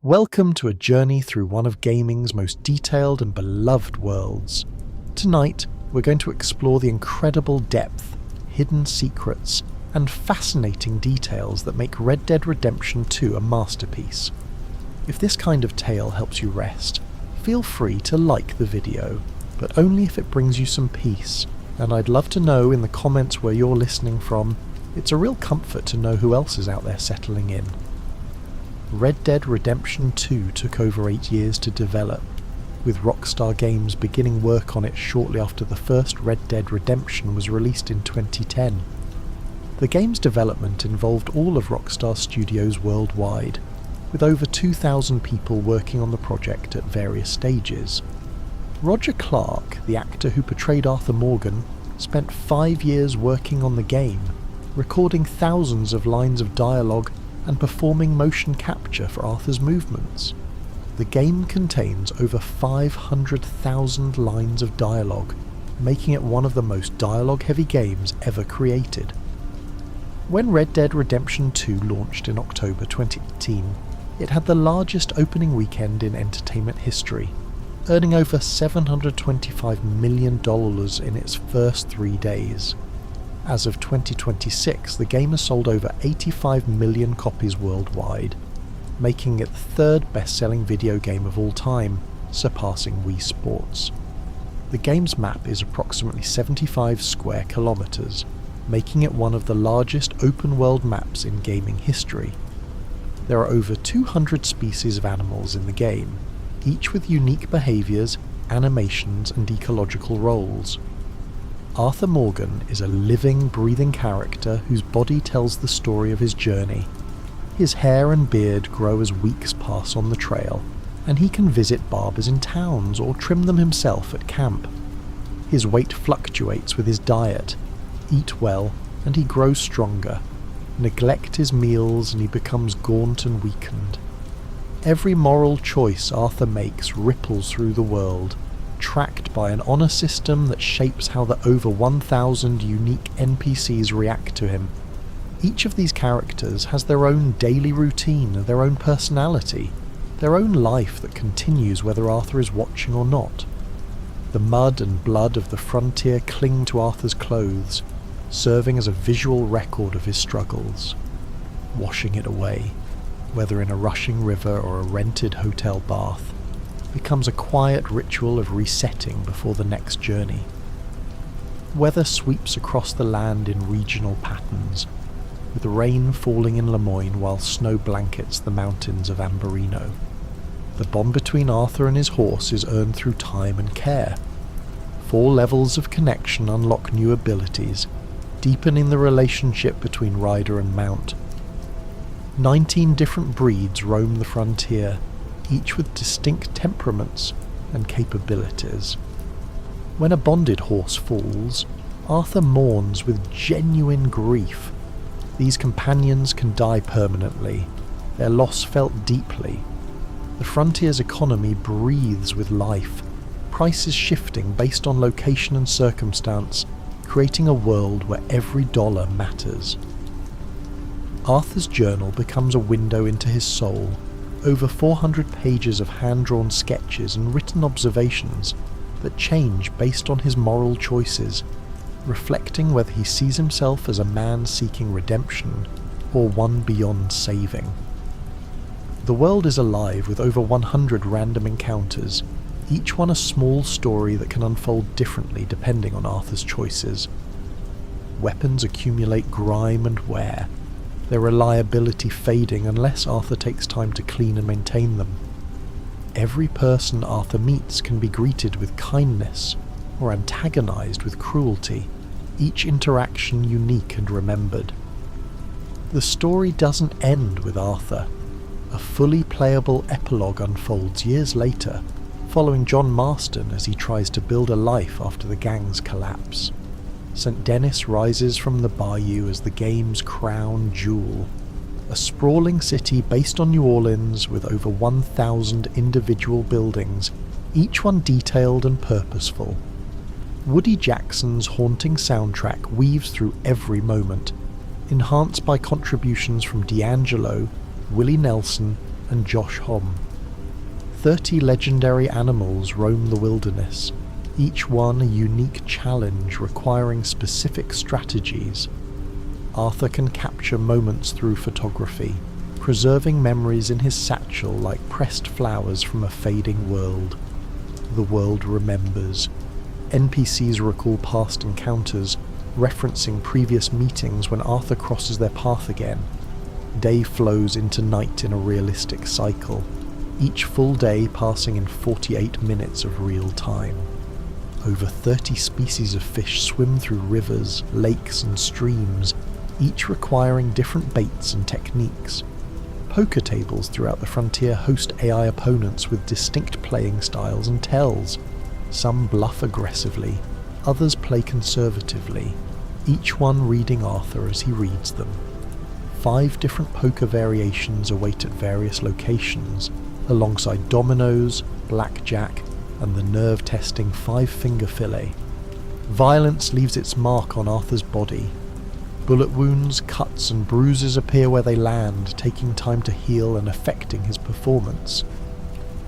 Welcome to a journey through one of gaming's most detailed and beloved worlds. Tonight, we're going to explore the incredible depth, hidden secrets, and fascinating details that make Red Dead Redemption 2 a masterpiece. If this kind of tale helps you rest, feel free to like the video, but only if it brings you some peace, and I'd love to know in the comments where you're listening from. It's a real comfort to know who else is out there settling in. Red Dead Redemption 2 took over 8 years to develop, with Rockstar Games beginning work on it shortly after the first Red Dead Redemption was released in 2010. The game's development involved all of Rockstar studios worldwide, with over 2,000 people working on the project at various stages. Roger Clark, the actor who portrayed Arthur Morgan, spent 5 years working on the game, recording thousands of lines of dialogue and performing motion capture for Arthur's movements. The game contains over 500,000 lines of dialogue, making it one of the most dialogue-heavy games ever created. When Red Dead Redemption 2 launched in October 2018, it had the largest opening weekend in entertainment history, earning over $725 million in its first 3 days. As of 2026, the game has sold over 85 million copies worldwide, making it the third best-selling video game of all time, surpassing Wii Sports. The game's map is approximately 75 square kilometers, making it one of the largest open-world maps in gaming history. There are over 200 species of animals in the game, each with unique behaviors, animations, and ecological roles. Arthur Morgan is a living, breathing character whose body tells the story of his journey. His hair and beard grow as weeks pass on the trail, and he can visit barbers in towns or trim them himself at camp. His weight fluctuates with his diet. Eat well, and he grows stronger. Neglect his meals, and he becomes gaunt and weakened. Every moral choice Arthur makes ripples through the world, tracked by an honor system that shapes how the over 1,000 unique NPCs react to him. Each of these characters has their own daily routine, their own personality, their own life that continues whether Arthur is watching or not. The mud and blood of the frontier cling to Arthur's clothes, serving as a visual record of his struggles. Washing it away, whether in a rushing river or a rented hotel bath, becomes a quiet ritual of resetting before the next journey. Weather sweeps across the land in regional patterns, with rain falling in Lemoyne while snow blankets the mountains of Amberino. The bond between Arthur and his horse is earned through time and care. 4 levels of connection unlock new abilities, deepening the relationship between rider and mount. 19 different breeds roam the frontier, each with distinct temperaments and capabilities. When a bonded horse falls, Arthur mourns with genuine grief. These companions can die permanently, their loss felt deeply. The frontier's economy breathes with life, prices shifting based on location and circumstance, creating a world where every dollar matters. Arthur's journal becomes a window into his soul, over 400 pages of hand-drawn sketches and written observations that change based on his moral choices, reflecting whether he sees himself as a man seeking redemption or one beyond saving. The world is alive with over 100 random encounters, each one a small story that can unfold differently depending on Arthur's choices. Weapons accumulate grime and wear, their reliability fading unless Arthur takes time to clean and maintain them. Every person Arthur meets can be greeted with kindness or antagonized with cruelty, each interaction unique and remembered. The story doesn't end with Arthur. A fully playable epilogue unfolds years later, following John Marston as he tries to build a life after the gang's collapse. St. Denis rises from the bayou as the game's crown jewel, a sprawling city based on New Orleans with over 1,000 individual buildings, each one detailed and purposeful. Woody Jackson's haunting soundtrack weaves through every moment, enhanced by contributions from D'Angelo, Willie Nelson, and Josh Homme. 30 legendary animals roam the wilderness, each one a unique challenge requiring specific strategies. Arthur can capture moments through photography, preserving memories in his satchel like pressed flowers from a fading world. The world remembers. NPCs recall past encounters, referencing previous meetings when Arthur crosses their path again. Day flows into night in a realistic cycle, each full day passing in 48 minutes of real time. Over 30 species of fish swim through rivers, lakes and streams, each requiring different baits and techniques. Poker tables throughout the frontier host AI opponents with distinct playing styles and tells. Some bluff aggressively, others play conservatively, each one reading Arthur as he reads them. 5 different poker variations await at various locations, alongside dominoes, blackjack, and the nerve-testing 5-finger fillet. Violence leaves its mark on Arthur's body. Bullet wounds, cuts and bruises appear where they land, taking time to heal and affecting his performance.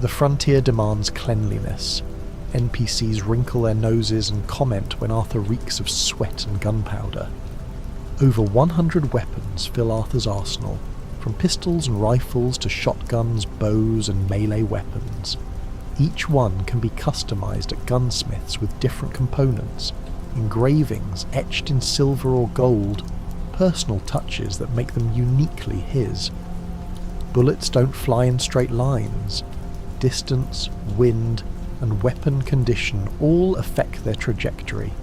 The frontier demands cleanliness. NPCs wrinkle their noses and comment when Arthur reeks of sweat and gunpowder. Over 100 weapons fill Arthur's arsenal, from pistols and rifles to shotguns, bows and melee weapons. Each one can be customized at gunsmiths with different components, engravings etched in silver or gold, personal touches that make them uniquely his. Bullets don't fly in straight lines. Distance, wind, and weapon condition all affect their trajectory.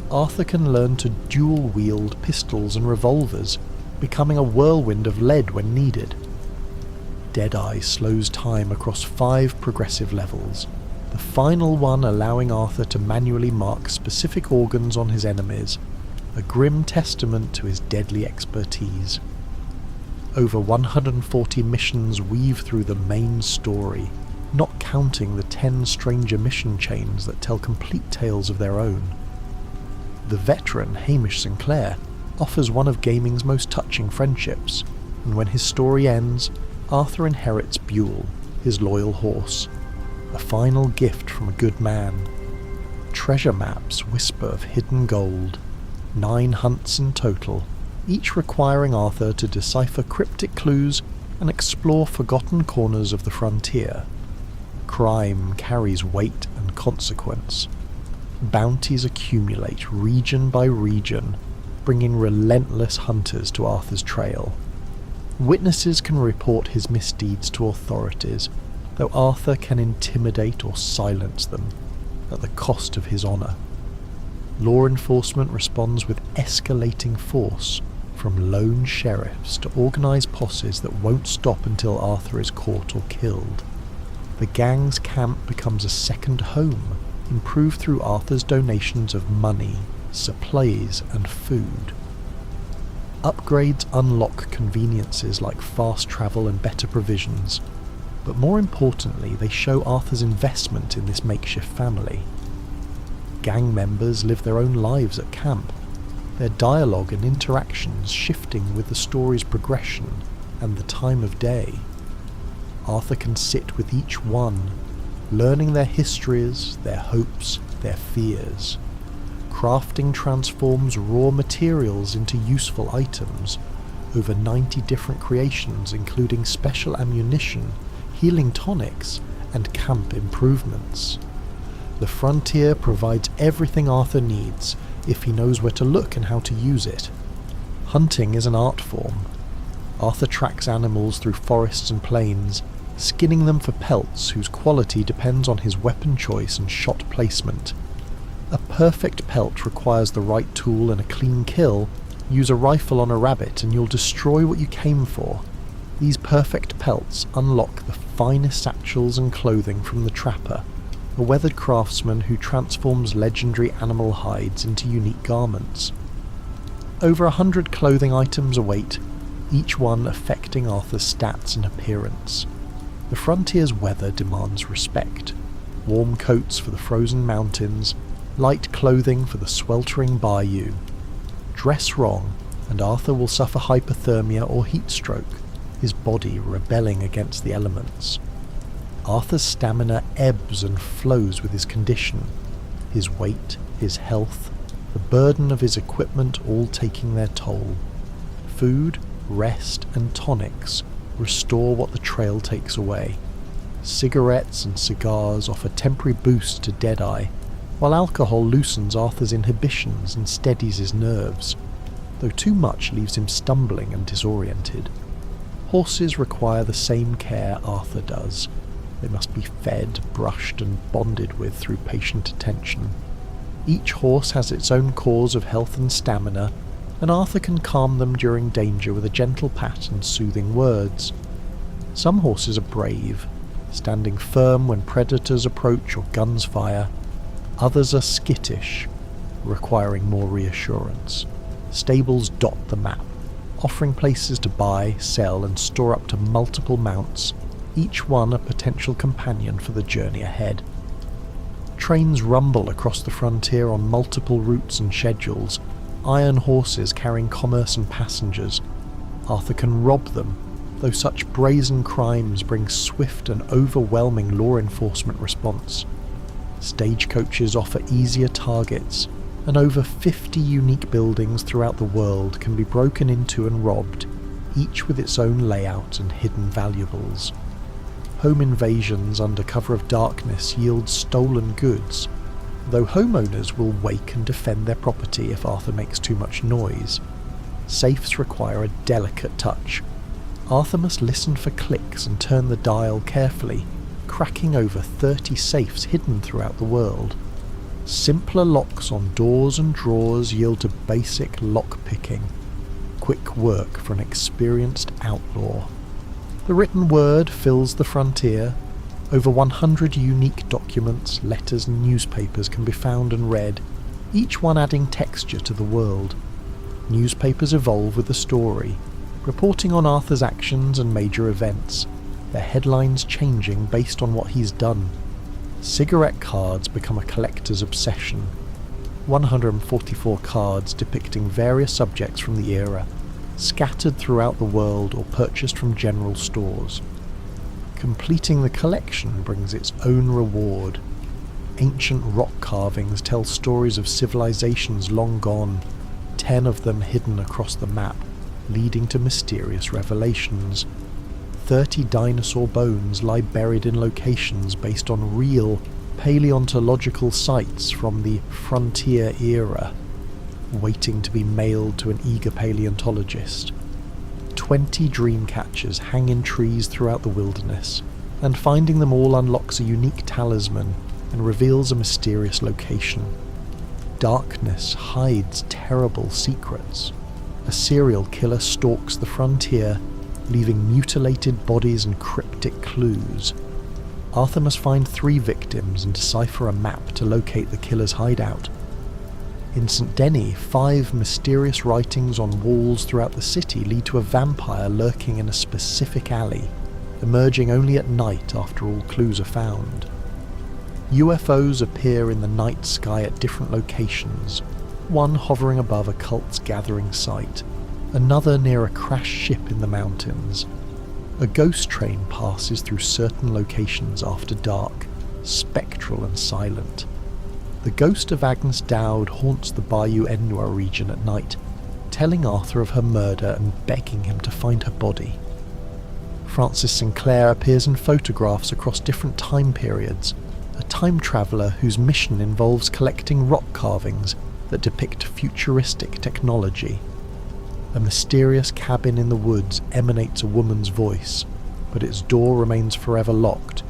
Arthur can learn to dual-wield pistols and revolvers, becoming a whirlwind of lead when needed. Deadeye slows time across 5 progressive levels, the final one allowing Arthur to manually mark specific organs on his enemies, a grim testament to his deadly expertise. Over 140 missions weave through the main story, not counting the 10 stranger mission chains that tell complete tales of their own. The veteran Hamish Sinclair offers one of gaming's most touching friendships, and when his story ends, Arthur inherits Buell, his loyal horse, a final gift from a good man. Treasure maps whisper of hidden gold, 9 hunts in total, each requiring Arthur to decipher cryptic clues and explore forgotten corners of the frontier. Crime carries weight and consequence. Bounties accumulate region by region, bringing relentless hunters to Arthur's trail. Witnesses can report his misdeeds to authorities, though Arthur can intimidate or silence them, at the cost of his honour. Law enforcement responds with escalating force, from lone sheriffs to organised posses that won't stop until Arthur is caught or killed. The gang's camp becomes a second home, improved through Arthur's donations of money, supplies and food. Upgrades unlock conveniences like fast travel and better provisions, but more importantly they show Arthur's investment in this makeshift family. Gang members live their own lives at camp, their dialogue and interactions shifting with the story's progression and the time of day. Arthur can sit with each one, learning their histories, their hopes, their fears. Crafting transforms raw materials into useful items, over 90 different creations including special ammunition, healing tonics, and camp improvements. The frontier provides everything Arthur needs if he knows where to look and how to use it. Hunting is an art form. Arthur tracks animals through forests and plains, skinning them for pelts whose quality depends on his weapon choice and shot placement. A perfect pelt requires the right tool and a clean kill. Use a rifle on a rabbit and you'll destroy what you came for. These perfect pelts unlock the finest satchels and clothing from the trapper, a weathered craftsman who transforms legendary animal hides into unique garments. Over 100 clothing items await, each one affecting Arthur's stats and appearance. The frontier's weather demands respect. Warm coats for the frozen mountains, light clothing for the sweltering bayou. Dress wrong, and Arthur will suffer hypothermia or heat stroke. his body rebelling against the elements. Arthur's stamina ebbs and flows with his condition, his weight, his health, the burden of his equipment all taking their toll. Food, rest, and tonics restore what the trail takes away. Cigarettes and cigars offer temporary boosts to Deadeye, while alcohol loosens Arthur's inhibitions and steadies his nerves, though too much leaves him stumbling and disoriented. Horses require the same care Arthur does. They must be fed, brushed, and bonded with through patient attention. Each horse has its own cause of health and stamina, and Arthur can calm them during danger with a gentle pat and soothing words. Some horses are brave, standing firm when predators approach or guns fire. Others are skittish, requiring more reassurance. Stables dot the map, offering places to buy, sell, and store up to multiple mounts, each one a potential companion for the journey ahead. Trains rumble across the frontier on multiple routes and schedules, iron horses carrying commerce and passengers. Arthur can rob them, though such brazen crimes bring swift and overwhelming law enforcement response. Stagecoaches offer easier targets, and over 50 unique buildings throughout the world can be broken into and robbed, each with its own layout and hidden valuables. Home invasions under cover of darkness yield stolen goods, though homeowners will wake and defend their property if Arthur makes too much noise. Safes require a delicate touch. Arthur must listen for clicks and turn the dial carefully, cracking over 30 safes hidden throughout the world. Simpler locks on doors and drawers yield to basic lock-picking. Quick work for an experienced outlaw. The written word fills the frontier. Over 100 unique documents, letters and newspapers can be found and read, each one adding texture to the world. Newspapers evolve with the story, reporting on Arthur's actions and major events, their headlines changing based on what he's done. Cigarette cards become a collector's obsession. 144 cards depicting various subjects from the era, scattered throughout the world or purchased from general stores. Completing the collection brings its own reward. Ancient rock carvings tell stories of civilizations long gone, 10 of them hidden across the map, leading to mysterious revelations. 30 dinosaur bones lie buried in locations based on real paleontological sites from the frontier era, waiting to be mailed to an eager paleontologist. 20 dream catchers hang in trees throughout the wilderness, and finding them all unlocks a unique talisman and reveals a mysterious location. Darkness hides terrible secrets. A serial killer stalks the frontier, leaving mutilated bodies and cryptic clues. Arthur must find 3 victims and decipher a map to locate the killer's hideout. In St. Denis, 5 mysterious writings on walls throughout the city lead to a vampire lurking in a specific alley, emerging only at night after all clues are found. UFOs appear in the night sky at different locations, one hovering above a cult's gathering site, another near a crashed ship in the mountains. A ghost train passes through certain locations after dark, spectral and silent. The ghost of Agnes Dowd haunts the Bayou Ennois region at night, telling Arthur of her murder and begging him to find her body. Francis Sinclair appears in photographs across different time periods, a time traveller whose mission involves collecting rock carvings that depict futuristic technology. A mysterious cabin in the woods emanates a woman's voice, but its door remains forever locked,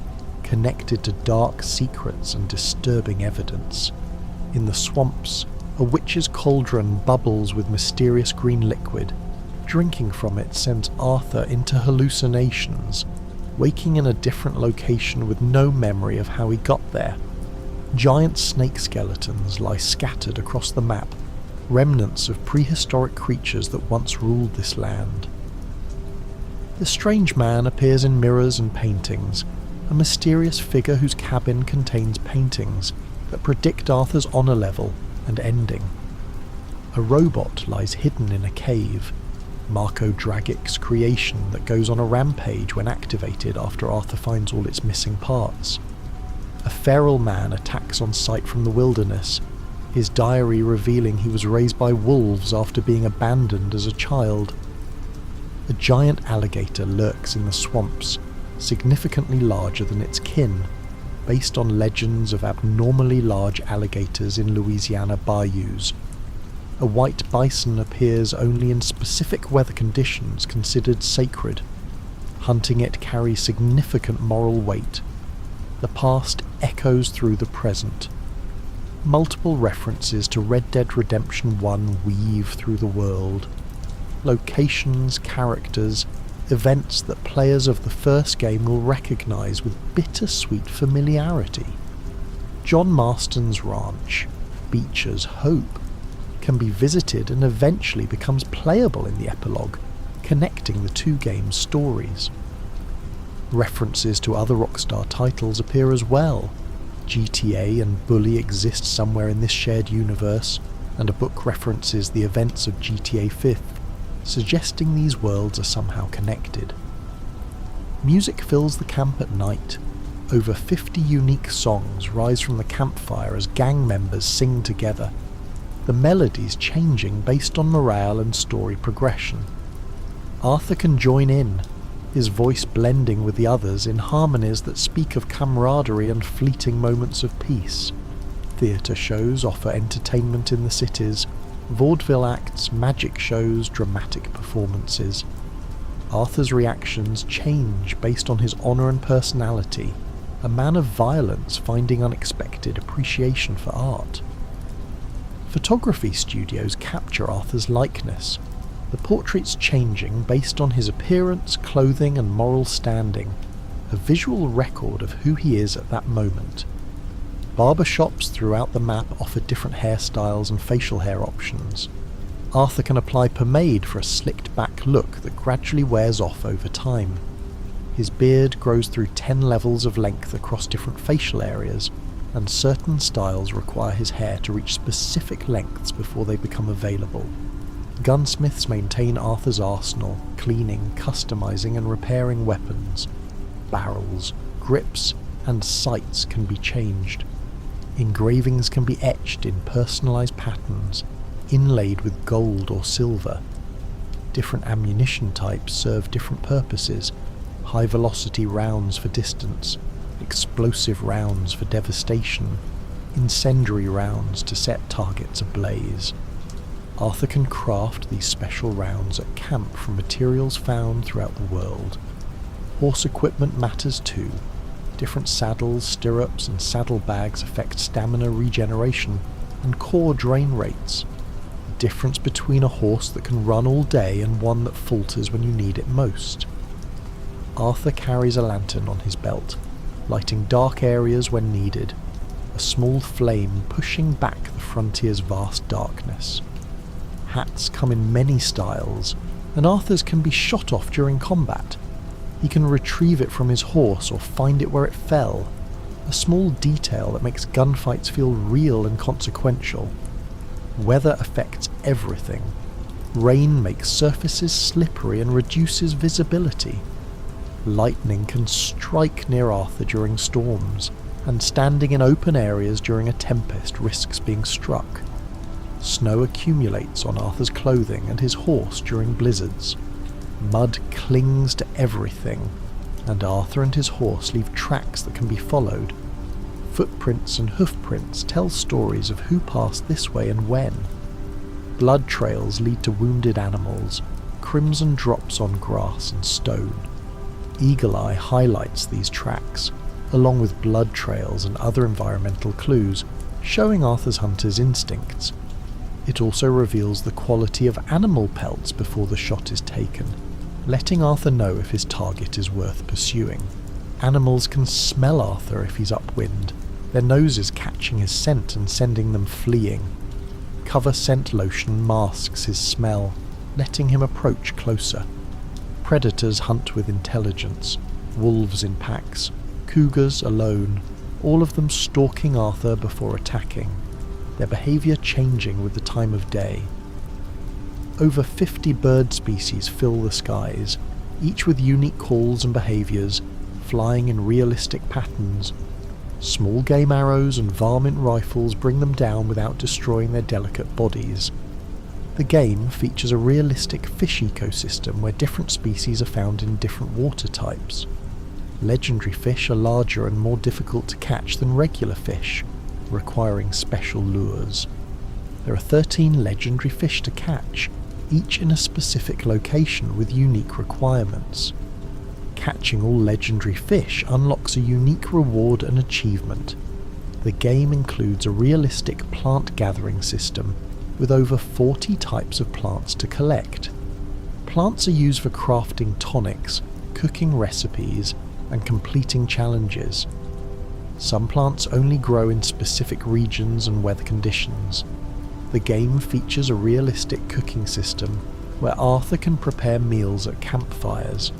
connected to dark secrets and disturbing evidence. In the swamps, a witch's cauldron bubbles with mysterious green liquid. Drinking from it sends Arthur into hallucinations, waking in a different location with no memory of how he got there. Giant snake skeletons lie scattered across the map, remnants of prehistoric creatures that once ruled this land. The strange man appears in mirrors and paintings, a mysterious figure whose cabin contains paintings that predict Arthur's honour level and ending. A robot lies hidden in a cave, Marco Dragic's creation that goes on a rampage when activated after Arthur finds all its missing parts. A feral man attacks on sight from the wilderness, his diary revealing he was raised by wolves after being abandoned as a child. A giant alligator lurks in the swamps, significantly larger than its kin, based on legends of abnormally large alligators in Louisiana bayous. A white bison appears only in specific weather conditions considered sacred. Hunting it carries significant moral weight. The past echoes through the present. Multiple references to Red Dead Redemption 1 weave through the world. Locations, characters, events that players of the first game will recognise with bittersweet familiarity. John Marston's ranch, Beecher's Hope, can be visited and eventually becomes playable in the epilogue, connecting the two games' stories. References to other Rockstar titles appear as well. GTA and Bully exist somewhere in this shared universe, and a book references the events of GTA 5th, suggesting these worlds are somehow connected. Music fills the camp at night. Over 50 unique songs rise from the campfire as gang members sing together, the melodies changing based on morale and story progression. Arthur can join in, his voice blending with the others in harmonies that speak of camaraderie and fleeting moments of peace. Theatre shows offer entertainment in the cities, vaudeville acts, magic shows, dramatic performances. Arthur's reactions change based on his honour and personality, a man of violence finding unexpected appreciation for art. Photography studios capture Arthur's likeness, the portraits changing based on his appearance, clothing and moral standing, a visual record of who he is at that moment. Barbershops throughout the map offer different hairstyles and facial hair options. Arthur can apply pomade for a slicked back look that gradually wears off over time. His beard grows through 10 levels of length across different facial areas, and certain styles require his hair to reach specific lengths before they become available. Gunsmiths maintain Arthur's arsenal, cleaning, customizing and repairing weapons. Barrels, grips and sights can be changed. Engravings can be etched in personalized patterns, inlaid with gold or silver. Different ammunition types serve different purposes: high-velocity rounds for distance, explosive rounds for devastation, incendiary rounds to set targets ablaze. Arthur can craft these special rounds at camp from materials found throughout the world. Horse equipment matters too. Different saddles, stirrups and saddlebags affect stamina regeneration and core drain rates. The difference between a horse that can run all day and one that falters when you need it most. Arthur carries a lantern on his belt, lighting dark areas when needed, a small flame pushing back the frontier's vast darkness. Hats come in many styles, and Arthur's can be shot off during combat. He can retrieve it from his horse or find it where it fell, a small detail that makes gunfights feel real and consequential. Weather affects everything. Rain makes surfaces slippery and reduces visibility. Lightning can strike near Arthur during storms, and standing in open areas during a tempest risks being struck. Snow accumulates on Arthur's clothing and his horse during blizzards. Mud clings to everything, and Arthur and his horse leave tracks that can be followed. Footprints and hoofprints tell stories of who passed this way and when. Blood trails lead to wounded animals, crimson drops on grass and stone. Eagle Eye highlights these tracks, along with blood trails and other environmental clues, showing Arthur's hunter's instincts. It also reveals the quality of animal pelts before the shot is taken, letting Arthur know if his target is worth pursuing. Animals can smell Arthur if he's upwind, their noses catching his scent and sending them fleeing. Cover scent lotion masks his smell, letting him approach closer. Predators hunt with intelligence, wolves in packs, cougars alone, all of them stalking Arthur before attacking, their behaviour changing with the time of day. Over 50 bird species fill the skies, each with unique calls and behaviours, flying in realistic patterns. Small game arrows and varmint rifles bring them down without destroying their delicate bodies. The game features a realistic fish ecosystem where different species are found in different water types. Legendary fish are larger and more difficult to catch than regular fish, requiring special lures. There are 13 legendary fish to catch, each in a specific location with unique requirements. Catching all legendary fish unlocks a unique reward and achievement. The game includes a realistic plant gathering system with over 40 types of plants to collect. Plants are used for crafting tonics, cooking recipes, and completing challenges. Some plants only grow in specific regions and weather conditions. The game features a realistic cooking system where Arthur can prepare meals at campfires.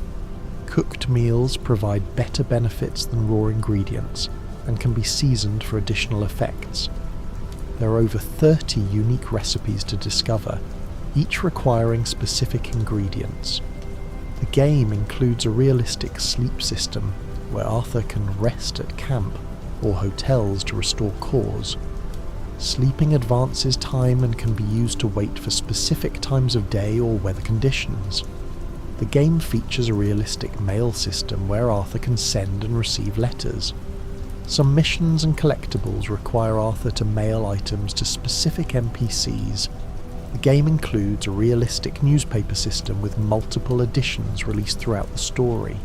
Cooked meals provide better benefits than raw ingredients and can be seasoned for additional effects. There are over 30 unique recipes to discover, each requiring specific ingredients. The game includes a realistic sleep system where Arthur can rest at camp or hotels to restore cores. Sleeping advances time and can be used to wait for specific times of day or weather conditions. The game features a realistic mail system where Arthur can send and receive letters. Some missions and collectibles require Arthur to mail items to specific NPCs. The game includes a realistic newspaper system with multiple editions released throughout the story.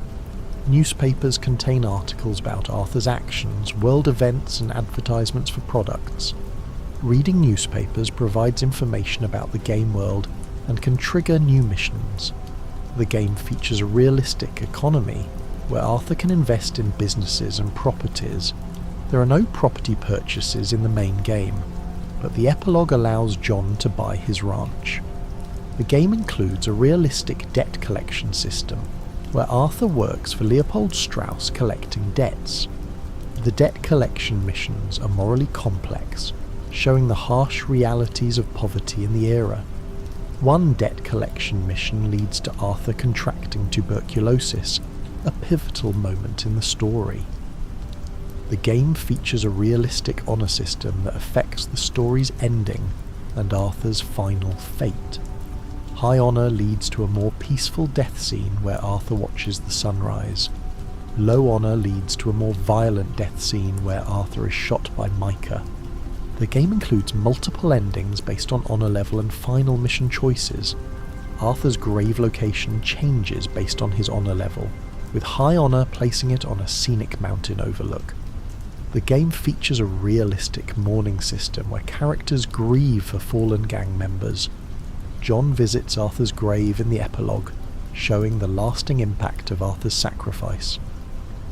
Newspapers contain articles about Arthur's actions, world events, and advertisements for products. Reading newspapers provides information about the game world and can trigger new missions. The game features a realistic economy where Arthur can invest in businesses and properties. There are no property purchases in the main game, but the epilogue allows John to buy his ranch. The game includes a realistic debt collection system where Arthur works for Leopold Strauss collecting debts. The debt collection missions are morally complex, showing the harsh realities of poverty in the era. One debt collection mission leads to Arthur contracting tuberculosis, a pivotal moment in the story. The game features a realistic honour system that affects the story's ending and Arthur's final fate. High honour leads to a more peaceful death scene where Arthur watches the sunrise. Low honour leads to a more violent death scene where Arthur is shot by Micah. The game includes multiple endings based on honour level and final mission choices. Arthur's grave location changes based on his honour level, with high honour placing it on a scenic mountain overlook. The game features a realistic mourning system where characters grieve for fallen gang members. John visits Arthur's grave in the epilogue, showing the lasting impact of Arthur's sacrifice.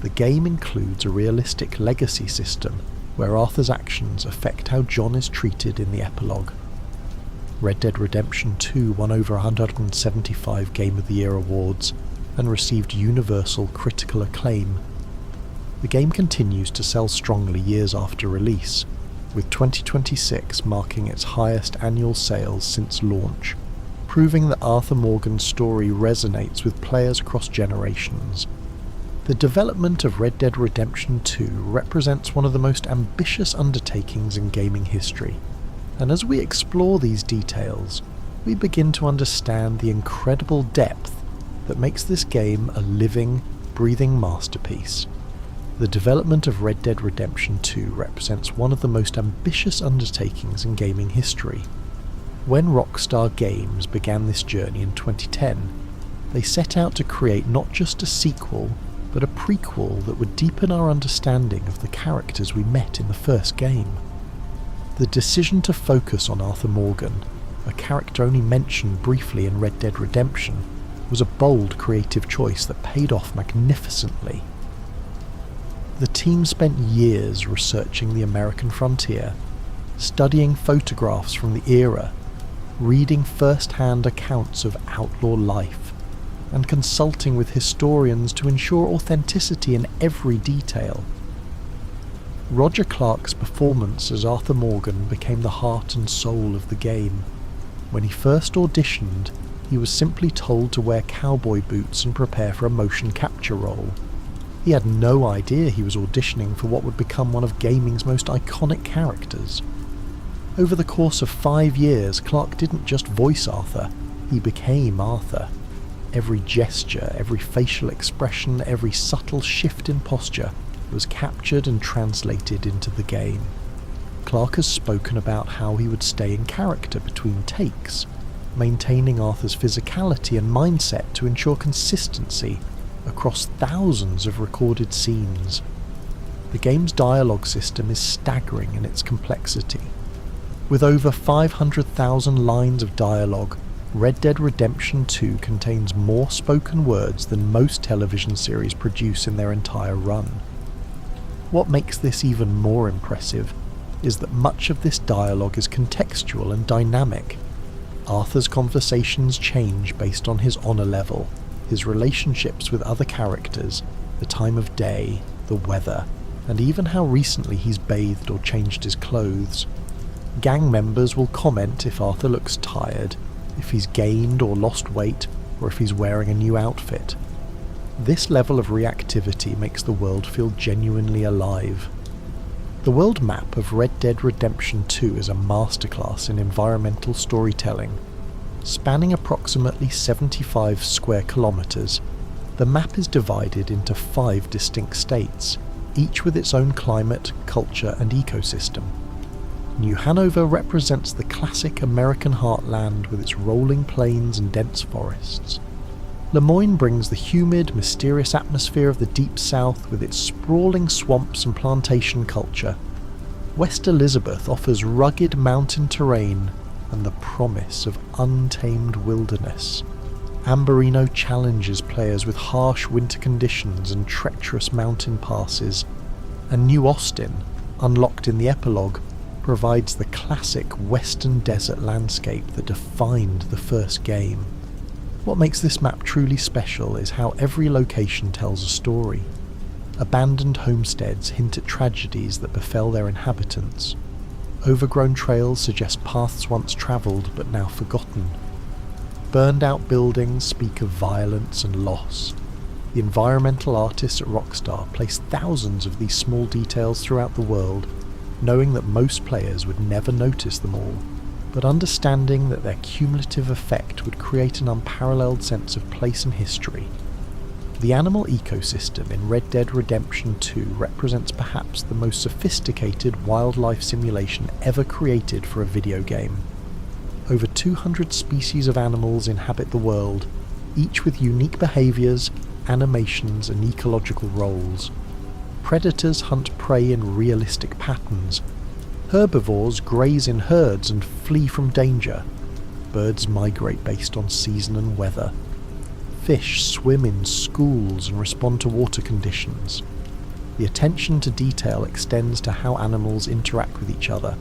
The game includes a realistic legacy system where Arthur's actions affect how John is treated in the epilogue. Red Dead Redemption 2 won over 175 Game of the Year awards and received universal critical acclaim. The game continues to sell strongly years after release, with 2026 marking its highest annual sales since launch, proving that Arthur Morgan's story resonates with players across generations. The development of Red Dead Redemption 2 represents one of the most ambitious undertakings in gaming history, and as we explore these details, we begin to understand the incredible depth that makes this game a living, breathing masterpiece. The development of Red Dead Redemption 2 represents one of the most ambitious undertakings in gaming history. When Rockstar Games began this journey in 2010, they set out to create not just a sequel, but a prequel that would deepen our understanding of the characters we met in the first game. The decision to focus on Arthur Morgan, a character only mentioned briefly in Red Dead Redemption, was a bold creative choice that paid off magnificently. The team spent years researching the American frontier, studying photographs from the era, reading first-hand accounts of outlaw life, and consulting with historians to ensure authenticity in every detail. Roger Clark's performance as Arthur Morgan became the heart and soul of the game. When he first auditioned, he was simply told to wear cowboy boots and prepare for a motion capture role. He had no idea he was auditioning for what would become one of gaming's most iconic characters. Over the course of 5 years, Clarke didn't just voice Arthur, he became Arthur. Every gesture, every facial expression, every subtle shift in posture was captured and translated into the game. Clarke has spoken about how he would stay in character between takes, maintaining Arthur's physicality and mindset to ensure consistency across thousands of recorded scenes. The game's dialogue system is staggering in its complexity. With over 500,000 lines of dialogue, Red Dead Redemption 2 contains more spoken words than most television series produce in their entire run. What makes this even more impressive is that much of this dialogue is contextual and dynamic. Arthur's conversations change based on his honour level, his relationships with other characters, the time of day, the weather, and even how recently he's bathed or changed his clothes. Gang members will comment if Arthur looks tired, if he's gained or lost weight, or if he's wearing a new outfit. This level of reactivity makes the world feel genuinely alive. The world map of Red Dead Redemption 2 is a masterclass in environmental storytelling. Spanning approximately 75 square kilometres, the map is divided into 5 distinct states, each with its own climate, culture and ecosystem. New Hanover represents the classic American heartland with its rolling plains and dense forests. Lemoyne brings the humid, mysterious atmosphere of the Deep South with its sprawling swamps and plantation culture. West Elizabeth offers rugged mountain terrain and the promise of untamed wilderness. Amberino challenges players with harsh winter conditions and treacherous mountain passes. And New Austin, unlocked in the epilogue, provides the classic western desert landscape that defined the first game. What makes this map truly special is how every location tells a story. Abandoned homesteads hint at tragedies that befell their inhabitants. Overgrown trails suggest paths once travelled but now forgotten. Burned out buildings speak of violence and loss. The environmental artists at Rockstar place thousands of these small details throughout the world, knowing that most players would never notice them all, but understanding that their cumulative effect would create an unparalleled sense of place and history. The animal ecosystem in Red Dead Redemption 2 represents perhaps the most sophisticated wildlife simulation ever created for a video game. Over 200 species of animals inhabit the world, each with unique behaviours, animations and ecological roles. Predators hunt prey in realistic patterns. Herbivores graze in herds and flee from danger. Birds migrate based on season and weather. Fish swim in schools and respond to water conditions. The attention to detail extends to how animals interact with each other.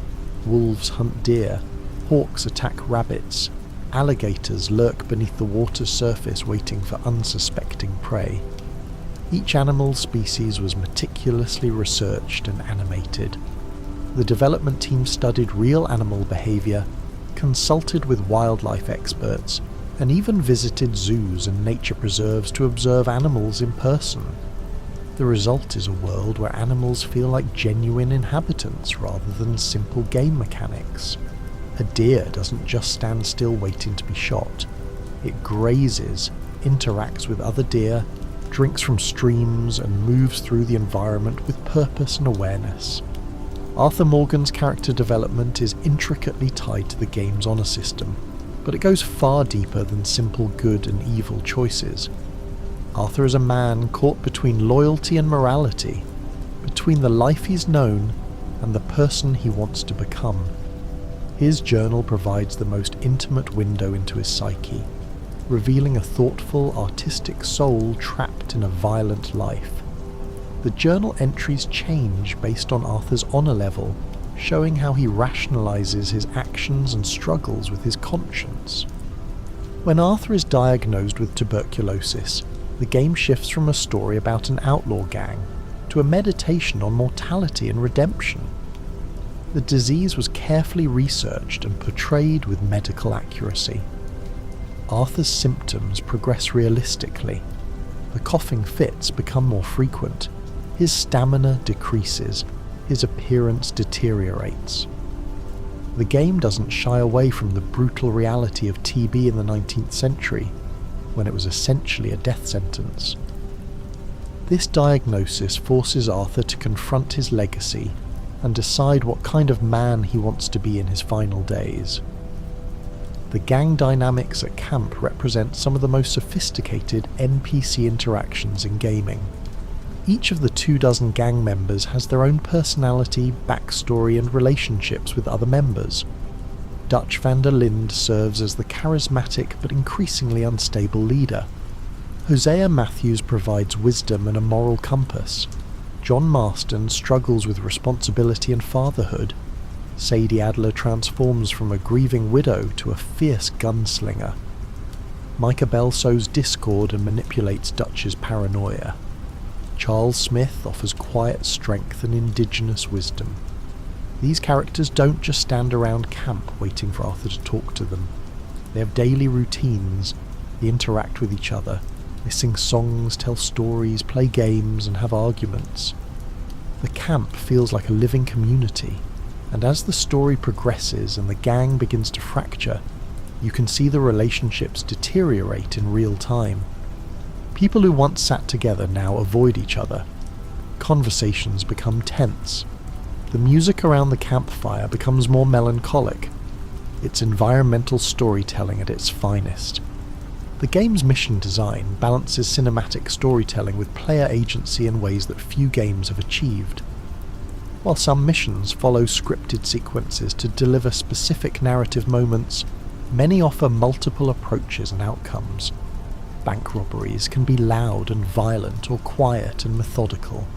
Wolves hunt deer, hawks attack rabbits, alligators lurk beneath the water's surface waiting for unsuspecting prey. Each animal species was meticulously researched and animated. The development team studied real animal behaviour, consulted with wildlife experts, and even visited zoos and nature preserves to observe animals in person. The result is a world where animals feel like genuine inhabitants rather than simple game mechanics. A deer doesn't just stand still waiting to be shot. It grazes, interacts with other deer, drinks from streams, and moves through the environment with purpose and awareness. Arthur Morgan's character development is intricately tied to the game's honour system, but it goes far deeper than simple good and evil choices. Arthur is a man caught between loyalty and morality, between the life he's known and the person he wants to become. His journal provides the most intimate window into his psyche, revealing a thoughtful, artistic soul trapped in a violent life. The journal entries change based on Arthur's honour level, showing how he rationalises his actions and struggles with his conscience. When Arthur is diagnosed with tuberculosis, the game shifts from a story about an outlaw gang to a meditation on mortality and redemption. The disease was carefully researched and portrayed with medical accuracy. Arthur's symptoms progress realistically. The coughing fits become more frequent. His stamina decreases. His appearance deteriorates. The game doesn't shy away from the brutal reality of TB in the 19th century, when it was essentially a death sentence. This diagnosis forces Arthur to confront his legacy and decide what kind of man he wants to be in his final days. The gang dynamics at camp represent some of the most sophisticated NPC interactions in gaming. Each of the 24 gang members has their own personality, backstory and relationships with other members. Dutch van der Linde serves as the charismatic but increasingly unstable leader. Hosea Matthews provides wisdom and a moral compass. John Marston struggles with responsibility and fatherhood. Sadie Adler transforms from a grieving widow to a fierce gunslinger. Micah Bell sows discord and manipulates Dutch's paranoia. Charles Smith offers quiet strength and indigenous wisdom. These characters don't just stand around camp waiting for Arthur to talk to them. They have daily routines, they interact with each other, they sing songs, tell stories, play games, and have arguments. The camp feels like a living community, and as the story progresses and the gang begins to fracture, you can see the relationships deteriorate in real time. People who once sat together now avoid each other. Conversations become tense. The music around the campfire becomes more melancholic. It's environmental storytelling at its finest. The game's mission design balances cinematic storytelling with player agency in ways that few games have achieved. While some missions follow scripted sequences to deliver specific narrative moments, many offer multiple approaches and outcomes. Bank robberies can be loud and violent or quiet and methodical.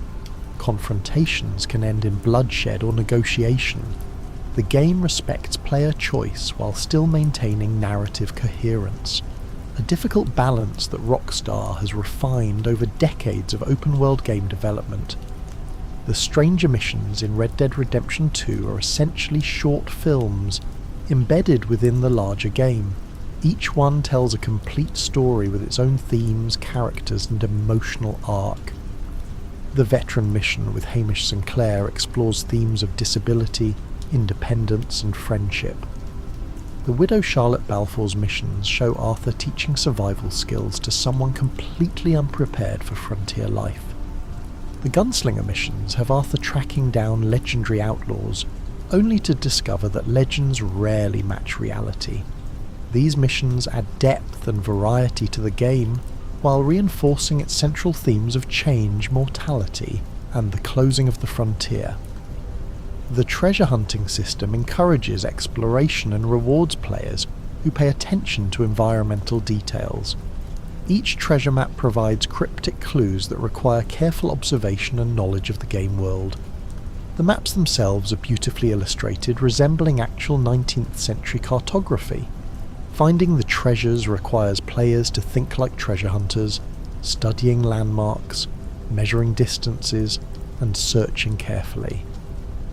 Confrontations can end in bloodshed or negotiation. The game respects player choice while still maintaining narrative coherence, a difficult balance that Rockstar has refined over decades of open-world game development. The stranger missions in Red Dead Redemption 2 are essentially short films embedded within the larger game. Each one tells a complete story with its own themes, characters, and emotional arc. The veteran mission with Hamish Sinclair explores themes of disability, independence, and friendship. The widow Charlotte Balfour's missions show Arthur teaching survival skills to someone completely unprepared for frontier life. The gunslinger missions have Arthur tracking down legendary outlaws, only to discover that legends rarely match reality. These missions add depth and variety to the game, while reinforcing its central themes of change, mortality, and the closing of the frontier. The treasure hunting system encourages exploration and rewards players who pay attention to environmental details. Each treasure map provides cryptic clues that require careful observation and knowledge of the game world. The maps themselves are beautifully illustrated, resembling actual 19th century cartography. Finding the treasures requires players to think like treasure hunters, studying landmarks, measuring distances, and searching carefully.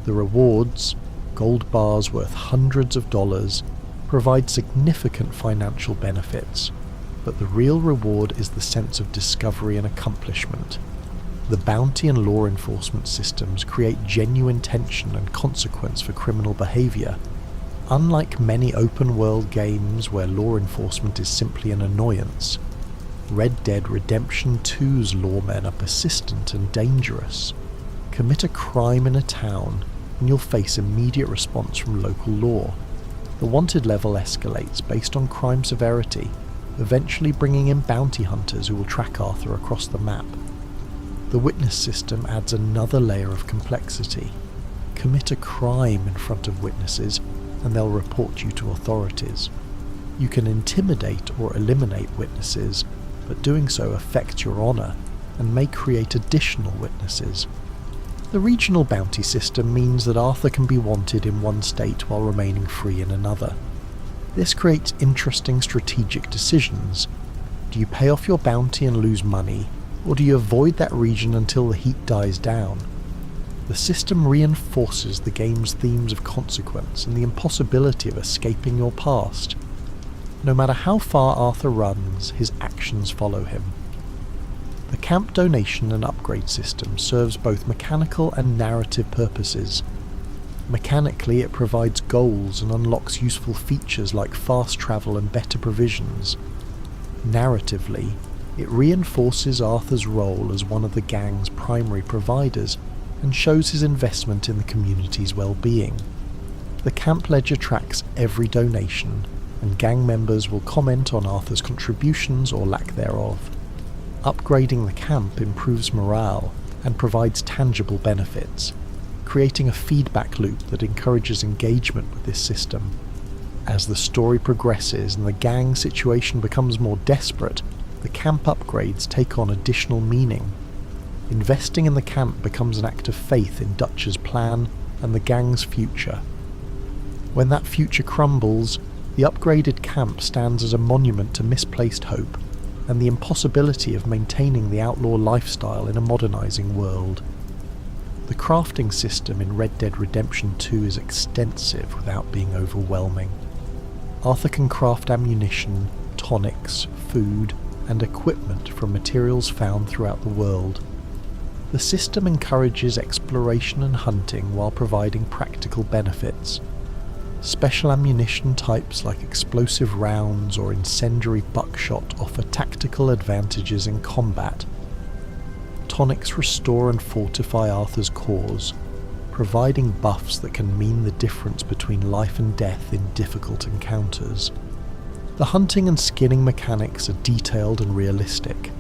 The rewards, gold bars worth hundreds of dollars, provide significant financial benefits, but the real reward is the sense of discovery and accomplishment. The bounty and law enforcement systems create genuine tension and consequence for criminal behaviour. Unlike many open-world games where law enforcement is simply an annoyance, Red Dead Redemption 2's lawmen are persistent and dangerous. Commit a crime in a town, and you'll face immediate response from local law. The wanted level escalates based on crime severity, eventually bringing in bounty hunters who will track Arthur across the map. The witness system adds another layer of complexity. Commit a crime in front of witnesses, and they'll report you to authorities. You can intimidate or eliminate witnesses, but doing so affects your honour and may create additional witnesses. The regional bounty system means that Arthur can be wanted in one state while remaining free in another. This creates interesting strategic decisions. Do you pay off your bounty and lose money, or do you avoid that region until the heat dies down? The system reinforces the game's themes of consequence and the impossibility of escaping your past. No matter how far Arthur runs, his actions follow him. The camp donation and upgrade system serves both mechanical and narrative purposes. Mechanically, it provides goals and unlocks useful features like fast travel and better provisions. Narratively, it reinforces Arthur's role as one of the gang's primary providers and shows his investment in the community's well-being. The camp ledger tracks every donation, and gang members will comment on Arthur's contributions or lack thereof. Upgrading the camp improves morale and provides tangible benefits, creating a feedback loop that encourages engagement with this system. As the story progresses and the gang situation becomes more desperate, the camp upgrades take on additional meaning. Investing in the camp becomes an act of faith in Dutch's plan and the gang's future. When that future crumbles, the upgraded camp stands as a monument to misplaced hope and the impossibility of maintaining the outlaw lifestyle in a modernizing world. The crafting system in Red Dead Redemption 2 is extensive without being overwhelming. Arthur can craft ammunition, tonics, food, and equipment from materials found throughout the world. The system encourages exploration and hunting while providing practical benefits. Special ammunition types like explosive rounds or incendiary buckshot offer tactical advantages in combat. Tonics restore and fortify Arthur's cause, providing buffs that can mean the difference between life and death in difficult encounters. The hunting and skinning mechanics are detailed and realistic.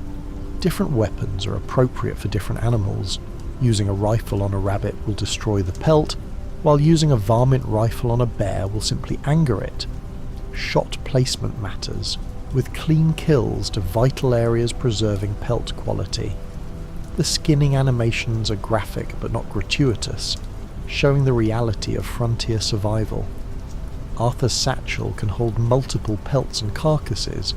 Different weapons are appropriate for different animals. Using a rifle on a rabbit will destroy the pelt, while using a varmint rifle on a bear will simply anger it. Shot placement matters, with clean kills to vital areas preserving pelt quality. The skinning animations are graphic but not gratuitous, showing the reality of frontier survival. Arthur's satchel can hold multiple pelts and carcasses,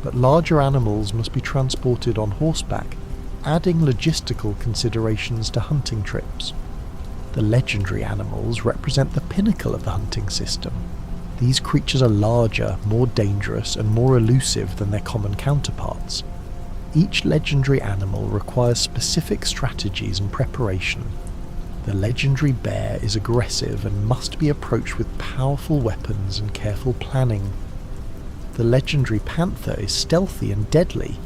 but larger animals must be transported on horseback, adding logistical considerations to hunting trips. The legendary animals represent the pinnacle of the hunting system. These creatures are larger, more dangerous, and more elusive than their common counterparts. Each legendary animal requires specific strategies and preparation. The legendary bear is aggressive and must be approached with powerful weapons and careful planning. The legendary panther is stealthy and deadly,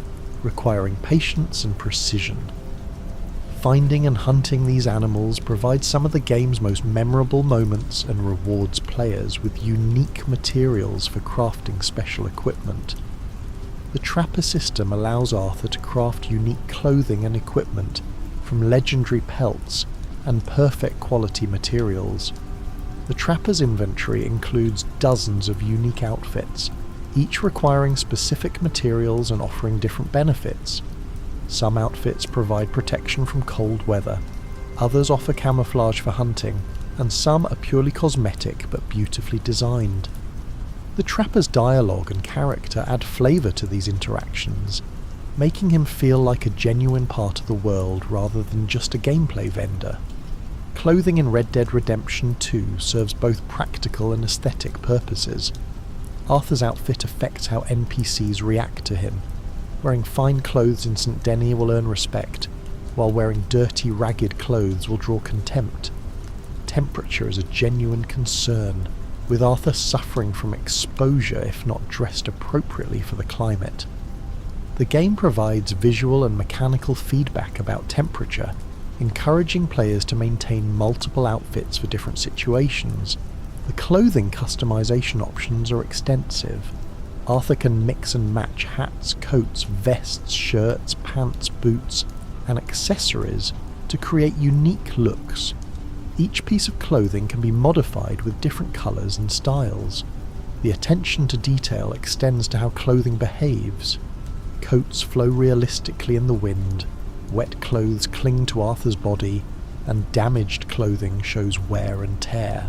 requiring patience and precision. Finding and hunting these animals provides some of the game's most memorable moments and rewards players with unique materials for crafting special equipment. The trapper system allows Arthur to craft unique clothing and equipment from legendary pelts and perfect quality materials. The trapper's inventory includes dozens of unique outfits, each requiring specific materials and offering different benefits. Some outfits provide protection from cold weather, others offer camouflage for hunting, and some are purely cosmetic but beautifully designed. The trapper's dialogue and character add flavour to these interactions, making him feel like a genuine part of the world rather than just a gameplay vendor. Clothing in Red Dead Redemption 2 serves both practical and aesthetic purposes. Arthur's outfit affects how NPCs react to him. Wearing fine clothes in St. Denis will earn respect, while wearing dirty, ragged clothes will draw contempt. Temperature is a genuine concern, with Arthur suffering from exposure if not dressed appropriately for the climate. The game provides visual and mechanical feedback about temperature, encouraging players to maintain multiple outfits for different situations. The clothing customization options are extensive. Arthur can mix and match hats, coats, vests, shirts, pants, boots, and accessories to create unique looks. Each piece of clothing can be modified with different colours and styles. The attention to detail extends to how clothing behaves. Coats flow realistically in the wind, wet clothes cling to Arthur's body, and damaged clothing shows wear and tear.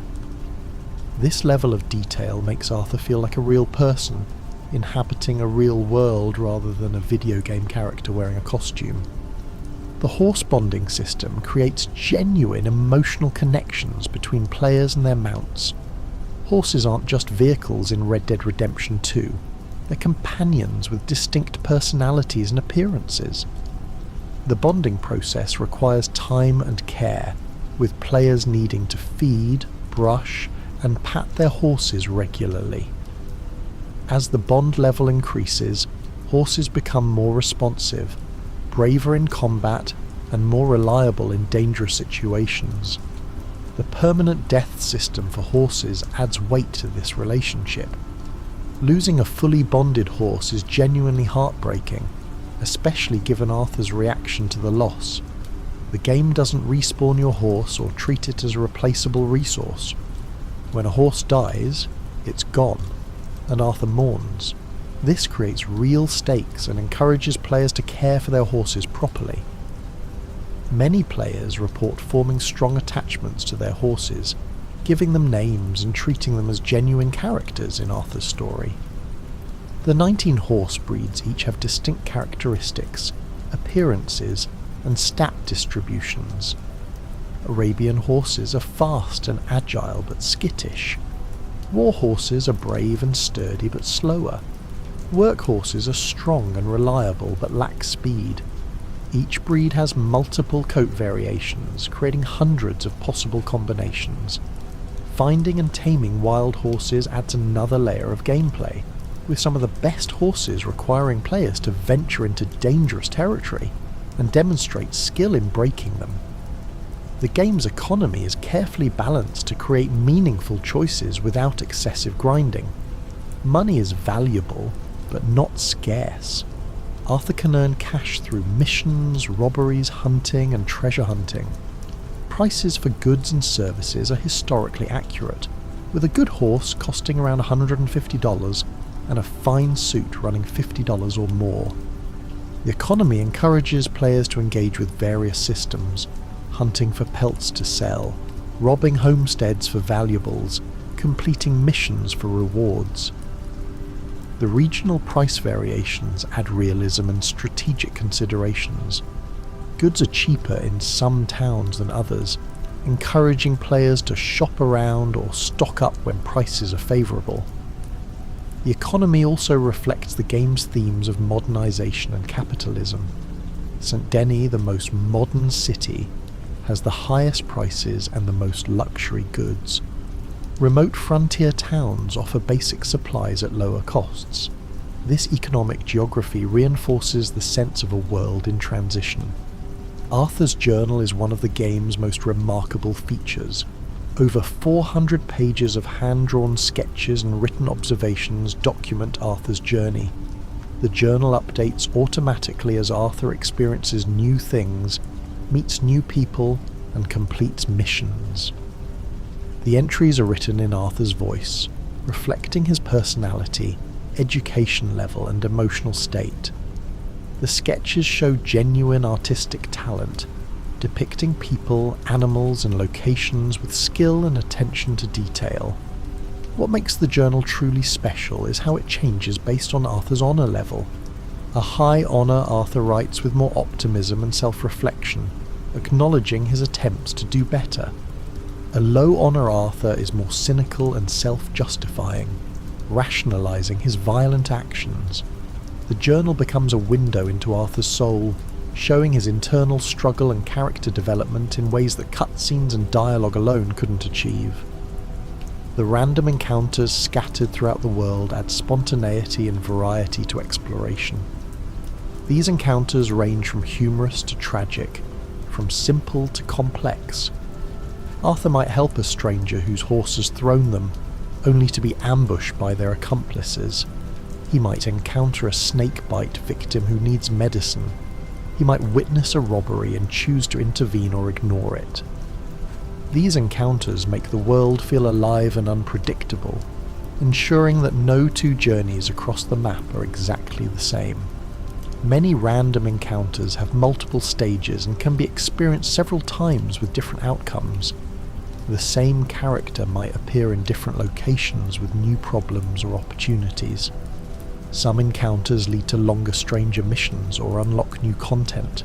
This level of detail makes Arthur feel like a real person, inhabiting a real world rather than a video game character wearing a costume. The horse bonding system creates genuine emotional connections between players and their mounts. Horses aren't just vehicles in Red Dead Redemption 2, they're companions with distinct personalities and appearances. The bonding process requires time and care, with players needing to feed, brush, and pat their horses regularly. As the bond level increases, horses become more responsive, braver in combat, and more reliable in dangerous situations. The permanent death system for horses adds weight to this relationship. Losing a fully bonded horse is genuinely heartbreaking, especially given Arthur's reaction to the loss. The game doesn't respawn your horse or treat it as a replaceable resource. When a horse dies, it's gone, and Arthur mourns. This creates real stakes and encourages players to care for their horses properly. Many players report forming strong attachments to their horses, giving them names and treating them as genuine characters in Arthur's story. The 19 horse breeds each have distinct characteristics, appearances, and stat distributions. Arabian horses are fast and agile but skittish. War horses are brave and sturdy but slower. Work horses are strong and reliable but lack speed. Each breed has multiple coat variations, creating hundreds of possible combinations. Finding and taming wild horses adds another layer of gameplay, with some of the best horses requiring players to venture into dangerous territory and demonstrate skill in breaking them. The game's economy is carefully balanced to create meaningful choices without excessive grinding. Money is valuable, but not scarce. Arthur can earn cash through missions, robberies, hunting, and treasure hunting. Prices for goods and services are historically accurate, with a good horse costing around $150 and a fine suit running $50 or more. The economy encourages players to engage with various systems, hunting for pelts to sell, robbing homesteads for valuables, completing missions for rewards. The regional price variations add realism and strategic considerations. Goods are cheaper in some towns than others, encouraging players to shop around or stock up when prices are favourable. The economy also reflects the game's themes of modernisation and capitalism. St. Denis, the most modern city, has the highest prices and the most luxury goods. Remote frontier towns offer basic supplies at lower costs. This economic geography reinforces the sense of a world in transition. Arthur's journal is one of the game's most remarkable features. Over 400 pages of hand-drawn sketches and written observations document Arthur's journey. The journal updates automatically as Arthur experiences new things, meets new people, and completes missions. The entries are written in Arthur's voice, reflecting his personality, education level, and emotional state. The sketches show genuine artistic talent, depicting people, animals, and locations with skill and attention to detail. What makes the journal truly special is how it changes based on Arthur's honour level. A high honour Arthur writes with more optimism and self-reflection, acknowledging his attempts to do better. A low honour Arthur is more cynical and self-justifying, rationalising his violent actions. The journal becomes a window into Arthur's soul, showing his internal struggle and character development in ways that cutscenes and dialogue alone couldn't achieve. The random encounters scattered throughout the world add spontaneity and variety to exploration. These encounters range from humorous to tragic, from simple to complex. Arthur might help a stranger whose horse has thrown them, only to be ambushed by their accomplices. He might encounter a snakebite victim who needs medicine. He might witness a robbery and choose to intervene or ignore it. These encounters make the world feel alive and unpredictable, ensuring that no two journeys across the map are exactly the same. Many random encounters have multiple stages and can be experienced several times with different outcomes. The same character might appear in different locations with new problems or opportunities. Some encounters lead to longer stranger missions or unlock new content.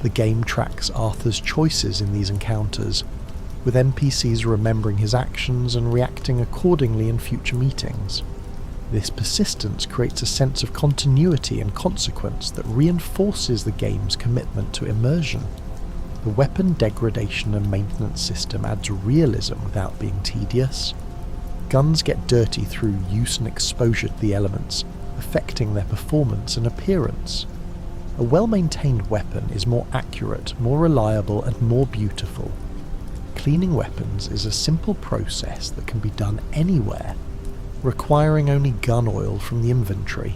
The game tracks Arthur's choices in these encounters, with NPCs remembering his actions and reacting accordingly in future meetings. This persistence creates a sense of continuity and consequence that reinforces the game's commitment to immersion. The weapon degradation and maintenance system adds realism without being tedious. Guns get dirty through use and exposure to the elements, affecting their performance and appearance. A well-maintained weapon is more accurate, more reliable, and more beautiful. Cleaning weapons is a simple process that can be done anywhere, requiring only gun oil from the inventory.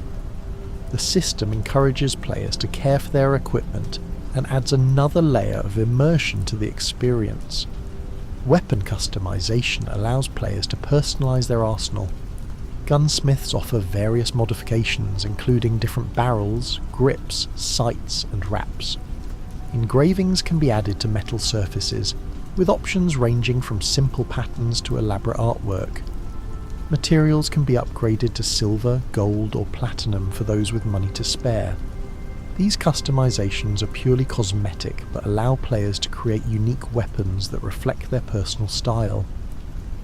The system encourages players to care for their equipment and adds another layer of immersion to the experience. Weapon customization allows players to personalize their arsenal. Gunsmiths offer various modifications, including different barrels, grips, sights, and wraps. Engravings can be added to metal surfaces, with options ranging from simple patterns to elaborate artwork. Materials can be upgraded to silver, gold, or platinum for those with money to spare. These customizations are purely cosmetic, but allow players to create unique weapons that reflect their personal style.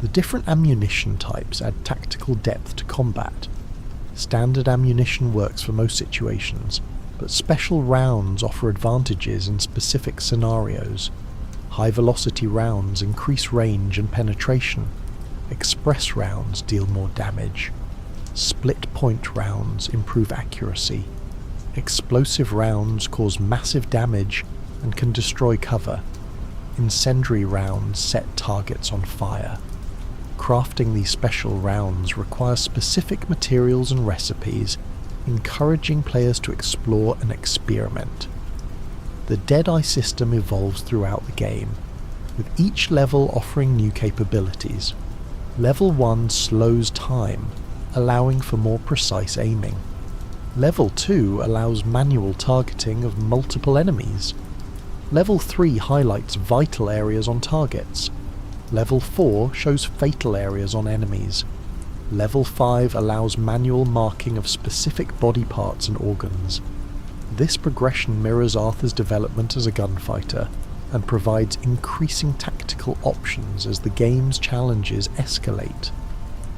The different ammunition types add tactical depth to combat. Standard ammunition works for most situations, but special rounds offer advantages in specific scenarios. High-velocity rounds increase range and penetration. Express rounds deal more damage. Split-point rounds improve accuracy. Explosive rounds cause massive damage and can destroy cover. Incendiary rounds set targets on fire. Crafting these special rounds requires specific materials and recipes, encouraging players to explore and experiment. The Deadeye system evolves throughout the game, with each level offering new capabilities. Level 1 slows time, allowing for more precise aiming. Level 2 allows manual targeting of multiple enemies. Level 3 highlights vital areas on targets. Level 4 shows fatal areas on enemies. Level 5 allows manual marking of specific body parts and organs. This progression mirrors Arthur's development as a gunfighter, and provides increasing tactical options as the game's challenges escalate.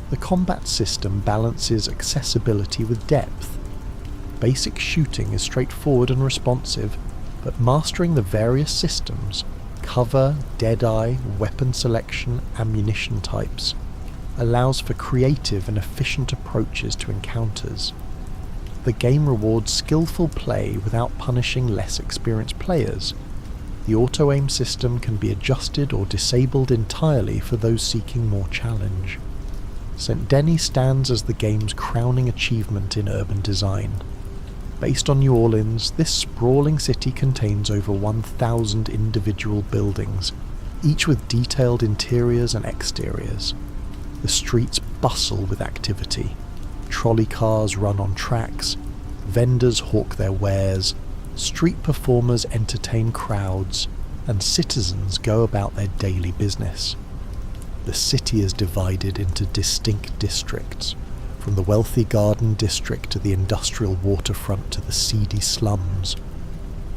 The combat system balances accessibility with depth. Basic shooting is straightforward and responsive, but mastering the various systems — cover, deadeye, weapon selection, ammunition types — allows for creative and efficient approaches to encounters. The game rewards skillful play without punishing less experienced players. The auto-aim system can be adjusted or disabled entirely for those seeking more challenge. St. Denis stands as the game's crowning achievement in urban design. Based on New Orleans, this sprawling city contains over 1,000 individual buildings, each with detailed interiors and exteriors. The streets bustle with activity. Trolley cars run on tracks, vendors hawk their wares, street performers entertain crowds, and citizens go about their daily business. The city is divided into distinct districts, from the wealthy garden district to the industrial waterfront to the seedy slums.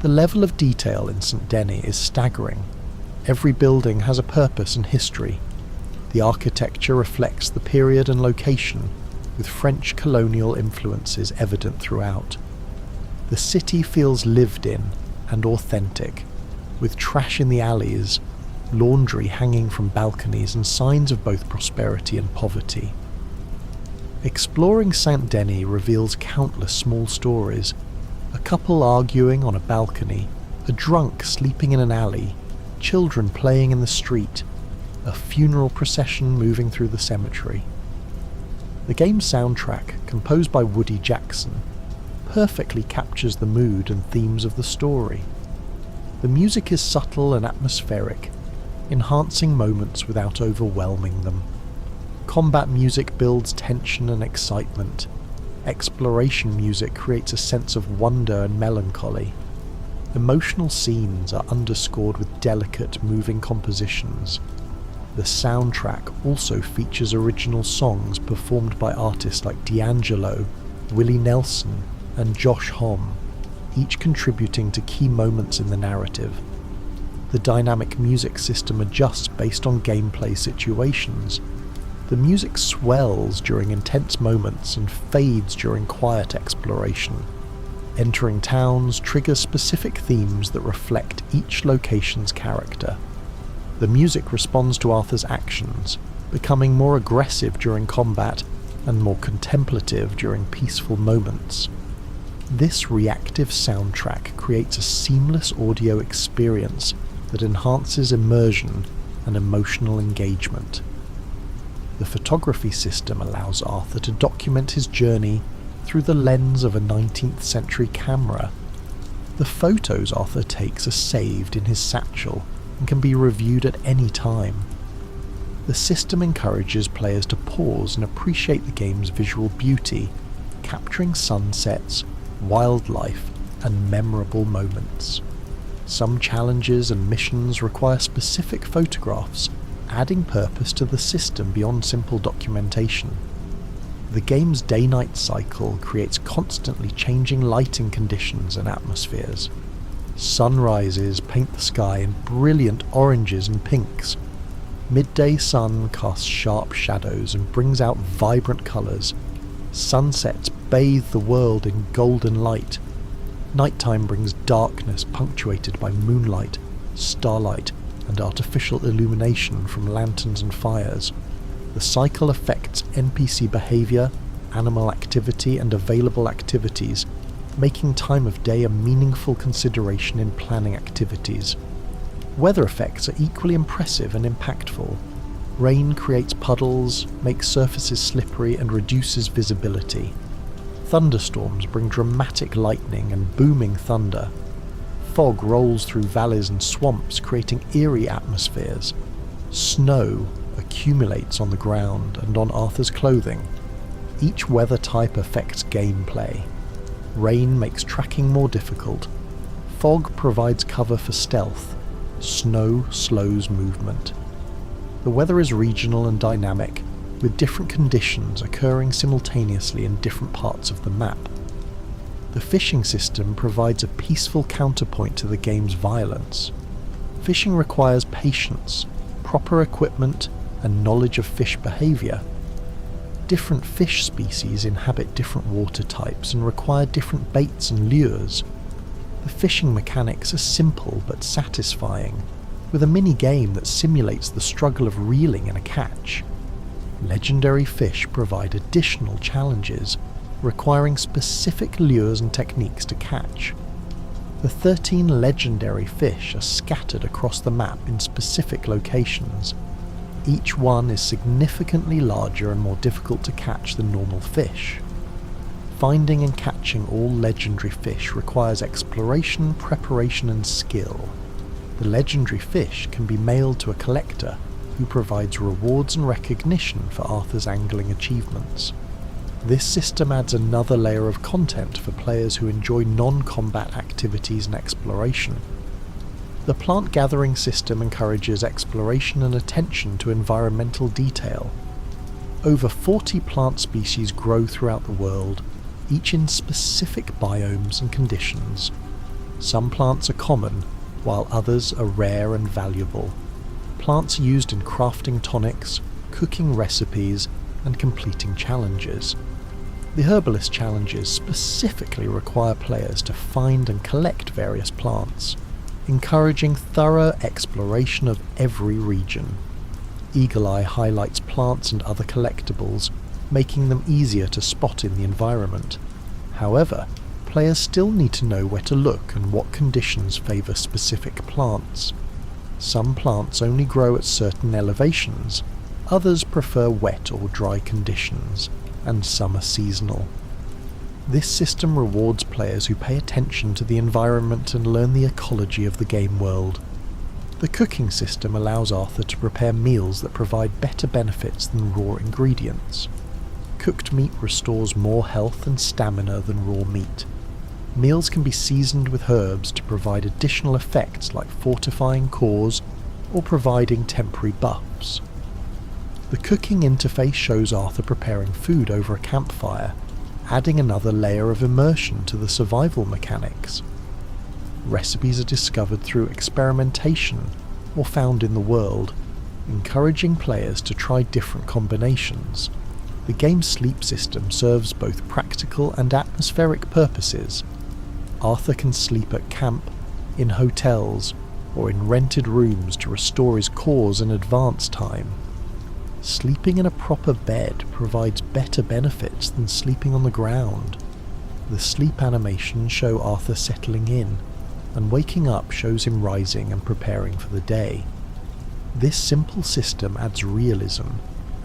The level of detail in St. Denis is staggering. Every building has a purpose and history. The architecture reflects the period and location, with French colonial influences evident throughout. The city feels lived in and authentic, with trash in the alleys, laundry hanging from balconies, and signs of both prosperity and poverty. Exploring St. Denis reveals countless small stories: a couple arguing on a balcony, a drunk sleeping in an alley, children playing in the street, a funeral procession moving through the cemetery. The game's soundtrack, composed by Woody Jackson, perfectly captures the mood and themes of the story. The music is subtle and atmospheric, enhancing moments without overwhelming them. Combat music builds tension and excitement. Exploration music creates a sense of wonder and melancholy. Emotional scenes are underscored with delicate, moving compositions. The soundtrack also features original songs performed by artists like D'Angelo, Willie Nelson, and Josh Homme. each contributing to key moments in the narrative. The dynamic music system adjusts based on gameplay situations. The music swells during intense moments and fades during quiet exploration. Entering towns triggers specific themes that reflect each location's character. The music responds to Arthur's actions, becoming more aggressive during combat and more contemplative during peaceful moments. This reactive soundtrack creates a seamless audio experience that enhances immersion and emotional engagement. The photography system allows Arthur to document his journey through the lens of a 19th century camera. The photos Arthur takes are saved in his satchel and can be reviewed at any time. The system encourages players to pause and appreciate the game's visual beauty, capturing sunsets, wildlife, and memorable moments. Some challenges and missions require specific photographs, adding purpose to the system beyond simple documentation. The game's day-night cycle creates constantly changing lighting conditions and atmospheres. Sunrises paint the sky in brilliant oranges and pinks. Midday sun casts sharp shadows and brings out vibrant colours. Sunsets bathe the world in golden light. Nighttime brings darkness punctuated by moonlight, starlight, and artificial illumination from lanterns and fires. The cycle affects NPC behaviour, animal activity, and available activities, making time of day a meaningful consideration in planning activities. Weather effects are equally impressive and impactful. Rain creates puddles, makes surfaces slippery, and reduces visibility. Thunderstorms bring dramatic lightning and booming thunder. Fog rolls through valleys and swamps, creating eerie atmospheres. Snow accumulates on the ground and on Arthur's clothing. Each weather type affects gameplay. Rain makes tracking more difficult. Fog provides cover for stealth. Snow slows movement. The weather is regional and dynamic, with different conditions occurring simultaneously in different parts of the map. The fishing system provides a peaceful counterpoint to the game's violence. Fishing requires patience, proper equipment, and knowledge of fish behaviour. Different fish species inhabit different water types and require different baits and lures. The fishing mechanics are simple but satisfying, with a mini-game that simulates the struggle of reeling in a catch. Legendary fish provide additional challenges, requiring specific lures and techniques to catch. The 13 legendary fish are scattered across the map in specific locations. Each one is significantly larger and more difficult to catch than normal fish. Finding and catching all legendary fish requires exploration, preparation, and skill. The legendary fish can be mailed to a collector, who provides rewards and recognition for Arthur's angling achievements. This system adds another layer of content for players who enjoy non-combat activities and exploration. The plant gathering system encourages exploration and attention to environmental detail. Over 40 plant species grow throughout the world, each in specific biomes and conditions. Some plants are common, while others are rare and valuable. Plants are used in crafting tonics, cooking recipes, and completing challenges. The herbalist challenges specifically require players to find and collect various plants, encouraging thorough exploration of every region. Eagle Eye highlights plants and other collectibles, making them easier to spot in the environment. However, players still need to know where to look and what conditions favour specific plants. Some plants only grow at certain elevations, others prefer wet or dry conditions, and some are seasonal. This system rewards players who pay attention to the environment and learn the ecology of the game world. The cooking system allows Arthur to prepare meals that provide better benefits than raw ingredients. Cooked meat restores more health and stamina than raw meat. Meals can be seasoned with herbs to provide additional effects like fortifying cores or providing temporary buffs. The cooking interface shows Arthur preparing food over a campfire. adding another layer of immersion to the survival mechanics. Recipes are discovered through experimentation or found in the world, encouraging players to try different combinations. The game's sleep system serves both practical and atmospheric purposes. Arthur can sleep at camp, in hotels, or in rented rooms to restore his cores and advance time. Sleeping in a proper bed provides better benefits than sleeping on the ground. The sleep animations show Arthur settling in, and waking up shows him rising and preparing for the day. This simple system adds realism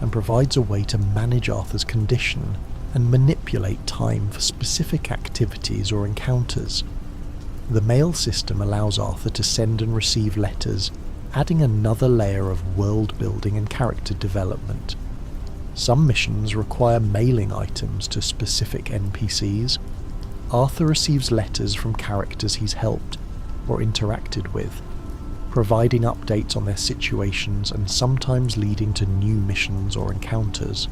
and provides a way to manage Arthur's condition and manipulate time for specific activities or encounters. The mail system allows Arthur to send and receive letters, adding another layer of world building and character development. Some missions require mailing items to specific NPCs. Arthur receives letters from characters he's helped or interacted with, providing updates on their situations and sometimes leading to new missions or encounters.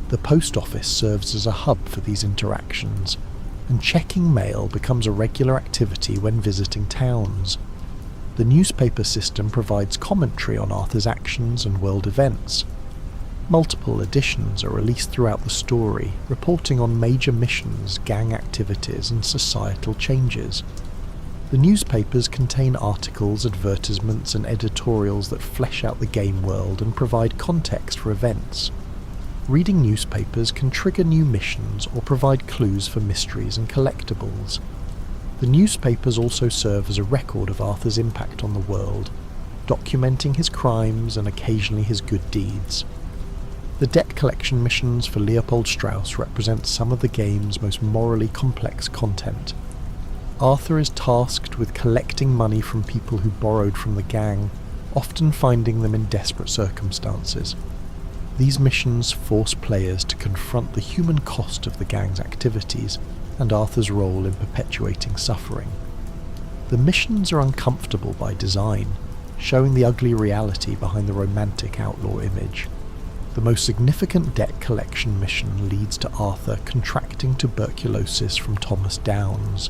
The post office serves as a hub for these interactions, and checking mail becomes a regular activity when visiting towns. The newspaper system provides commentary on Arthur's actions and world events. Multiple editions are released throughout the story, reporting on major missions, gang activities, and societal changes. The newspapers contain articles, advertisements, and editorials that flesh out the game world and provide context for events. Reading newspapers can trigger new missions or provide clues for mysteries and collectibles. The newspapers also serve as a record of Arthur's impact on the world, documenting his crimes and occasionally his good deeds. The debt collection missions for Leopold Strauss represent some of the game's most morally complex content. Arthur is tasked with collecting money from people who borrowed from the gang, often finding them in desperate circumstances. These missions force players to confront the human cost of the gang's activities and Arthur's role in perpetuating suffering. The missions are uncomfortable by design, showing the ugly reality behind the romantic outlaw image. The most significant debt collection mission leads to Arthur contracting tuberculosis from Thomas Downs,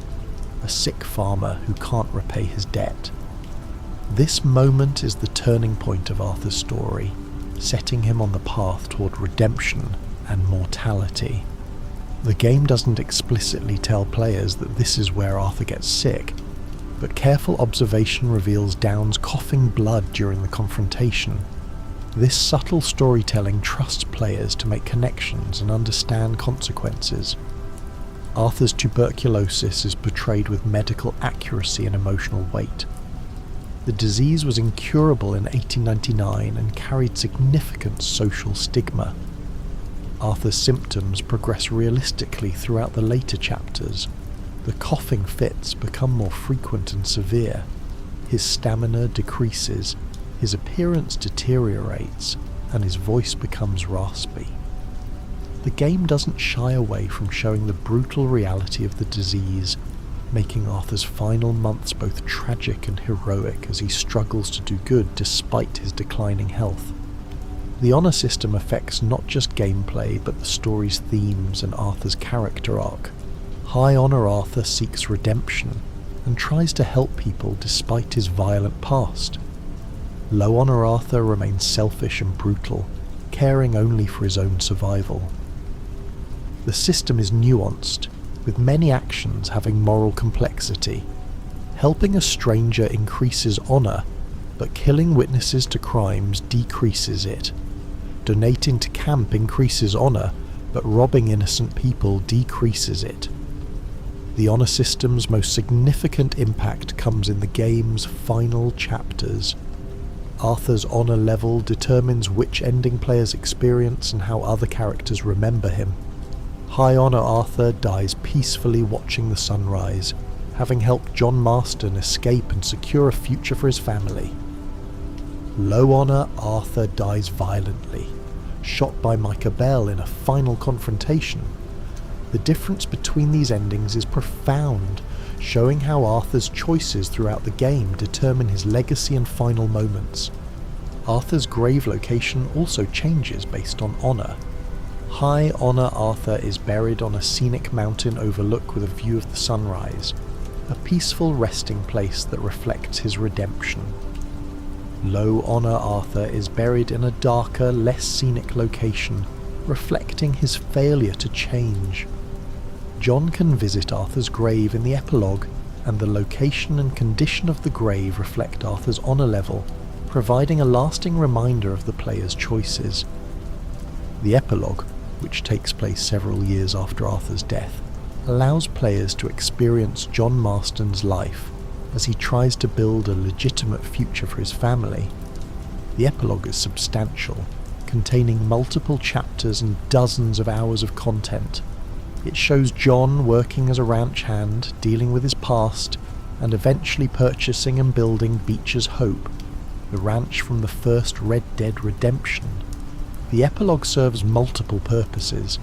a sick farmer who can't repay his debt. This moment is the turning point of Arthur's story, setting him on the path toward redemption and mortality. The game doesn't explicitly tell players that this is where Arthur gets sick, but careful observation reveals Downs coughing blood during the confrontation. This subtle storytelling trusts players to make connections and understand consequences. Arthur's tuberculosis is portrayed with medical accuracy and emotional weight. The disease was incurable in 1899 and carried significant social stigma. Arthur's symptoms progress realistically throughout the later chapters. The coughing fits become more frequent and severe. His stamina decreases, his appearance deteriorates, and his voice becomes raspy. The game doesn't shy away from showing the brutal reality of the disease, making Arthur's final months both tragic and heroic as he struggles to do good despite his declining health. The honour system affects not just gameplay but the story's themes and Arthur's character arc. High Honour Arthur seeks redemption and tries to help people despite his violent past. Low Honour Arthur remains selfish and brutal, caring only for his own survival. The system is nuanced, with many actions having moral complexity. Helping a stranger increases honour, but killing witnesses to crimes decreases it. Donating to camp increases honour, but robbing innocent people decreases it. The honour system's most significant impact comes in the game's final chapters. Arthur's honour level determines which ending players experience and how other characters remember him. High Honour Arthur dies peacefully watching the sunrise, having helped John Marston escape and secure a future for his family. Low Honour Arthur dies violently, shot by Micah Bell in a final confrontation. The difference between these endings is profound, showing how Arthur's choices throughout the game determine his legacy and final moments. Arthur's grave location also changes based on honour. High Honor Arthur is buried on a scenic mountain overlook with a view of the sunrise, a peaceful resting place that reflects his redemption. Low Honor Arthur is buried in a darker, less scenic location, reflecting his failure to change. John can visit Arthur's grave in the epilogue, and the location and condition of the grave reflect Arthur's honour level, providing a lasting reminder of the player's choices. The epilogue, which takes place several years after Arthur's death, allows players to experience John Marston's life as he tries to build a legitimate future for his family. The epilogue is substantial, containing multiple chapters and dozens of hours of content. It shows John working as a ranch hand, dealing with his past, and eventually purchasing and building Beecher's Hope, the ranch from the first Red Dead Redemption. The epilogue serves multiple purposes.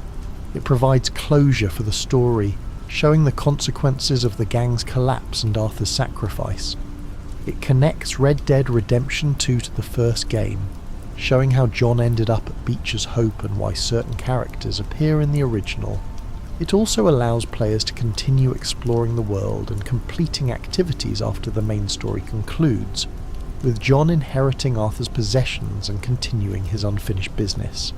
It provides closure for the story, showing the consequences of the gang's collapse and Arthur's sacrifice. It connects Red Dead Redemption 2 to the first game, showing how John ended up at Beecher's Hope and why certain characters appear in the original. It also allows players to continue exploring the world and completing activities after the main story concludes, with John inheriting Arthur's possessions and continuing his unfinished business.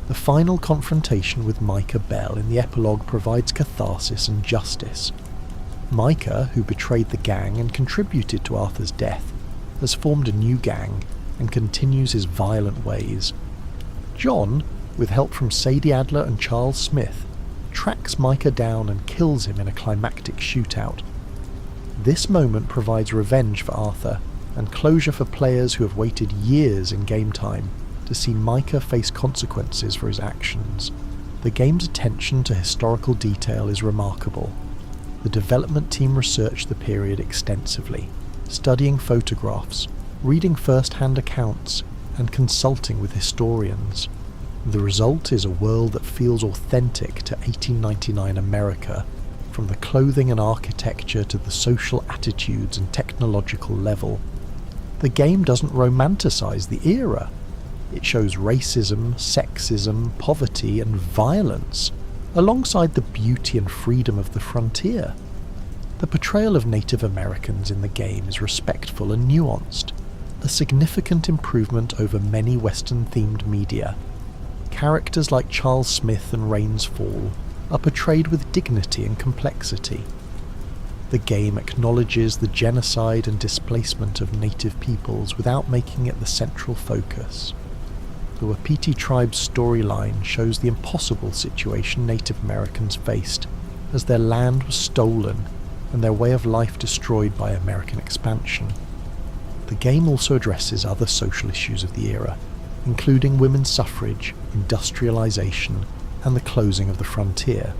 The final confrontation with Micah Bell in the epilogue provides catharsis and justice. Micah, who betrayed the gang and contributed to Arthur's death, has formed a new gang and continues his violent ways. John, with help from Sadie Adler and Charles Smith, tracks Micah down and kills him in a climactic shootout. This moment provides revenge for Arthur and closure for players who have waited years in game time to see Micah face consequences for his actions. The game's attention to historical detail is remarkable. The development team researched the period extensively, studying photographs, reading first-hand accounts, and consulting with historians. The result is a world that feels authentic to 1899 America, from the clothing and architecture to the social attitudes and technological level. The game doesn't romanticize the era. It shows racism, sexism, poverty, and violence, alongside the beauty and freedom of the frontier. The portrayal of Native Americans in the game is respectful and nuanced, a significant improvement over many Western-themed media. Characters like Charles Smith and Rains Fall are portrayed with dignity and complexity. The game acknowledges the genocide and displacement of native peoples without making it the central focus. The Wapiti tribe's storyline shows the impossible situation Native Americans faced as their land was stolen and their way of life destroyed by American expansion. The game also addresses other social issues of the era, including women's suffrage, industrialization, and the closing of the frontier.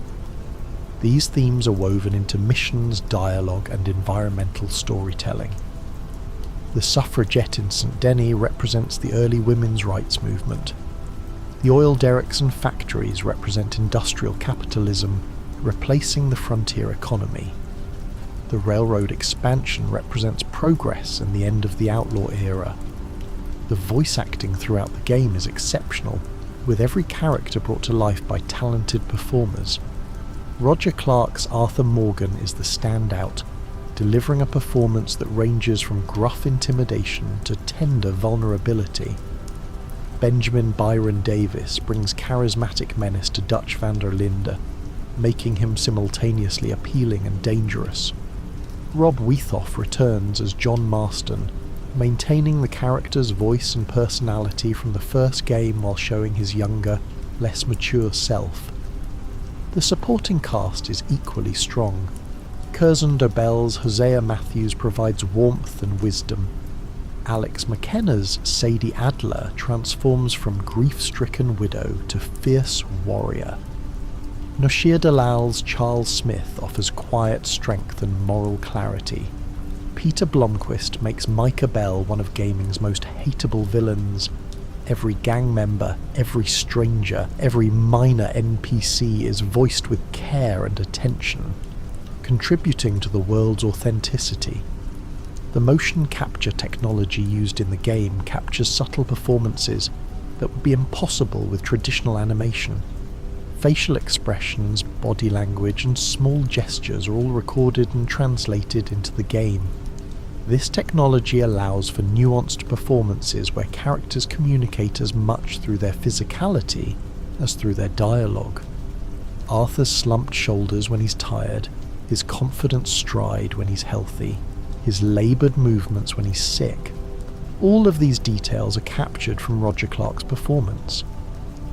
These themes are woven into missions, dialogue, and environmental storytelling. The suffragette in St. Denis represents the early women's rights movement. The oil derricks and factories represent industrial capitalism, replacing the frontier economy. The railroad expansion represents progress and the end of the outlaw era. The voice acting throughout the game is exceptional, with every character brought to life by talented performers. Roger Clark's Arthur Morgan is the standout, delivering a performance that ranges from gruff intimidation to tender vulnerability. Benjamin Byron Davis brings charismatic menace to Dutch van der Linde, making him simultaneously appealing and dangerous. Rob Weethoff returns as John Marston, maintaining the character's voice and personality from the first game while showing his younger, less mature self. The supporting cast is equally strong. Curzon Dobell's Hosea Matthews provides warmth and wisdom. Alex McKenna's Sadie Adler transforms from grief-stricken widow to fierce warrior. Noshir Dalal's Charles Smith offers quiet strength and moral clarity. Peter Blomquist makes Micah Bell one of gaming's most hateable villains. Every gang member, every stranger, every minor NPC is voiced with care and attention, contributing to the world's authenticity. The motion capture technology used in the game captures subtle performances, that would be impossible with traditional animation. Facial expressions, body language, and small gestures are all recorded and translated into the game. This technology allows for nuanced performances where characters communicate as much through their physicality as through their dialogue. Arthur's slumped shoulders when he's tired, his confident stride when he's healthy, his laboured movements when he's sick. All of these details are captured from Roger Clark's performance.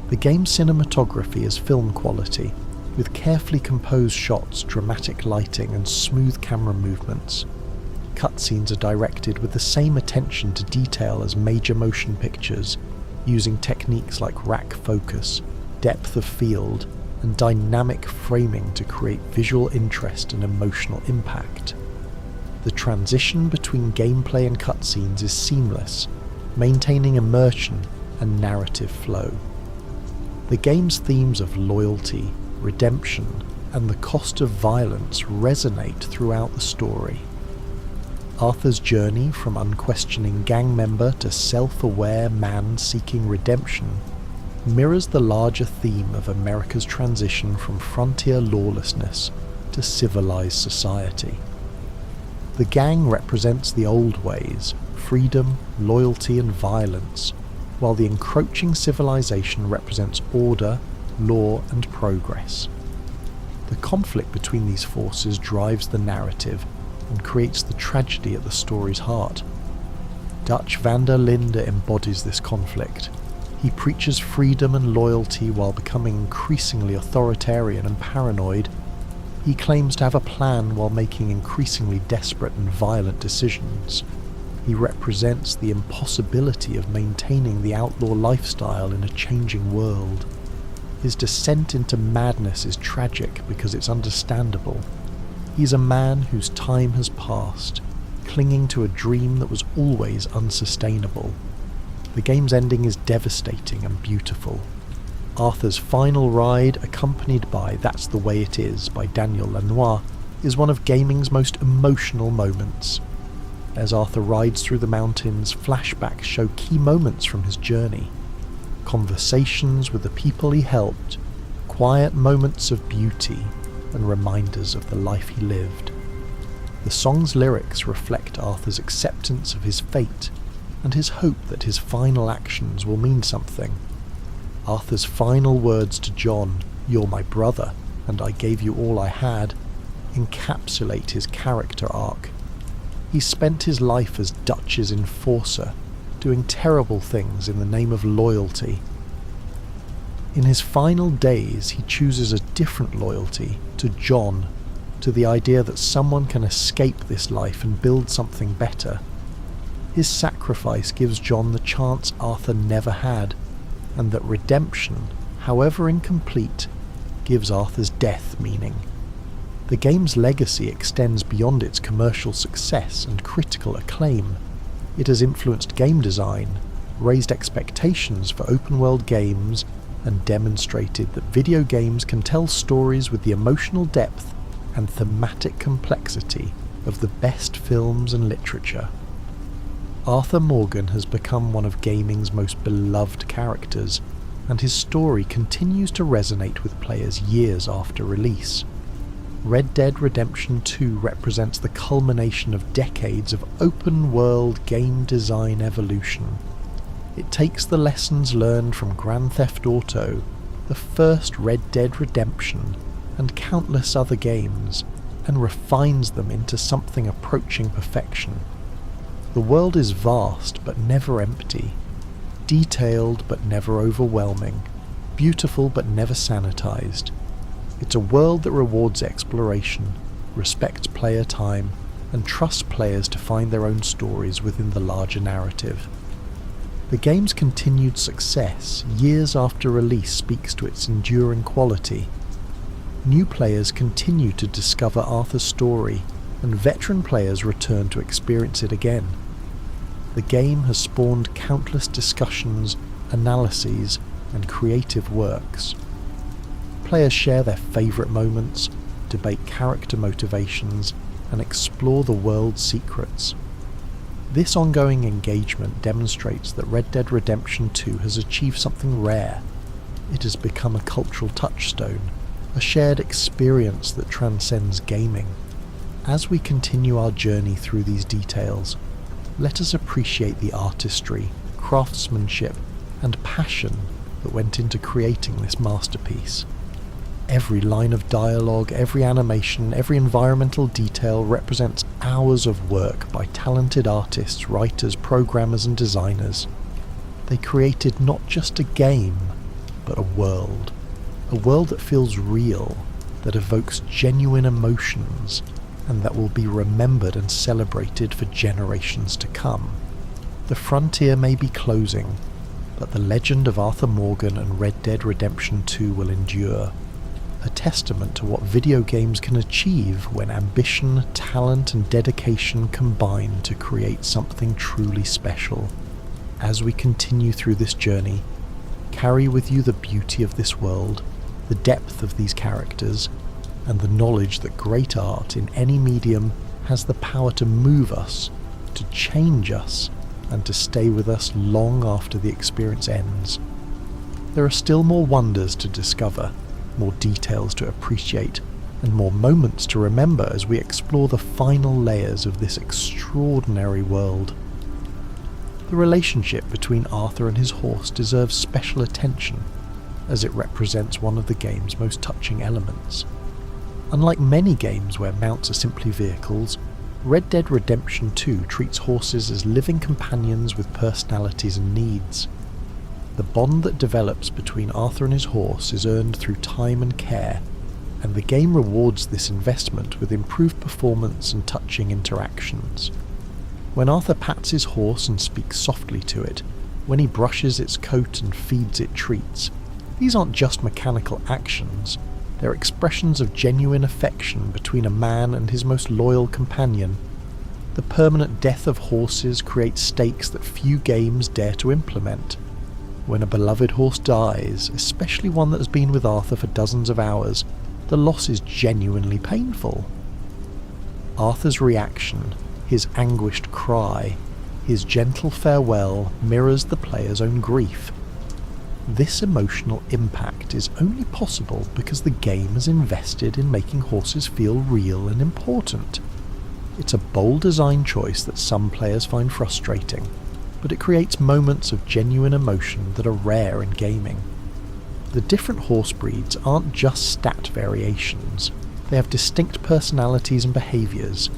The game's cinematography is film quality, with carefully composed shots, dramatic lighting, and smooth camera movements. Cutscenes are directed with the same attention to detail as major motion pictures, using techniques like rack focus, depth of field, and dynamic framing to create visual interest and emotional impact. The transition between gameplay and cutscenes is seamless, maintaining immersion and narrative flow. The game's themes of loyalty, redemption, and the cost of violence resonate throughout the story. Arthur's journey from unquestioning gang member to self-aware man seeking redemption mirrors the larger theme of America's transition from frontier lawlessness to civilized society. The gang represents the old ways, freedom, loyalty, and violence, while the encroaching civilization represents order, law, and progress. The conflict between these forces drives the narrative and creates the tragedy at the story's heart. Dutch van der Linde embodies this conflict. He preaches freedom and loyalty while becoming increasingly authoritarian and paranoid. He claims to have a plan while making increasingly desperate and violent decisions. He represents the impossibility of maintaining the outlaw lifestyle in a changing world. His descent into madness is tragic because it's understandable. He's a man whose time has passed, clinging to a dream that was always unsustainable. The game's ending is devastating and beautiful. Arthur's final ride, accompanied by That's the Way It Is by Daniel Lanois, is one of gaming's most emotional moments. As Arthur rides through the mountains, flashbacks show key moments from his journey. Conversations with the people he helped, quiet moments of beauty, and reminders of the life he lived. The song's lyrics reflect Arthur's acceptance of his fate and his hope that his final actions will mean something. Arthur's final words to John, "You're my brother, and I gave you all I had," encapsulate his character arc. He spent his life as Dutch's enforcer, doing terrible things in the name of loyalty. In his final days, he chooses a different loyalty to John, to the idea that someone can escape this life and build something better. His sacrifice gives John the chance Arthur never had, and that redemption, however incomplete, gives Arthur's death meaning. The game's legacy extends beyond its commercial success and critical acclaim. It has influenced game design, raised expectations for open-world games, and demonstrated that video games can tell stories with the emotional depth and thematic complexity of the best films and literature. Arthur Morgan has become one of gaming's most beloved characters, and his story continues to resonate with players years after release. Red Dead Redemption 2 represents the culmination of decades of open-world game design evolution. It takes the lessons learned from Grand Theft Auto, the first Red Dead Redemption, and countless other games, and refines them into something approaching perfection. The world is vast but never empty, detailed but never overwhelming, beautiful but never sanitized. It's a world that rewards exploration, respects player time, and trusts players to find their own stories within the larger narrative. The game's continued success years after release speaks to its enduring quality. New players continue to discover Arthur's story, and veteran players return to experience it again. The game has spawned countless discussions, analyses, and creative works. Players share their favourite moments, debate character motivations, and explore the world's secrets. This ongoing engagement demonstrates that Red Dead Redemption 2 has achieved something rare. It has become a cultural touchstone, a shared experience that transcends gaming. As we continue our journey through these details, let us appreciate the artistry, craftsmanship, and passion that went into creating this masterpiece. Every line of dialogue, every animation, every environmental detail represents hours of work by talented artists, writers, programmers, and designers. They created not just a game, but a world that feels real, that evokes genuine emotions, and that will be remembered and celebrated for generations to come. The frontier may be closing, but the legend of Arthur Morgan and Red Dead Redemption 2 will endure, a testament to what video games can achieve when ambition, talent, and dedication combine to create something truly special. As we continue through this journey, carry with you the beauty of this world, the depth of these characters, and the knowledge that great art in any medium has the power to move us, to change us, and to stay with us long after the experience ends. There are still more wonders to discover, more details to appreciate, and more moments to remember as we explore the final layers of this extraordinary world. The relationship between Arthur and his horse deserves special attention, as it represents one of the game's most touching elements. Unlike many games where mounts are simply vehicles, Red Dead Redemption 2 treats horses as living companions with personalities and needs. The bond that develops between Arthur and his horse is earned through time and care, and the game rewards this investment with improved performance and touching interactions. When Arthur pats his horse and speaks softly to it, when he brushes its coat and feeds it treats, these aren't just mechanical actions, they're expressions of genuine affection between a man and his most loyal companion. The permanent death of horses creates stakes that few games dare to implement. When a beloved horse dies, especially one that has been with Arthur for dozens of hours, the loss is genuinely painful. Arthur's reaction, his anguished cry, his gentle farewell mirrors the player's own grief. This emotional impact is only possible because the game is invested in making horses feel real and important. It's a bold design choice that some players find frustrating, but it creates moments of genuine emotion that are rare in gaming. The different horse breeds aren't just stat variations, they have distinct personalities and behaviours.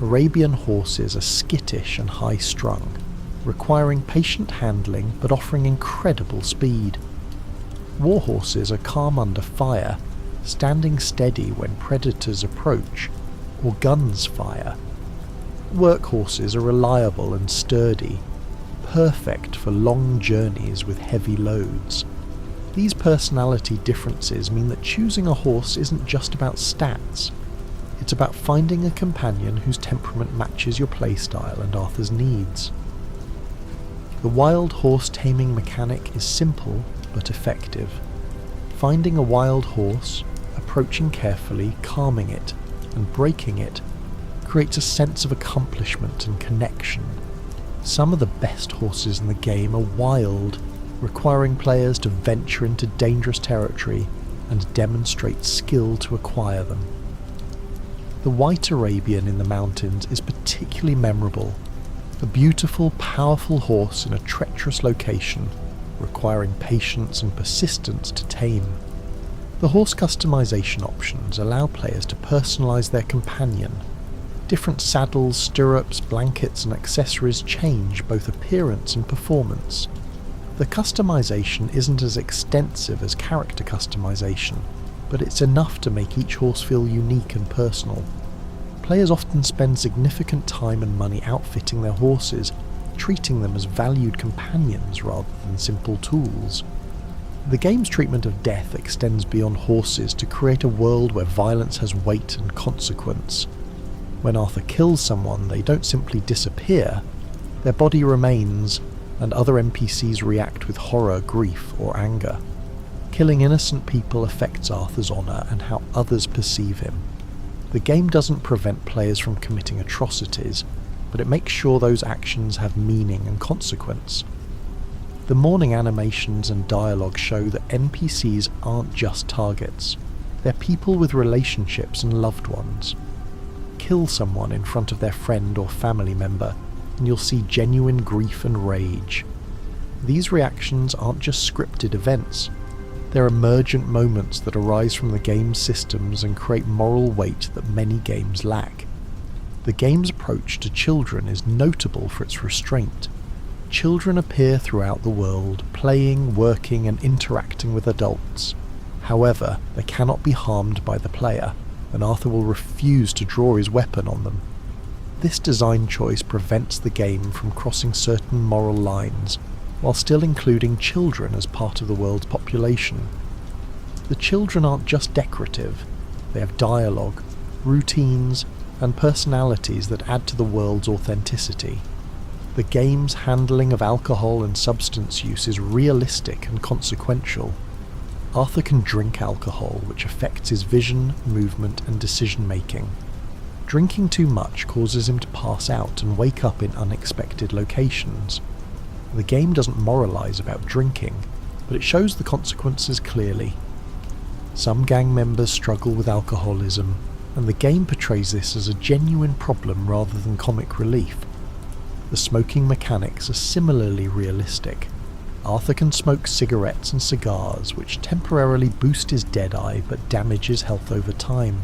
Arabian horses are skittish and high-strung, requiring patient handling but offering incredible speed. War horses are calm under fire, standing steady when predators approach, or guns fire. Work horses are reliable and sturdy, perfect for long journeys with heavy loads. These personality differences mean that choosing a horse isn't just about stats. It's about finding a companion whose temperament matches your playstyle and Arthur's needs. The wild horse taming mechanic is simple but effective. Finding a wild horse, approaching carefully, calming it, and breaking it creates a sense of accomplishment and connection. Some of the best horses in the game are wild, requiring players to venture into dangerous territory and demonstrate skill to acquire them. The White Arabian in the mountains is particularly memorable. A beautiful, powerful horse in a treacherous location, requiring patience and persistence to tame. The horse customization options allow players to personalize their companion. Different saddles, stirrups, blankets, and accessories change both appearance and performance. The customization isn't as extensive as character customization, but it's enough to make each horse feel unique and personal. Players often spend significant time and money outfitting their horses, treating them as valued companions rather than simple tools. The game's treatment of death extends beyond horses to create a world where violence has weight and consequence. When Arthur kills someone, they don't simply disappear, their body remains, and other NPCs react with horror, grief, or anger. Killing innocent people affects Arthur's honour and how others perceive him. The game doesn't prevent players from committing atrocities, but it makes sure those actions have meaning and consequence. The morning animations and dialogue show that NPCs aren't just targets. They're people with relationships and loved ones. Kill someone in front of their friend or family member, and you'll see genuine grief and rage. These reactions aren't just scripted events. They're emergent moments that arise from the game's systems and create moral weight that many games lack. The game's approach to children is notable for its restraint. Children appear throughout the world, playing, working, and interacting with adults. However, they cannot be harmed by the player, and Arthur will refuse to draw his weapon on them. This design choice prevents the game from crossing certain moral lines, while still including children as part of the world's population. The children aren't just decorative, they have dialogue, routines, and personalities that add to the world's authenticity. The game's handling of alcohol and substance use is realistic and consequential. Arthur can drink alcohol, which affects his vision, movement, and decision-making. Drinking too much causes him to pass out and wake up in unexpected locations. The game doesn't moralise about drinking, but it shows the consequences clearly. Some gang members struggle with alcoholism, and the game portrays this as a genuine problem rather than comic relief. The smoking mechanics are similarly realistic. Arthur can smoke cigarettes and cigars, which temporarily boost his deadeye but damage his health over time.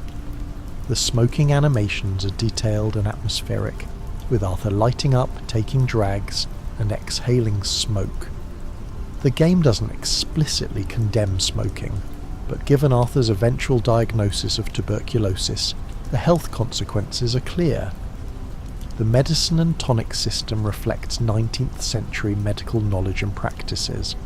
The smoking animations are detailed and atmospheric, with Arthur lighting up, taking drags, and exhaling smoke. The game doesn't explicitly condemn smoking, but given Arthur's eventual diagnosis of tuberculosis, the health consequences are clear. The medicine and tonic system reflects 19th century medical knowledge and practices.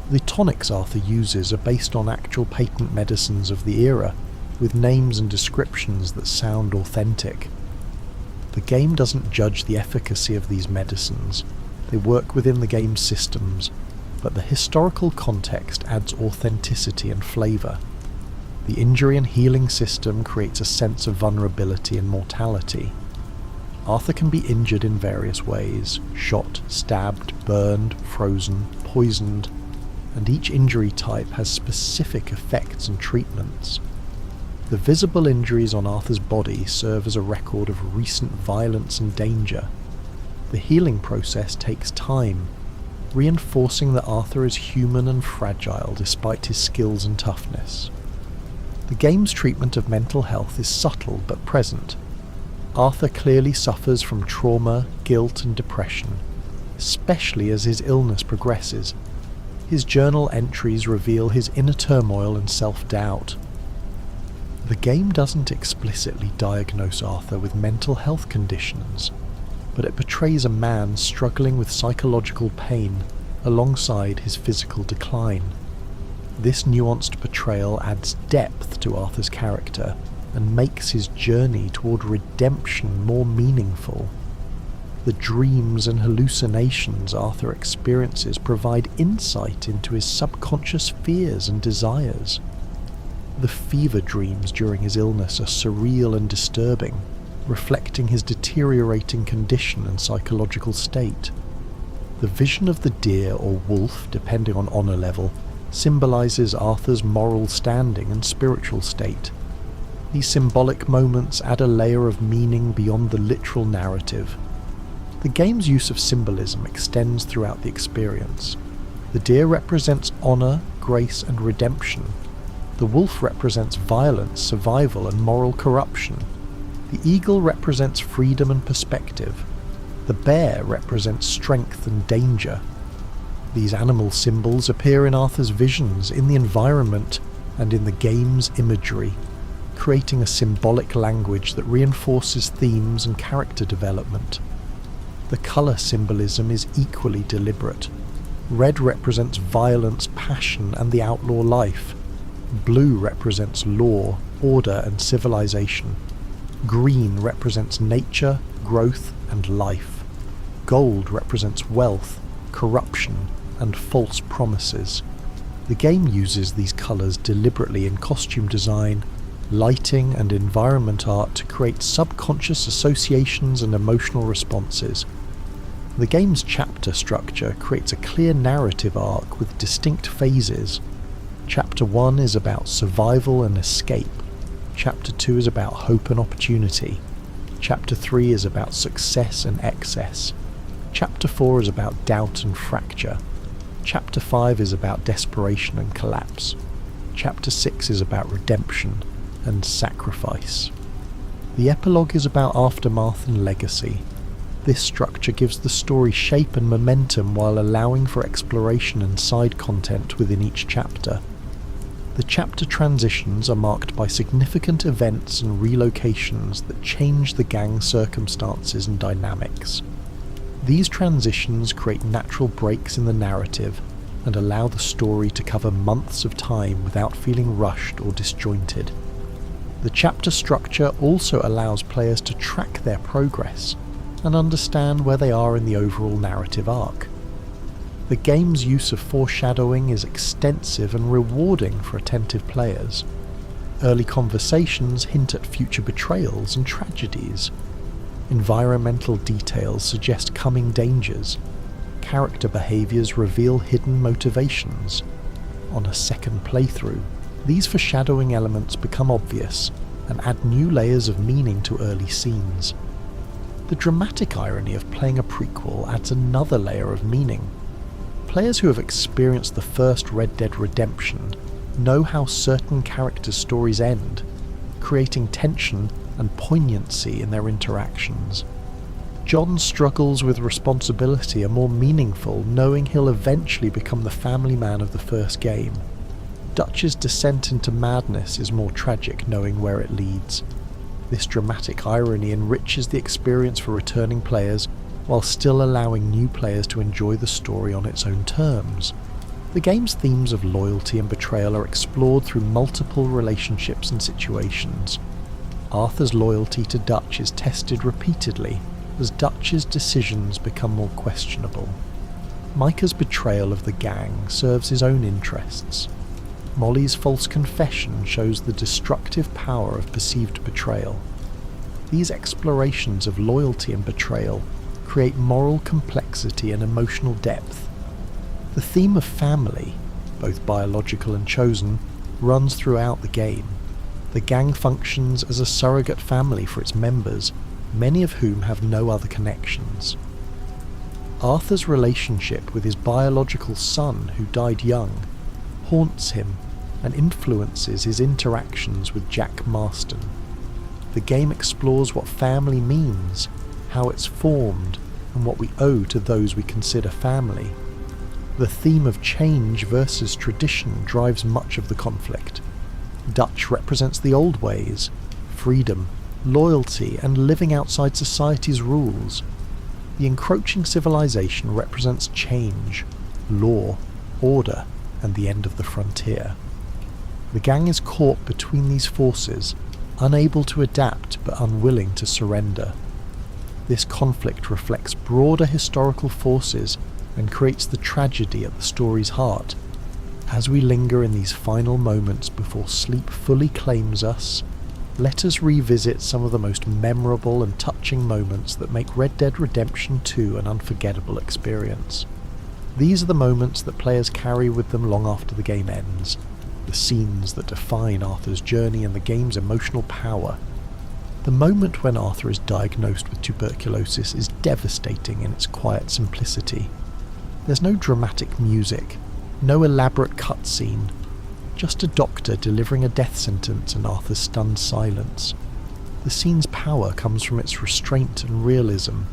The tonics Arthur uses are based on actual patent medicines of the era, with names and descriptions that sound authentic. The game doesn't judge the efficacy of these medicines. They work within the game's systems, but the historical context adds authenticity and flavour. The injury and healing system creates a sense of vulnerability and mortality. Arthur can be injured in various ways: shot, stabbed, burned, frozen, poisoned, and each injury type has specific effects and treatments. The visible injuries on Arthur's body serve as a record of recent violence and danger. The healing process takes time, reinforcing that Arthur is human and fragile despite his skills and toughness. The game's treatment of mental health is subtle but present. Arthur clearly suffers from trauma, guilt, and depression, especially as his illness progresses. His journal entries reveal his inner turmoil and self-doubt. The game doesn't explicitly diagnose Arthur with mental health conditions, but it portrays a man struggling with psychological pain alongside his physical decline. This nuanced portrayal adds depth to Arthur's character and makes his journey toward redemption more meaningful. The dreams and hallucinations Arthur experiences provide insight into his subconscious fears and desires. The fever dreams during his illness are surreal and disturbing, reflecting his deteriorating condition and psychological state. The vision of the deer or wolf, depending on honour level, symbolises Arthur's moral standing and spiritual state. These symbolic moments add a layer of meaning beyond the literal narrative. The game's use of symbolism extends throughout the experience. The deer represents honour, grace, and redemption. The wolf represents violence, survival, and moral corruption. The eagle represents freedom and perspective. The bear represents strength and danger. These animal symbols appear in Arthur's visions, in the environment, and in the game's imagery, creating a symbolic language that reinforces themes and character development. The colour symbolism is equally deliberate. Red represents violence, passion, and the outlaw life. Blue represents law, order, and civilization. Green represents nature, growth, and life. Gold represents wealth, corruption, and false promises. The game uses these colours deliberately in costume design, lighting and environment art to create subconscious associations and emotional responses. The game's chapter structure creates a clear narrative arc with distinct phases. Chapter 1 is about survival and escape. Chapter 2 is about hope and opportunity. Chapter 3 is about success and excess. Chapter 4 is about doubt and fracture. Chapter 5 is about desperation and collapse. Chapter 6 is about redemption and sacrifice. The epilogue is about aftermath and legacy. This structure gives the story shape and momentum while allowing for exploration and side content within each chapter. The chapter transitions are marked by significant events and relocations that change the gang's circumstances and dynamics. These transitions create natural breaks in the narrative and allow the story to cover months of time without feeling rushed or disjointed. The chapter structure also allows players to track their progress and understand where they are in the overall narrative arc. The game's use of foreshadowing is extensive and rewarding for attentive players. Early conversations hint at future betrayals and tragedies. Environmental details suggest coming dangers. Character behaviours reveal hidden motivations. On a second playthrough, these foreshadowing elements become obvious and add new layers of meaning to early scenes. The dramatic irony of playing a prequel adds another layer of meaning. Players who have experienced the first Red Dead Redemption know how certain characters' stories end, creating tension and poignancy in their interactions. John's struggles with responsibility are more meaningful knowing he'll eventually become the family man of the first game. Dutch's descent into madness is more tragic knowing where it leads. This dramatic irony enriches the experience for returning players while still allowing new players to enjoy the story on its own terms. The game's themes of loyalty and betrayal are explored through multiple relationships and situations. Arthur's loyalty to Dutch is tested repeatedly as Dutch's decisions become more questionable. Micah's betrayal of the gang serves his own interests. Molly's false confession shows the destructive power of perceived betrayal. These explorations of loyalty and betrayal create moral complexity and emotional depth. The theme of family, both biological and chosen, runs throughout the game. The gang functions as a surrogate family for its members, many of whom have no other connections. Arthur's relationship with his biological son, who died young, haunts him and influences his interactions with Jack Marston. The game explores what family means, how it's formed, and what we owe to those we consider family. The theme of change versus tradition drives much of the conflict. Dutch represents the old ways, freedom, loyalty, and living outside society's rules. The encroaching civilization represents change, law, order, and the end of the frontier. The gang is caught between these forces, unable to adapt but unwilling to surrender. This conflict reflects broader historical forces and creates the tragedy at the story's heart. As we linger in these final moments before sleep fully claims us, let us revisit some of the most memorable and touching moments that make Red Dead Redemption 2 an unforgettable experience. These are the moments that players carry with them long after the game ends, the scenes that define Arthur's journey and the game's emotional power. The moment when Arthur is diagnosed with tuberculosis is devastating in its quiet simplicity. There's no dramatic music, no elaborate cutscene, just a doctor delivering a death sentence and Arthur's stunned silence. The scene's power comes from its restraint and realism.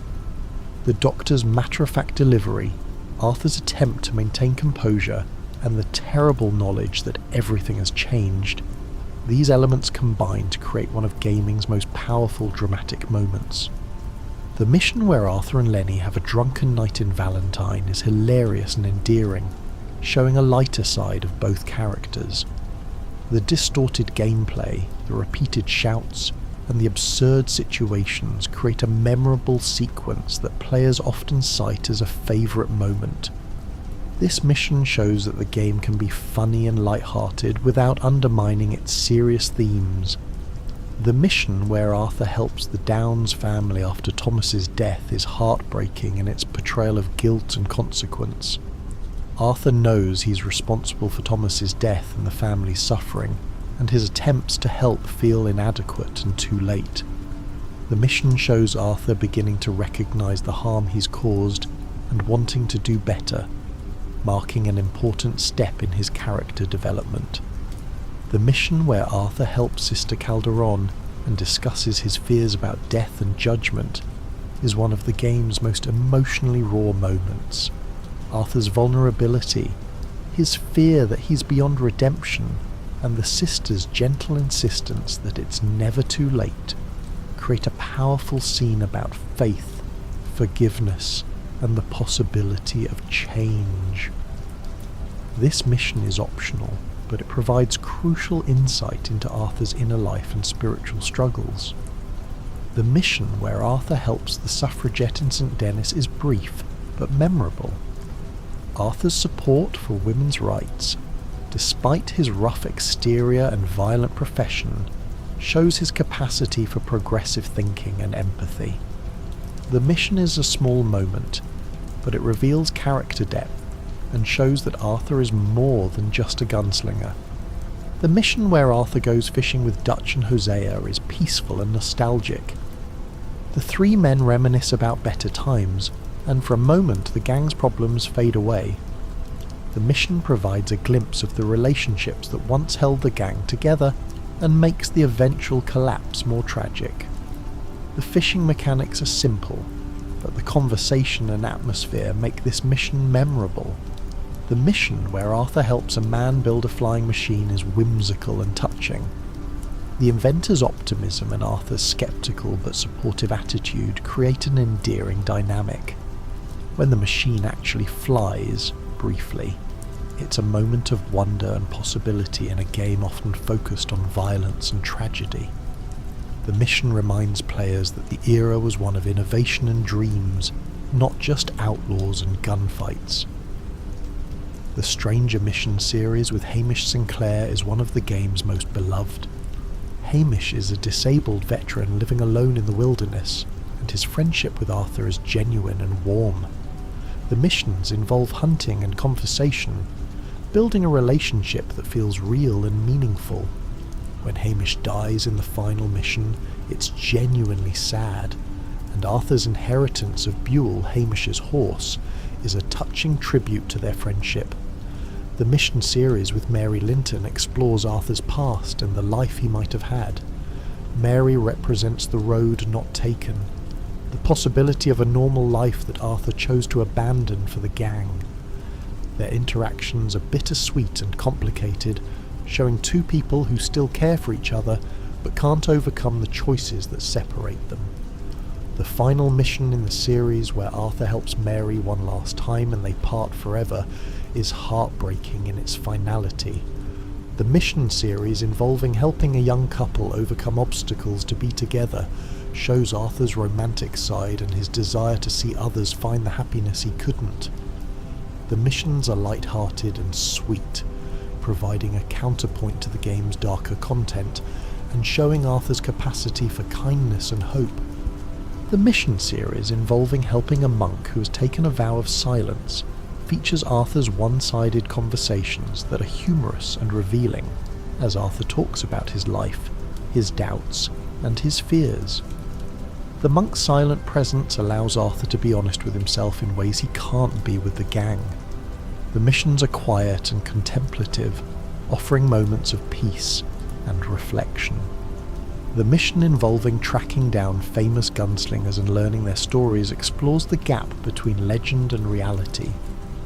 The doctor's matter-of-fact delivery, Arthur's attempt to maintain composure, and the terrible knowledge that everything has changed. These elements combine to create one of gaming's most powerful dramatic moments. The mission where Arthur and Lenny have a drunken night in Valentine is hilarious and endearing, showing a lighter side of both characters. The distorted gameplay, the repeated shouts, and the absurd situations create a memorable sequence that players often cite as a favourite moment. This mission shows that the game can be funny and light-hearted without undermining its serious themes. The mission where Arthur helps the Downs family after Thomas's death is heartbreaking in its portrayal of guilt and consequence. Arthur knows he's responsible for Thomas's death and the family's suffering, and his attempts to help feel inadequate and too late. The mission shows Arthur beginning to recognise the harm he's caused and wanting to do better, marking an important step in his character development. The mission where Arthur helps Sister Calderon and discusses his fears about death and judgment is one of the game's most emotionally raw moments. Arthur's vulnerability, his fear that he's beyond redemption, and the sister's gentle insistence that it's never too late create a powerful scene about faith, forgiveness, and the possibility of change. This mission is optional, but it provides crucial insight into Arthur's inner life and spiritual struggles. The mission where Arthur helps the suffragette in St. Denis is brief, but memorable. Arthur's support for women's rights, despite his rough exterior and violent profession, shows his capacity for progressive thinking and empathy. The mission is a small moment, but it reveals character depth and shows that Arthur is more than just a gunslinger. The mission where Arthur goes fishing with Dutch and Hosea is peaceful and nostalgic. The three men reminisce about better times, and for a moment the gang's problems fade away. The mission provides a glimpse of the relationships that once held the gang together and makes the eventual collapse more tragic. The fishing mechanics are simple, but the conversation and atmosphere make this mission memorable. The mission where Arthur helps a man build a flying machine is whimsical and touching. The inventor's optimism and Arthur's skeptical but supportive attitude create an endearing dynamic. When the machine actually flies, briefly, it's a moment of wonder and possibility in a game often focused on violence and tragedy. The mission reminds players that the era was one of innovation and dreams, not just outlaws and gunfights. The Stranger Mission series with Hamish Sinclair is one of the game's most beloved. Hamish is a disabled veteran living alone in the wilderness, and his friendship with Arthur is genuine and warm. The missions involve hunting and conversation, building a relationship that feels real and meaningful. When Hamish dies in the final mission, it's genuinely sad, and Arthur's inheritance of Buell, Hamish's horse, is a touching tribute to their friendship. The mission series with Mary Linton explores Arthur's past and the life he might have had. Mary represents the road not taken, the possibility of a normal life that Arthur chose to abandon for the gang. Their interactions are bittersweet and complicated, showing two people who still care for each other but can't overcome the choices that separate them. The final mission in the series, where Arthur helps Mary one last time and they part forever, is heartbreaking in its finality. The mission series involving helping a young couple overcome obstacles to be together shows Arthur's romantic side and his desire to see others find the happiness he couldn't. The missions are light-hearted and sweet, providing a counterpoint to the game's darker content and showing Arthur's capacity for kindness and hope. The mission series involving helping a monk who has taken a vow of silence features Arthur's one-sided conversations that are humorous and revealing, as Arthur talks about his life, his doubts, and his fears. The monk's silent presence allows Arthur to be honest with himself in ways he can't be with the gang. The missions are quiet and contemplative, offering moments of peace and reflection. The mission involving tracking down famous gunslingers and learning their stories explores the gap between legend and reality,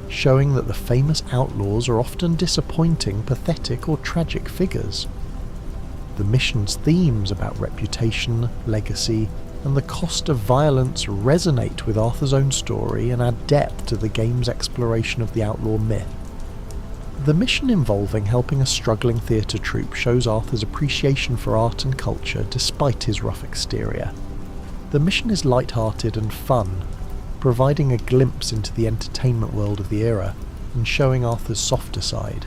showing that the famous outlaws are often disappointing, pathetic, or tragic figures. The mission's themes about reputation, legacy, and the cost of violence resonate with Arthur's own story and add depth to the game's exploration of the outlaw myth. The mission involving helping a struggling theatre troupe shows Arthur's appreciation for art and culture despite his rough exterior. The mission is light-hearted and fun, providing a glimpse into the entertainment world of the era and showing Arthur's softer side.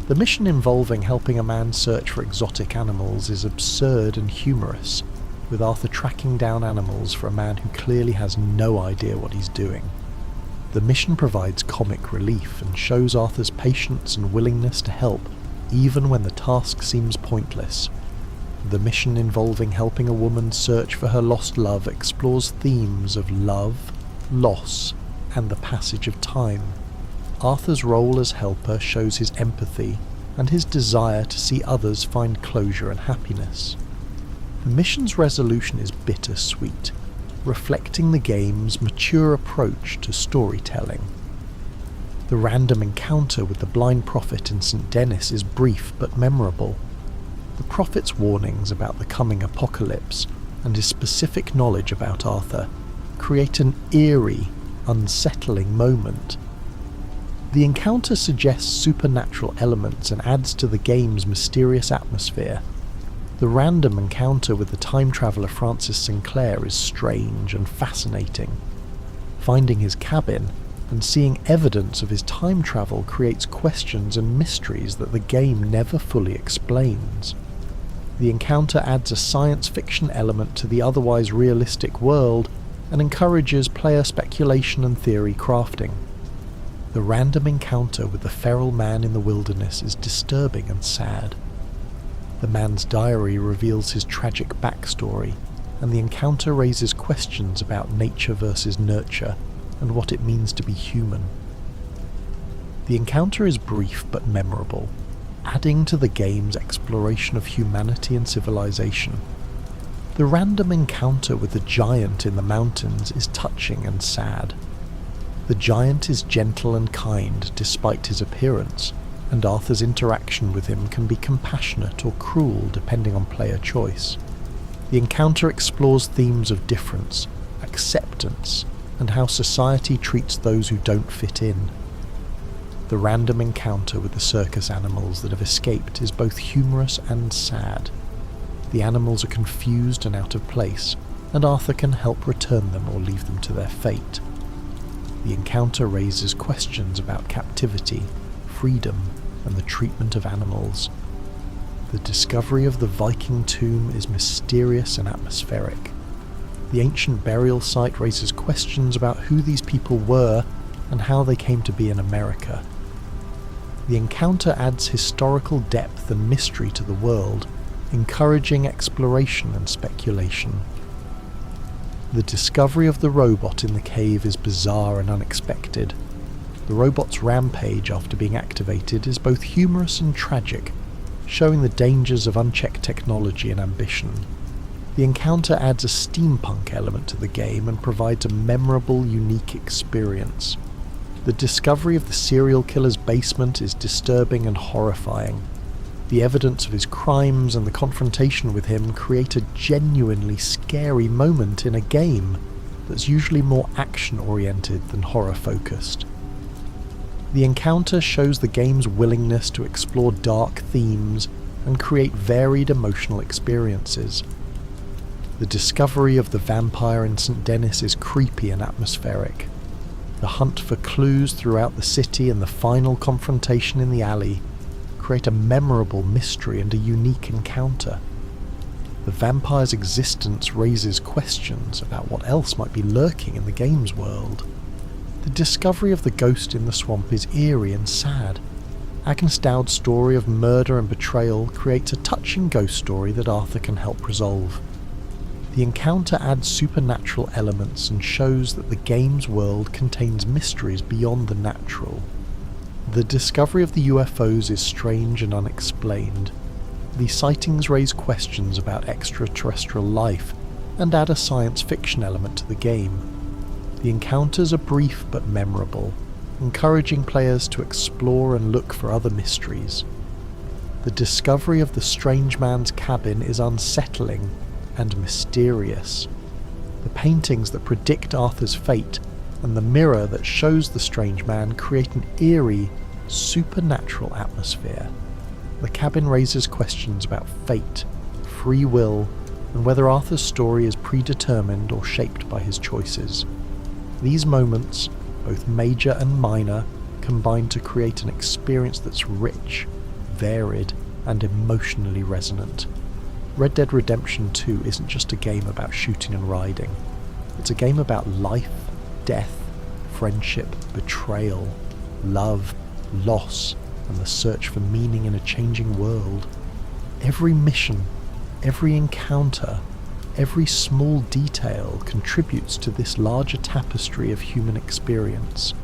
The mission involving helping a man search for exotic animals is absurd and humorous, with Arthur tracking down animals for a man who clearly has no idea what he's doing. The mission provides comic relief and shows Arthur's patience and willingness to help, even when the task seems pointless. The mission involving helping a woman search for her lost love explores themes of love, loss, and the passage of time. Arthur's role as helper shows his empathy and his desire to see others find closure and happiness. The mission's resolution is bittersweet, reflecting the game's mature approach to storytelling. The random encounter with the blind prophet in St. Denis is brief but memorable. The prophet's warnings about the coming apocalypse and his specific knowledge about Arthur create an eerie, unsettling moment. The encounter suggests supernatural elements and adds to the game's mysterious atmosphere. The random encounter with the time traveller Francis Sinclair is strange and fascinating. Finding his cabin and seeing evidence of his time travel creates questions and mysteries that the game never fully explains. The encounter adds a science fiction element to the otherwise realistic world and encourages player speculation and theory crafting. The random encounter with the feral man in the wilderness is disturbing and sad. The man's diary reveals his tragic backstory, and the encounter raises questions about nature versus nurture and what it means to be human. The encounter is brief but memorable, adding to the game's exploration of humanity and civilization. The random encounter with the giant in the mountains is touching and sad. The giant is gentle and kind despite his appearance, and Arthur's interaction with him can be compassionate or cruel depending on player choice. The encounter explores themes of difference, acceptance, and how society treats those who don't fit in. The random encounter with the circus animals that have escaped is both humorous and sad. The animals are confused and out of place, and Arthur can help return them or leave them to their fate. The encounter raises questions about captivity, freedom, and the treatment of animals. The discovery of the Viking tomb is mysterious and atmospheric. The ancient burial site raises questions about who these people were and how they came to be in America. The encounter adds historical depth and mystery to the world, encouraging exploration and speculation. The discovery of the robot in the cave is bizarre and unexpected. The robot's rampage after being activated is both humorous and tragic, showing the dangers of unchecked technology and ambition. The encounter adds a steampunk element to the game and provides a memorable, unique experience. The discovery of the serial killer's basement is disturbing and horrifying. The evidence of his crimes and the confrontation with him create a genuinely scary moment in a game that's usually more action-oriented than horror-focused. The encounter shows the game's willingness to explore dark themes and create varied emotional experiences. The discovery of the vampire in St. Denis is creepy and atmospheric. The hunt for clues throughout the city and the final confrontation in the alley create a memorable mystery and a unique encounter. The vampire's existence raises questions about what else might be lurking in the game's world. The discovery of the ghost in the swamp is eerie and sad. Agnes Dowd's story of murder and betrayal creates a touching ghost story that Arthur can help resolve. The encounter adds supernatural elements and shows that the game's world contains mysteries beyond the natural. The discovery of the UFOs is strange and unexplained. These sightings raise questions about extraterrestrial life and add a science fiction element to the game. The encounters are brief but memorable, encouraging players to explore and look for other mysteries. The discovery of the strange man's cabin is unsettling and mysterious. The paintings that predict Arthur's fate and the mirror that shows the strange man create an eerie, supernatural atmosphere. The cabin raises questions about fate, free will, and whether Arthur's story is predetermined or shaped by his choices. These moments, both major and minor, combine to create an experience that's rich, varied, and emotionally resonant. Red Dead Redemption 2 isn't just a game about shooting and riding. It's a game about life, death, friendship, betrayal, love, loss, and the search for meaning in a changing world. Every mission, every encounter, every small detail contributes to this larger tapestry of human experience.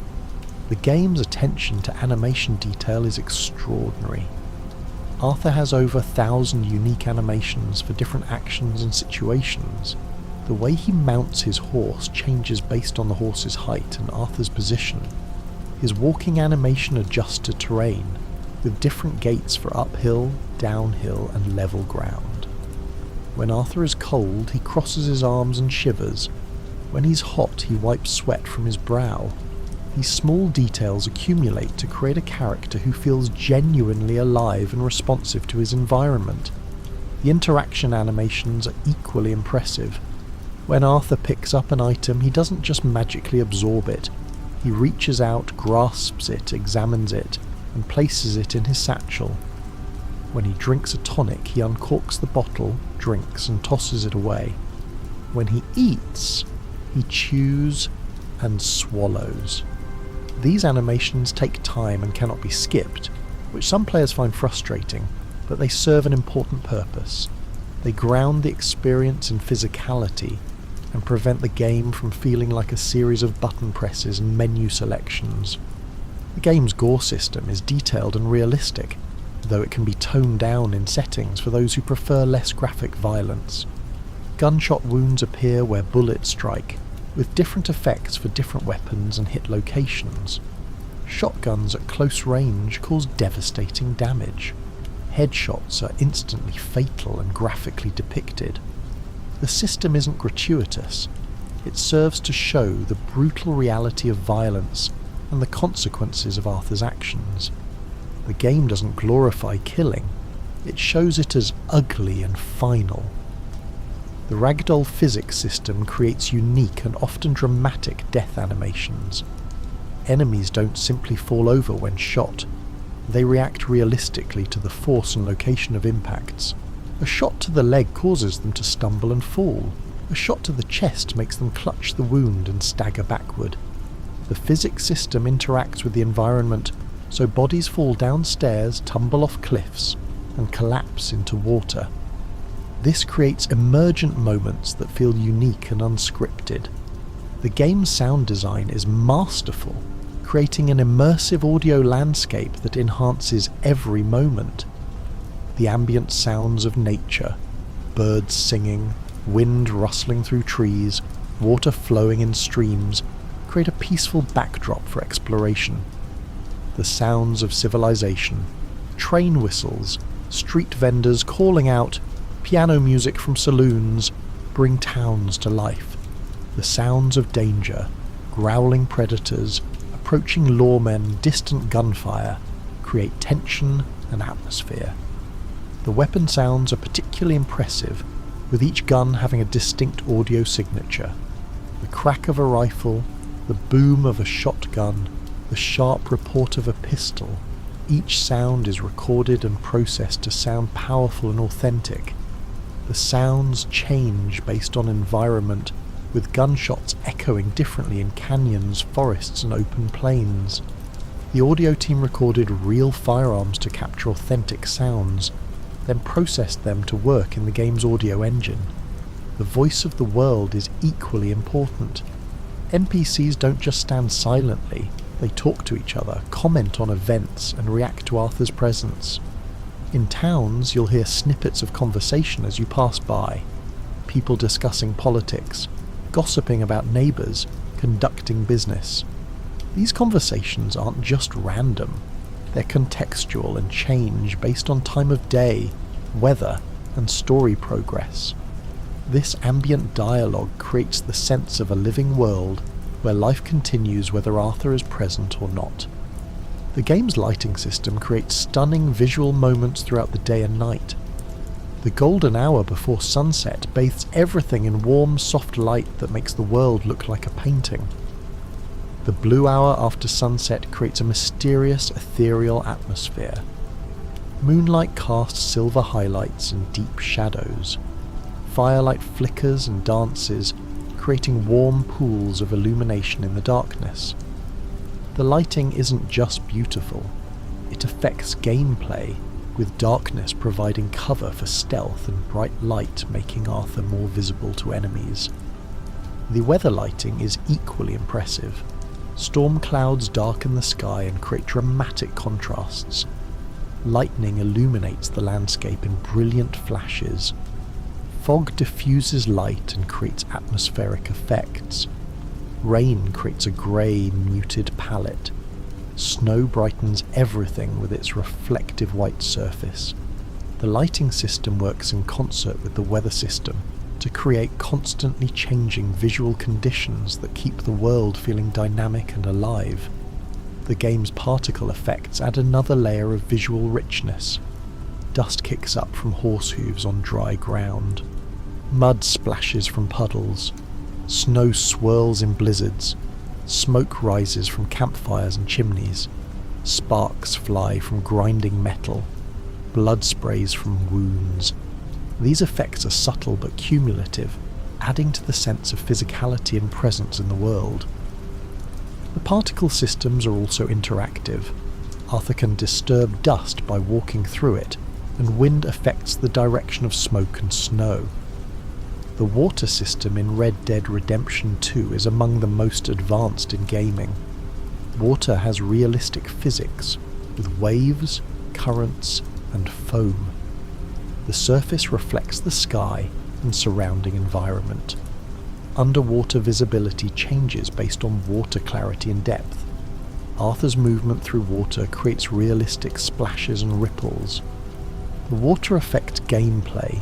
The game's attention to animation detail is extraordinary. Arthur has over 1,000 unique animations for different actions and situations. The way he mounts his horse changes based on the horse's height and Arthur's position. His walking animation adjusts to terrain, with different gaits for uphill, downhill, and level ground. When Arthur is cold, he crosses his arms and shivers. When he's hot, he wipes sweat from his brow. These small details accumulate to create a character who feels genuinely alive and responsive to his environment. The interaction animations are equally impressive. When Arthur picks up an item, he doesn't just magically absorb it. He reaches out, grasps it, examines it, and places it in his satchel. When he drinks a tonic, he uncorks the bottle, drinks, and tosses it away. When he eats, he chews and swallows. These animations take time and cannot be skipped, which some players find frustrating, but they serve an important purpose. They ground the experience in physicality and prevent the game from feeling like a series of button presses and menu selections. The game's gore system is detailed and realistic, though it can be toned down in settings for those who prefer less graphic violence. Gunshot wounds appear where bullets strike, with different effects for different weapons and hit locations. Shotguns at close range cause devastating damage. Headshots are instantly fatal and graphically depicted. The system isn't gratuitous. It serves to show the brutal reality of violence and the consequences of Arthur's actions. The game doesn't glorify killing. It shows it as ugly and final. The ragdoll physics system creates unique and often dramatic death animations. Enemies don't simply fall over when shot. They react realistically to the force and location of impacts. A shot to the leg causes them to stumble and fall. A shot to the chest makes them clutch the wound and stagger backward. The physics system interacts with the environment, so bodies fall downstairs, tumble off cliffs, and collapse into water. This creates emergent moments that feel unique and unscripted. The game's sound design is masterful, creating an immersive audio landscape that enhances every moment. The ambient sounds of nature, birds singing, wind rustling through trees, water flowing in streams, create a peaceful backdrop for exploration. The sounds of civilization, train whistles, street vendors calling out, piano music from saloons, bring towns to life. The sounds of danger, growling predators, approaching lawmen, distant gunfire, create tension and atmosphere. The weapon sounds are particularly impressive, with each gun having a distinct audio signature. The crack of a rifle, the boom of a shotgun, the sharp report of a pistol. Each sound is recorded and processed to sound powerful and authentic. The sounds change based on environment, with gunshots echoing differently in canyons, forests, and open plains. The audio team recorded real firearms to capture authentic sounds, then processed them to work in the game's audio engine. The voice of the world is equally important. NPCs don't just stand silently, they talk to each other, comment on events, and react to Arthur's presence. In towns, you'll hear snippets of conversation as you pass by. People discussing politics, gossiping about neighbours, conducting business. These conversations aren't just random. They're contextual and change based on time of day, weather, and story progress. This ambient dialogue creates the sense of a living world where life continues whether Arthur is present or not. The game's lighting system creates stunning visual moments throughout the day and night. The golden hour before sunset bathes everything in warm, soft light that makes the world look like a painting. The blue hour after sunset creates a mysterious, ethereal atmosphere. Moonlight casts silver highlights and deep shadows. Firelight flickers and dances, creating warm pools of illumination in the darkness. The lighting isn't just beautiful, it affects gameplay, with darkness providing cover for stealth and bright light making Arthur more visible to enemies. The weather lighting is equally impressive. Storm clouds darken the sky and create dramatic contrasts. Lightning illuminates the landscape in brilliant flashes. Fog diffuses light and creates atmospheric effects. Rain creates a grey, muted palette. Snow brightens everything with its reflective white surface. The lighting system works in concert with the weather system to create constantly changing visual conditions that keep the world feeling dynamic and alive. The game's particle effects add another layer of visual richness. Dust kicks up from horse hooves on dry ground. Mud splashes from puddles. Snow swirls in blizzards. Smoke rises from campfires and chimneys. Sparks fly from grinding metal. Blood sprays from wounds. These effects are subtle but cumulative, adding to the sense of physicality and presence in the world. The particle systems are also interactive. Arthur can disturb dust by walking through it, and wind affects the direction of smoke and snow. The water system in Red Dead Redemption 2 is among the most advanced in gaming. Water has realistic physics, with waves, currents, and foam. The surface reflects the sky and surrounding environment. Underwater visibility changes based on water clarity and depth. Arthur's movement through water creates realistic splashes and ripples. The water affects gameplay.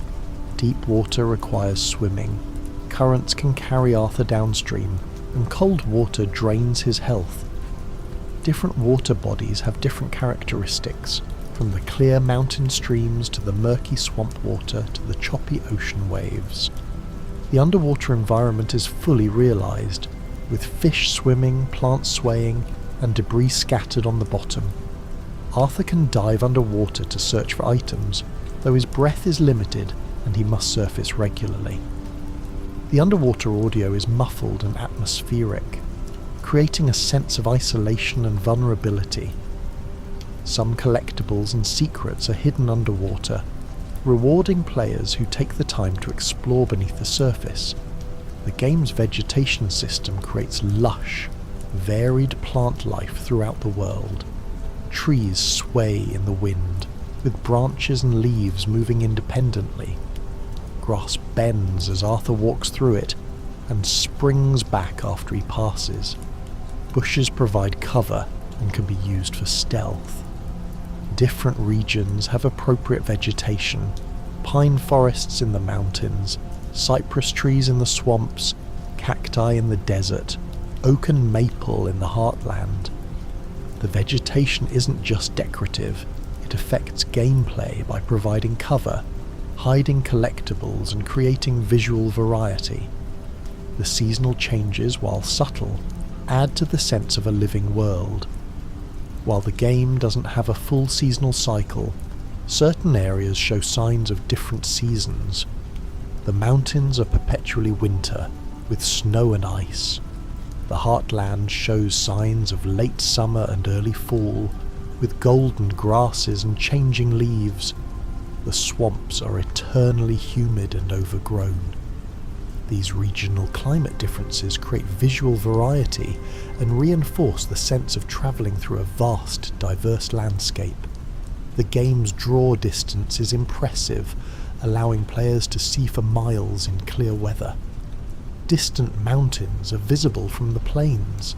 Deep water requires swimming. Currents can carry Arthur downstream, and cold water drains his health. Different water bodies have different characteristics, from the clear mountain streams to the murky swamp water to the choppy ocean waves. The underwater environment is fully realised, with fish swimming, plants swaying, and debris scattered on the bottom. Arthur can dive underwater to search for items, though his breath is limited and he must surface regularly. The underwater audio is muffled and atmospheric, creating a sense of isolation and vulnerability. Some collectibles and secrets are hidden underwater, rewarding players who take the time to explore beneath the surface. The game's vegetation system creates lush, varied plant life throughout the world. Trees sway in the wind, with branches and leaves moving independently. Grass bends as Arthur walks through it, and springs back after he passes. Bushes provide cover and can be used for stealth. Different regions have appropriate vegetation: pine forests in the mountains, cypress trees in the swamps, cacti in the desert, oak and maple in the heartland. The vegetation isn't just decorative, it affects gameplay by providing cover, hiding collectibles and creating visual variety. The seasonal changes, while subtle, add to the sense of a living world. While the game doesn't have a full seasonal cycle, certain areas show signs of different seasons. The mountains are perpetually winter, with snow and ice. The heartland shows signs of late summer and early fall, with golden grasses and changing leaves. The swamps are eternally humid and overgrown. These regional climate differences create visual variety and reinforce the sense of travelling through a vast, diverse landscape. The game's draw distance is impressive, allowing players to see for miles in clear weather. Distant mountains are visible from the plains.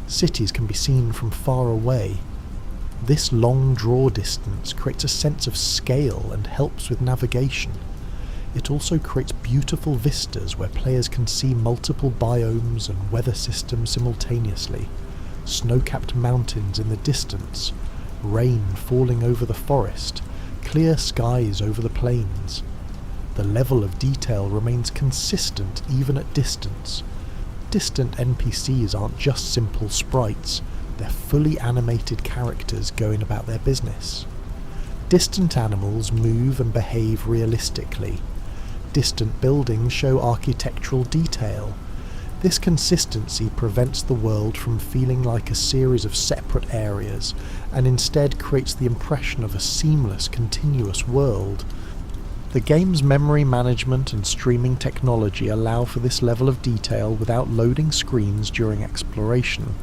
Cities can be seen from far away. This long draw distance creates a sense of scale and helps with navigation. It also creates beautiful vistas where players can see multiple biomes and weather systems simultaneously. Snow-capped mountains in the distance, rain falling over the forest, clear skies over the plains. The level of detail remains consistent even at distance. Distant NPCs aren't just simple sprites, they're fully animated characters going about their business. Distant animals move and behave realistically. Distant buildings show architectural detail. This consistency prevents the world from feeling like a series of separate areas, and instead creates the impression of a seamless, continuous world. The game's memory management and streaming technology allow for this level of detail without loading screens during exploration.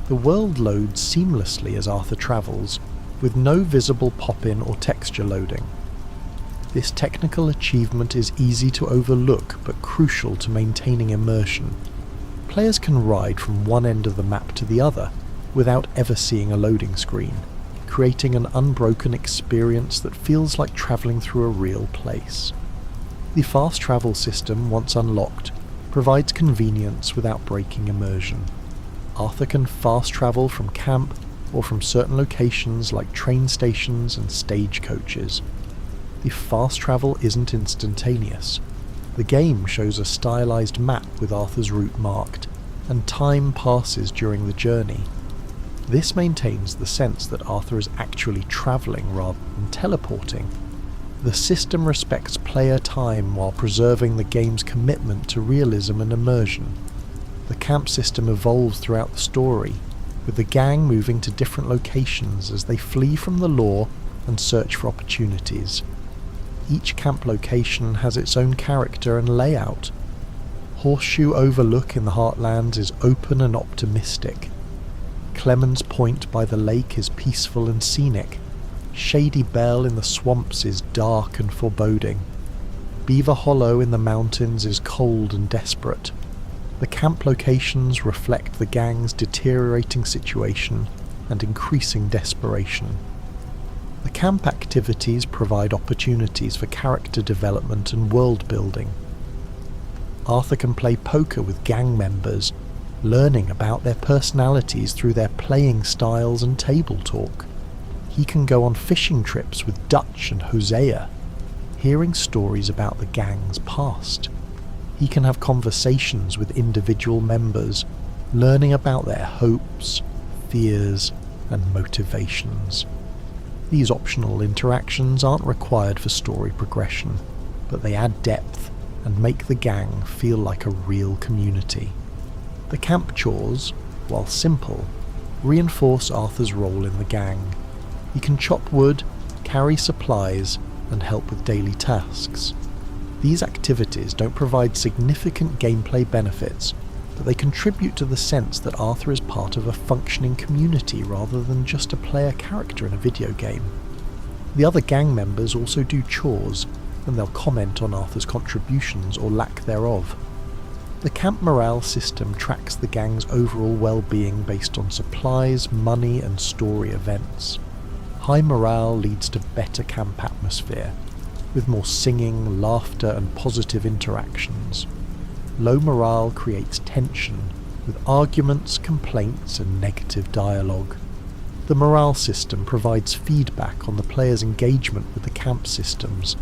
The world loads seamlessly as Arthur travels, with no visible pop-in or texture loading. This technical achievement is easy to overlook but crucial to maintaining immersion. Players can ride from one end of the map to the other without ever seeing a loading screen, creating an unbroken experience that feels like travelling through a real place. The fast travel system, once unlocked, provides convenience without breaking immersion. Arthur can fast travel from camp or from certain locations like train stations and stagecoaches. The fast travel isn't instantaneous. The game shows a stylized map with Arthur's route marked, and time passes during the journey. This maintains the sense that Arthur is actually travelling rather than teleporting. The system respects player time while preserving the game's commitment to realism and immersion. The camp system evolves throughout the story, with the gang moving to different locations as they flee from the law and search for opportunities. Each camp location has its own character and layout. Horseshoe Overlook in the Heartlands is open and optimistic. Clemens Point by the lake is peaceful and scenic. Shady Bell in the swamps is dark and foreboding. Beaver Hollow in the mountains is cold and desperate. The camp locations reflect the gang's deteriorating situation and increasing desperation. The camp activities provide opportunities for character development and world building. Arthur can play poker with gang members, learning about their personalities through their playing styles and table talk. He can go on fishing trips with Dutch and Hosea, hearing stories about the gang's past. He can have conversations with individual members, learning about their hopes, fears, and motivations. These optional interactions aren't required for story progression, but they add depth and make the gang feel like a real community. The camp chores, while simple, reinforce Arthur's role in the gang. He can chop wood, carry supplies, and help with daily tasks. These activities don't provide significant gameplay benefits, but they contribute to the sense that Arthur is part of a functioning community rather than just a player character in a video game. The other gang members also do chores, and they'll comment on Arthur's contributions or lack thereof. The camp morale system tracks the gang's overall well-being based on supplies, money, and story events. High morale leads to better camp atmosphere, with more singing, laughter, and positive interactions. Low morale creates tension, with arguments, complaints, and negative dialogue. The morale system provides feedback on the player's engagement with the camp systems,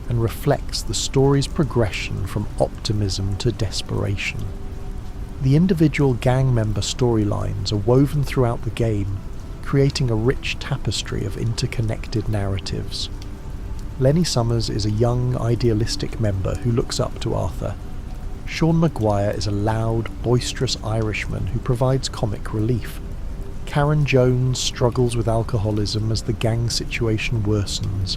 and reflects the story's progression from optimism to desperation. The individual gang member storylines are woven throughout the game, creating a rich tapestry of interconnected narratives. Lenny Summers is a young, idealistic member who looks up to Arthur. Sean Maguire is a loud, boisterous Irishman who provides comic relief. Karen Jones struggles with alcoholism as the gang situation worsens.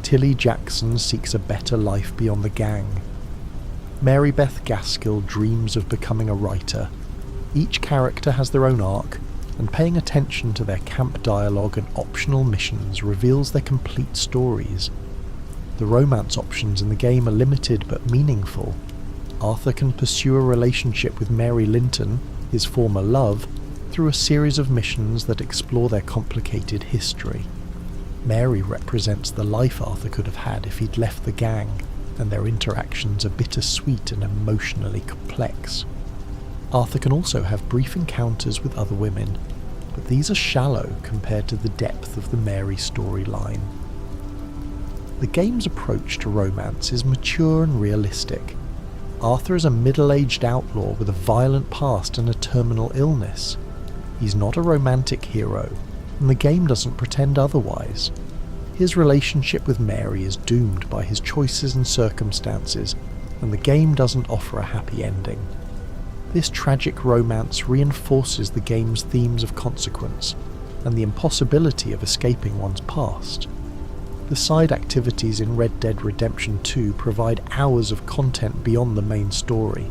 Tilly Jackson seeks a better life beyond the gang. Mary Beth Gaskill dreams of becoming a writer. Each character has their own arc, and paying attention to their camp dialogue and optional missions reveals their complete stories. The romance options in the game are limited but meaningful. Arthur can pursue a relationship with Mary Linton, his former love, through a series of missions that explore their complicated history. Mary represents the life Arthur could have had if he'd left the gang, and their interactions are bittersweet and emotionally complex. Arthur can also have brief encounters with other women, but these are shallow compared to the depth of the Mary storyline. The game's approach to romance is mature and realistic. Arthur is a middle-aged outlaw with a violent past and a terminal illness. He's not a romantic hero, and the game doesn't pretend otherwise. His relationship with Mary is doomed by his choices and circumstances, and the game doesn't offer a happy ending. This tragic romance reinforces the game's themes of consequence and the impossibility of escaping one's past. The side activities in Red Dead Redemption 2 provide hours of content beyond the main story.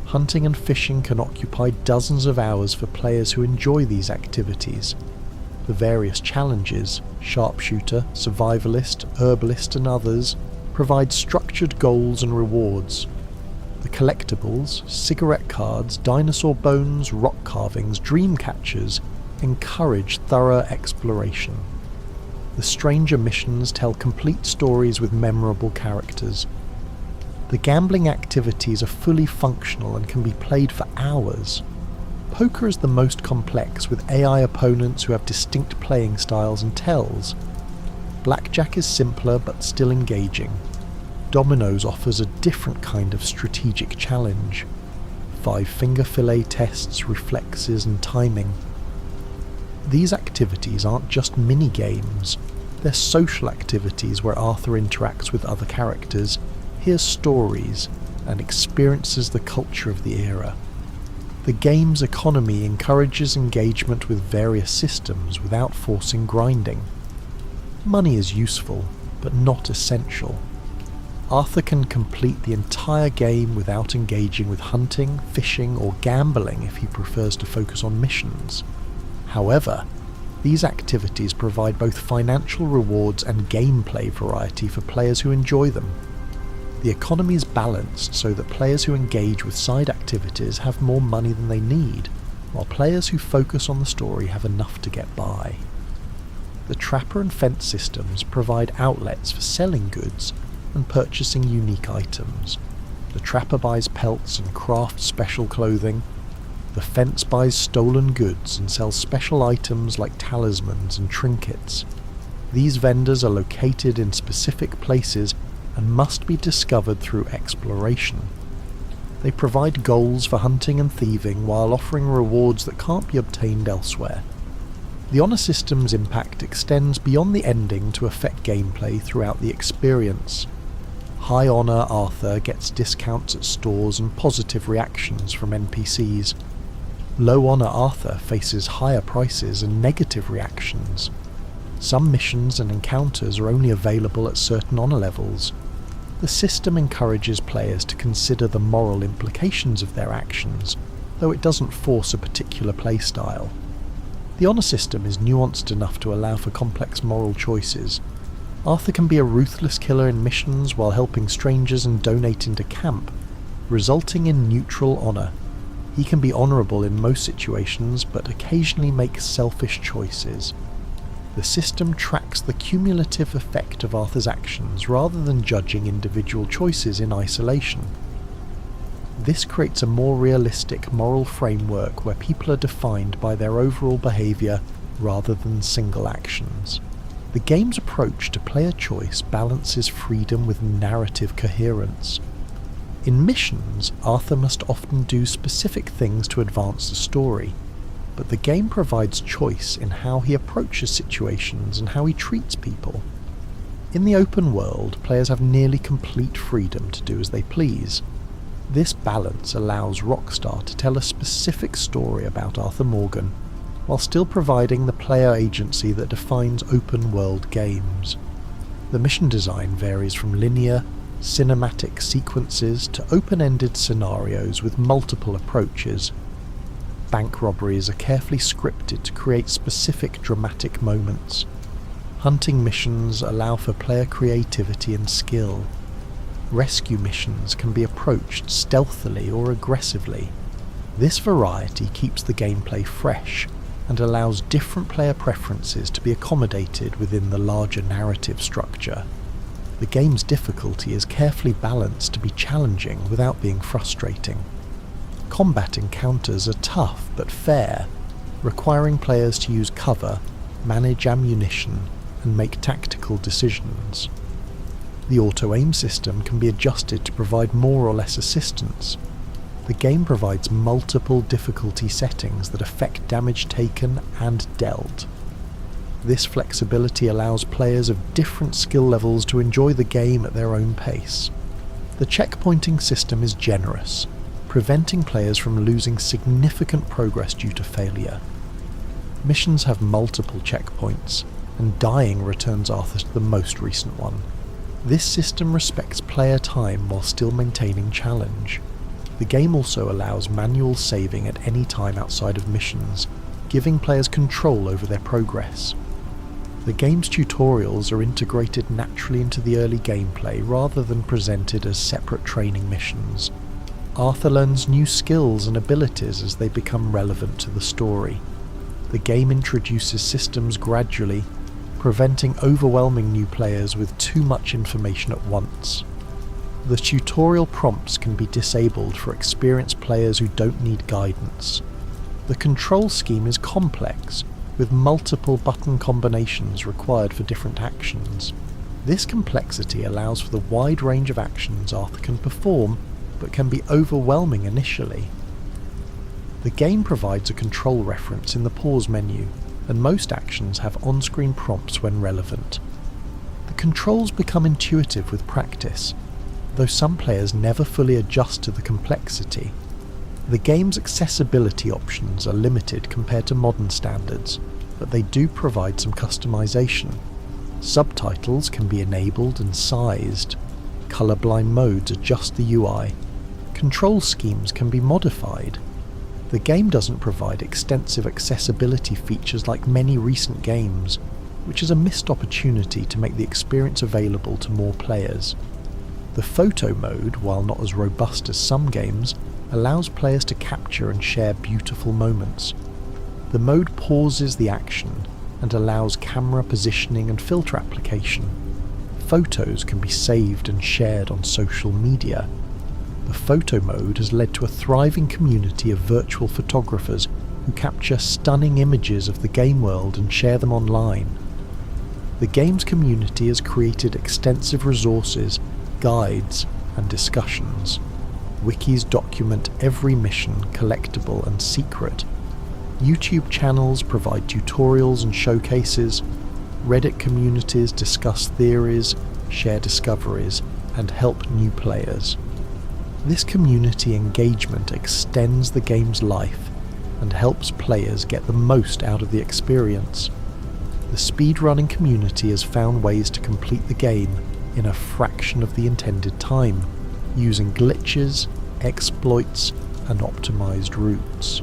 Hunting and fishing can occupy dozens of hours for players who enjoy these activities. The various challenges, sharpshooter, survivalist, herbalist and others, provide structured goals and rewards. The collectibles, cigarette cards, dinosaur bones, rock carvings, dream catchers encourage thorough exploration. The stranger missions tell complete stories with memorable characters. The gambling activities are fully functional and can be played for hours. Poker is the most complex, with AI opponents who have distinct playing styles and tells. Blackjack is simpler but still engaging. Dominoes offers a different kind of strategic challenge. Five-finger fillet tests reflexes and timing. These activities aren't just mini-games, they're social activities where Arthur interacts with other characters, hears stories, and experiences the culture of the era. The game's economy encourages engagement with various systems without forcing grinding. Money is useful, but not essential. Arthur can complete the entire game without engaging with hunting, fishing, or gambling if he prefers to focus on missions. However, these activities provide both financial rewards and gameplay variety for players who enjoy them. The economy is balanced so that players who engage with side activities have more money than they need, while players who focus on the story have enough to get by. The trapper and fence systems provide outlets for selling goods and purchasing unique items. The trapper buys pelts and crafts special clothing. The fence buys stolen goods and sells special items like talismans and trinkets. These vendors are located in specific places and must be discovered through exploration. They provide goals for hunting and thieving while offering rewards that can't be obtained elsewhere. The honor system's impact extends beyond the ending to affect gameplay throughout the experience. High honor Arthur gets discounts at stores and positive reactions from NPCs. Low honor Arthur faces higher prices and negative reactions. Some missions and encounters are only available at certain honor levels. The system encourages players to consider the moral implications of their actions, though it doesn't force a particular playstyle. The honor system is nuanced enough to allow for complex moral choices. Arthur can be a ruthless killer in missions while helping strangers and donating to camp, resulting in neutral honor. He can be honourable in most situations, but occasionally make selfish choices. The system tracks the cumulative effect of Arthur's actions rather than judging individual choices in isolation. This creates a more realistic moral framework where people are defined by their overall behaviour rather than single actions. The game's approach to player choice balances freedom with narrative coherence. In missions, Arthur must often do specific things to advance the story, but the game provides choice in how he approaches situations and how he treats people. In the open world, players have nearly complete freedom to do as they please. This balance allows Rockstar to tell a specific story about Arthur Morgan, while still providing the player agency that defines open world games. The mission design varies from linear, cinematic sequences to open-ended scenarios with multiple approaches. Bank robberies are carefully scripted to create specific dramatic moments. Hunting missions allow for player creativity and skill. Rescue missions can be approached stealthily or aggressively. This variety keeps the gameplay fresh and allows different player preferences to be accommodated within the larger narrative structure. The game's difficulty is carefully balanced to be challenging without being frustrating. Combat encounters are tough but fair, requiring players to use cover, manage ammunition, and make tactical decisions. The auto-aim system can be adjusted to provide more or less assistance. The game provides multiple difficulty settings that affect damage taken and dealt. This flexibility allows players of different skill levels to enjoy the game at their own pace. The checkpointing system is generous, preventing players from losing significant progress due to failure. Missions have multiple checkpoints, and dying returns Arthur to the most recent one. This system respects player time while still maintaining challenge. The game also allows manual saving at any time outside of missions, giving players control over their progress. The game's tutorials are integrated naturally into the early gameplay rather than presented as separate training missions. Arthur learns new skills and abilities as they become relevant to the story. The game introduces systems gradually, preventing overwhelming new players with too much information at once. The tutorial prompts can be disabled for experienced players who don't need guidance. The control scheme is complex, with multiple button combinations required for different actions. This complexity allows for the wide range of actions Arthur can perform, but can be overwhelming initially. The game provides a control reference in the pause menu, and most actions have on-screen prompts when relevant. The controls become intuitive with practice, though some players never fully adjust to the complexity. The game's accessibility options are limited compared to modern standards, but they do provide some customization. Subtitles can be enabled and sized. Colorblind modes adjust the UI. Control schemes can be modified. The game doesn't provide extensive accessibility features like many recent games, which is a missed opportunity to make the experience available to more players. The photo mode, while not as robust as some games, allows players to capture and share beautiful moments. The mode pauses the action and allows camera positioning and filter application. Photos can be saved and shared on social media. The photo mode has led to a thriving community of virtual photographers who capture stunning images of the game world and share them online. The game's community has created extensive resources, guides, and discussions. Wikis document every mission, collectible, and secret. YouTube channels provide tutorials and showcases. Reddit communities discuss theories, share discoveries, and help new players. This community engagement extends the game's life and helps players get the most out of the experience. The speedrunning community has found ways to complete the game in a fraction of the intended time, using glitches, exploits, and optimized routes.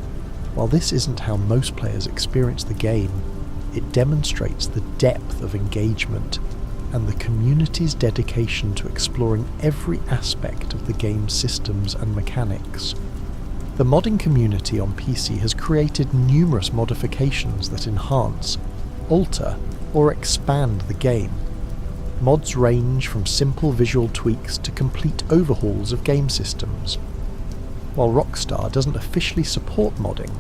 While this isn't how most players experience the game, it demonstrates the depth of engagement and the community's dedication to exploring every aspect of the game's systems and mechanics. The modding community on PC has created numerous modifications that enhance, alter, or expand the game. Mods range from simple visual tweaks to complete overhauls of game systems. While Rockstar doesn't officially support modding,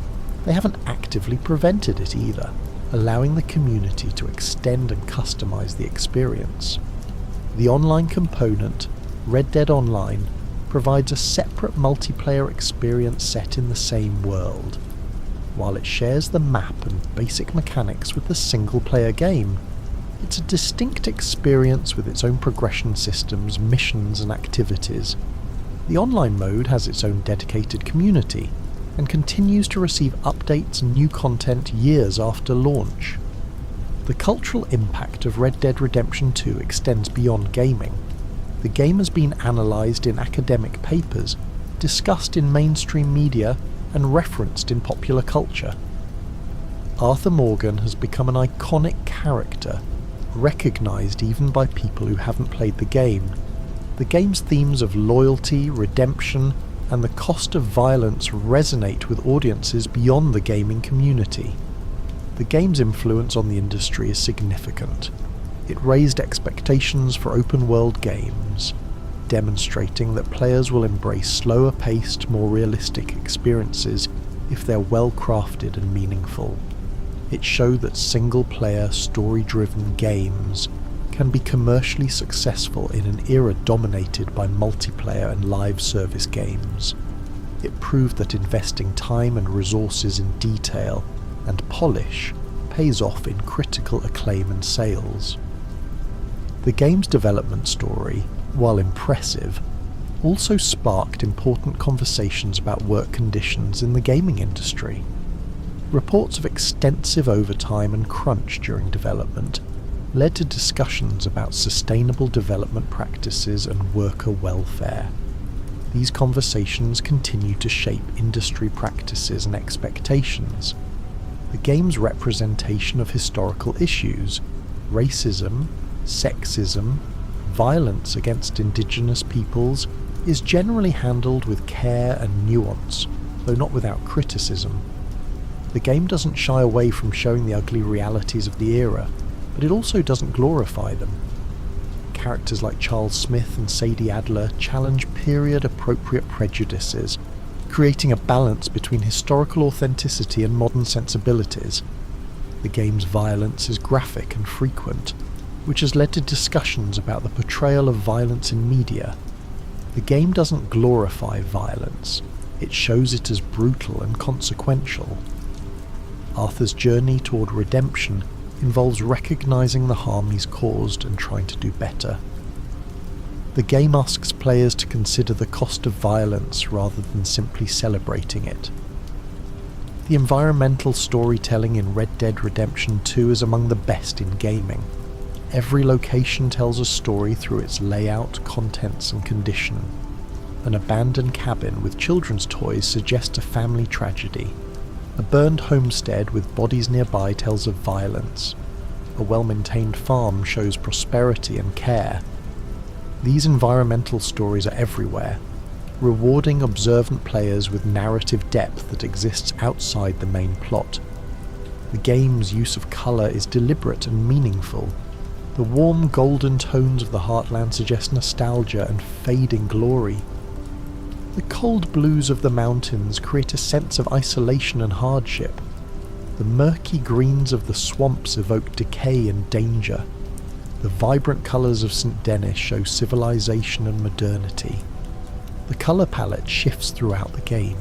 they haven't actively prevented it either, allowing the community to extend and customize the experience. The online component, Red Dead Online, provides a separate multiplayer experience set in the same world. While it shares the map and basic mechanics with the single-player game, it's a distinct experience with its own progression systems, missions, and activities. The online mode has its own dedicated community, and continues to receive updates and new content years after launch. The cultural impact of Red Dead Redemption 2 extends beyond gaming. The game has been analysed in academic papers, discussed in mainstream media, and referenced in popular culture. Arthur Morgan has become an iconic character, recognised even by people who haven't played the game. The game's themes of loyalty, redemption, and the cost of violence resonate with audiences beyond the gaming community. The game's influence on the industry is significant. It raised expectations for open-world games, demonstrating that players will embrace slower-paced, more realistic experiences if they're well-crafted and meaningful. It showed that single-player, story-driven games can be commercially successful in an era dominated by multiplayer and live service games. It proved that investing time and resources in detail and polish pays off in critical acclaim and sales. The game's development story, while impressive, also sparked important conversations about work conditions in the gaming industry. Reports of extensive overtime and crunch during development led to discussions about sustainable development practices and worker welfare. These conversations continue to shape industry practices and expectations. The game's representation of historical issues, racism, sexism, violence against indigenous peoples, is generally handled with care and nuance, though not without criticism. The game doesn't shy away from showing the ugly realities of the era, but it also doesn't glorify them. Characters like Charles Smith and Sadie Adler challenge period-appropriate prejudices, creating a balance between historical authenticity and modern sensibilities. The game's violence is graphic and frequent, which has led to discussions about the portrayal of violence in media. The game doesn't glorify violence, it shows it as brutal and consequential. Arthur's journey toward redemption involves recognizing the harm he's caused and trying to do better. The game asks players to consider the cost of violence rather than simply celebrating it. The environmental storytelling in Red Dead Redemption 2 is among the best in gaming. Every location tells a story through its layout, contents and condition. An abandoned cabin with children's toys suggests a family tragedy. A burned homestead with bodies nearby tells of violence. A well-maintained farm shows prosperity and care. These environmental stories are everywhere, rewarding observant players with narrative depth that exists outside the main plot. The game's use of colour is deliberate and meaningful. The warm golden tones of the Heartland suggest nostalgia and fading glory. The cold blues of the mountains create a sense of isolation and hardship. The murky greens of the swamps evoke decay and danger. The vibrant colours of St. Denis show civilization and modernity. The colour palette shifts throughout the game,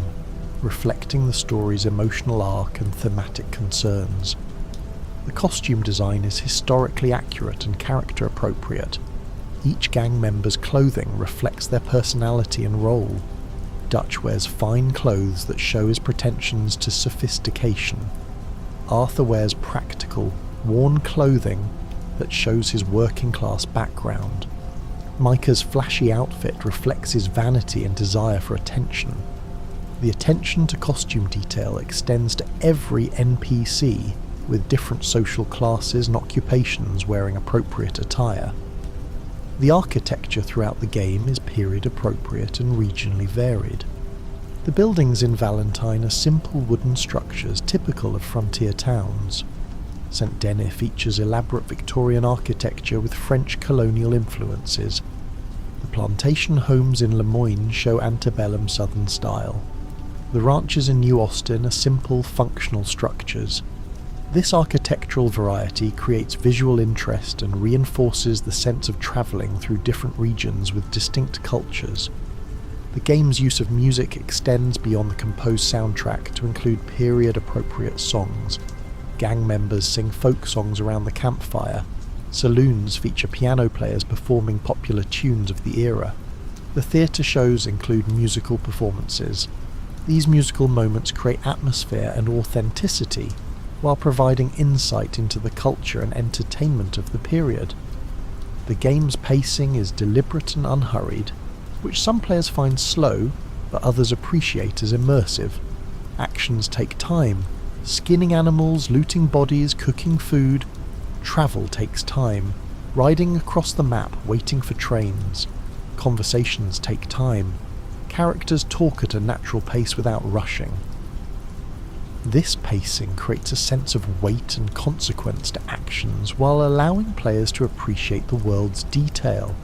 reflecting the story's emotional arc and thematic concerns. The costume design is historically accurate and character appropriate. Each gang member's clothing reflects their personality and role. Dutch wears fine clothes that show his pretensions to sophistication. Arthur wears practical, worn clothing that shows his working-class background. Micah's flashy outfit reflects his vanity and desire for attention. The attention to costume detail extends to every NPC, with different social classes and occupations wearing appropriate attire. The architecture throughout the game is period appropriate and regionally varied. The buildings in Valentine are simple wooden structures typical of frontier towns. St. Denis features elaborate Victorian architecture with French colonial influences. The plantation homes in Lemoyne show antebellum southern style. The ranches in New Austin are simple, functional structures. This architectural variety creates visual interest and reinforces the sense of travelling through different regions with distinct cultures. The game's use of music extends beyond the composed soundtrack to include period-appropriate songs. Gang members sing folk songs around the campfire. Saloons feature piano players performing popular tunes of the era. The theatre shows include musical performances. These musical moments create atmosphere and authenticity, while providing insight into the culture and entertainment of the period. The game's pacing is deliberate and unhurried, which some players find slow, but others appreciate as immersive. Actions take time. Skinning animals, looting bodies, cooking food. Travel takes time. Riding across the map, waiting for trains. Conversations take time. Characters talk at a natural pace without rushing. This pacing creates a sense of weight and consequence to actions while allowing players to appreciate the world's detail.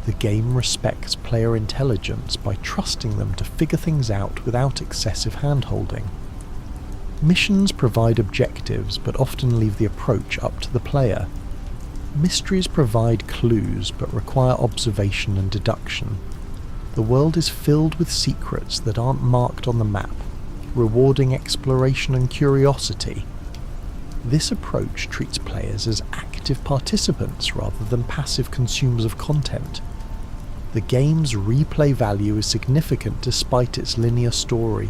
The game respects player intelligence by trusting them to figure things out without excessive hand-holding. Missions provide objectives but often leave the approach up to the player. Mysteries provide clues but require observation and deduction. The world is filled with secrets that aren't marked on the map, rewarding exploration and curiosity. This approach treats players as active participants rather than passive consumers of content. The game's replay value is significant despite its linear story.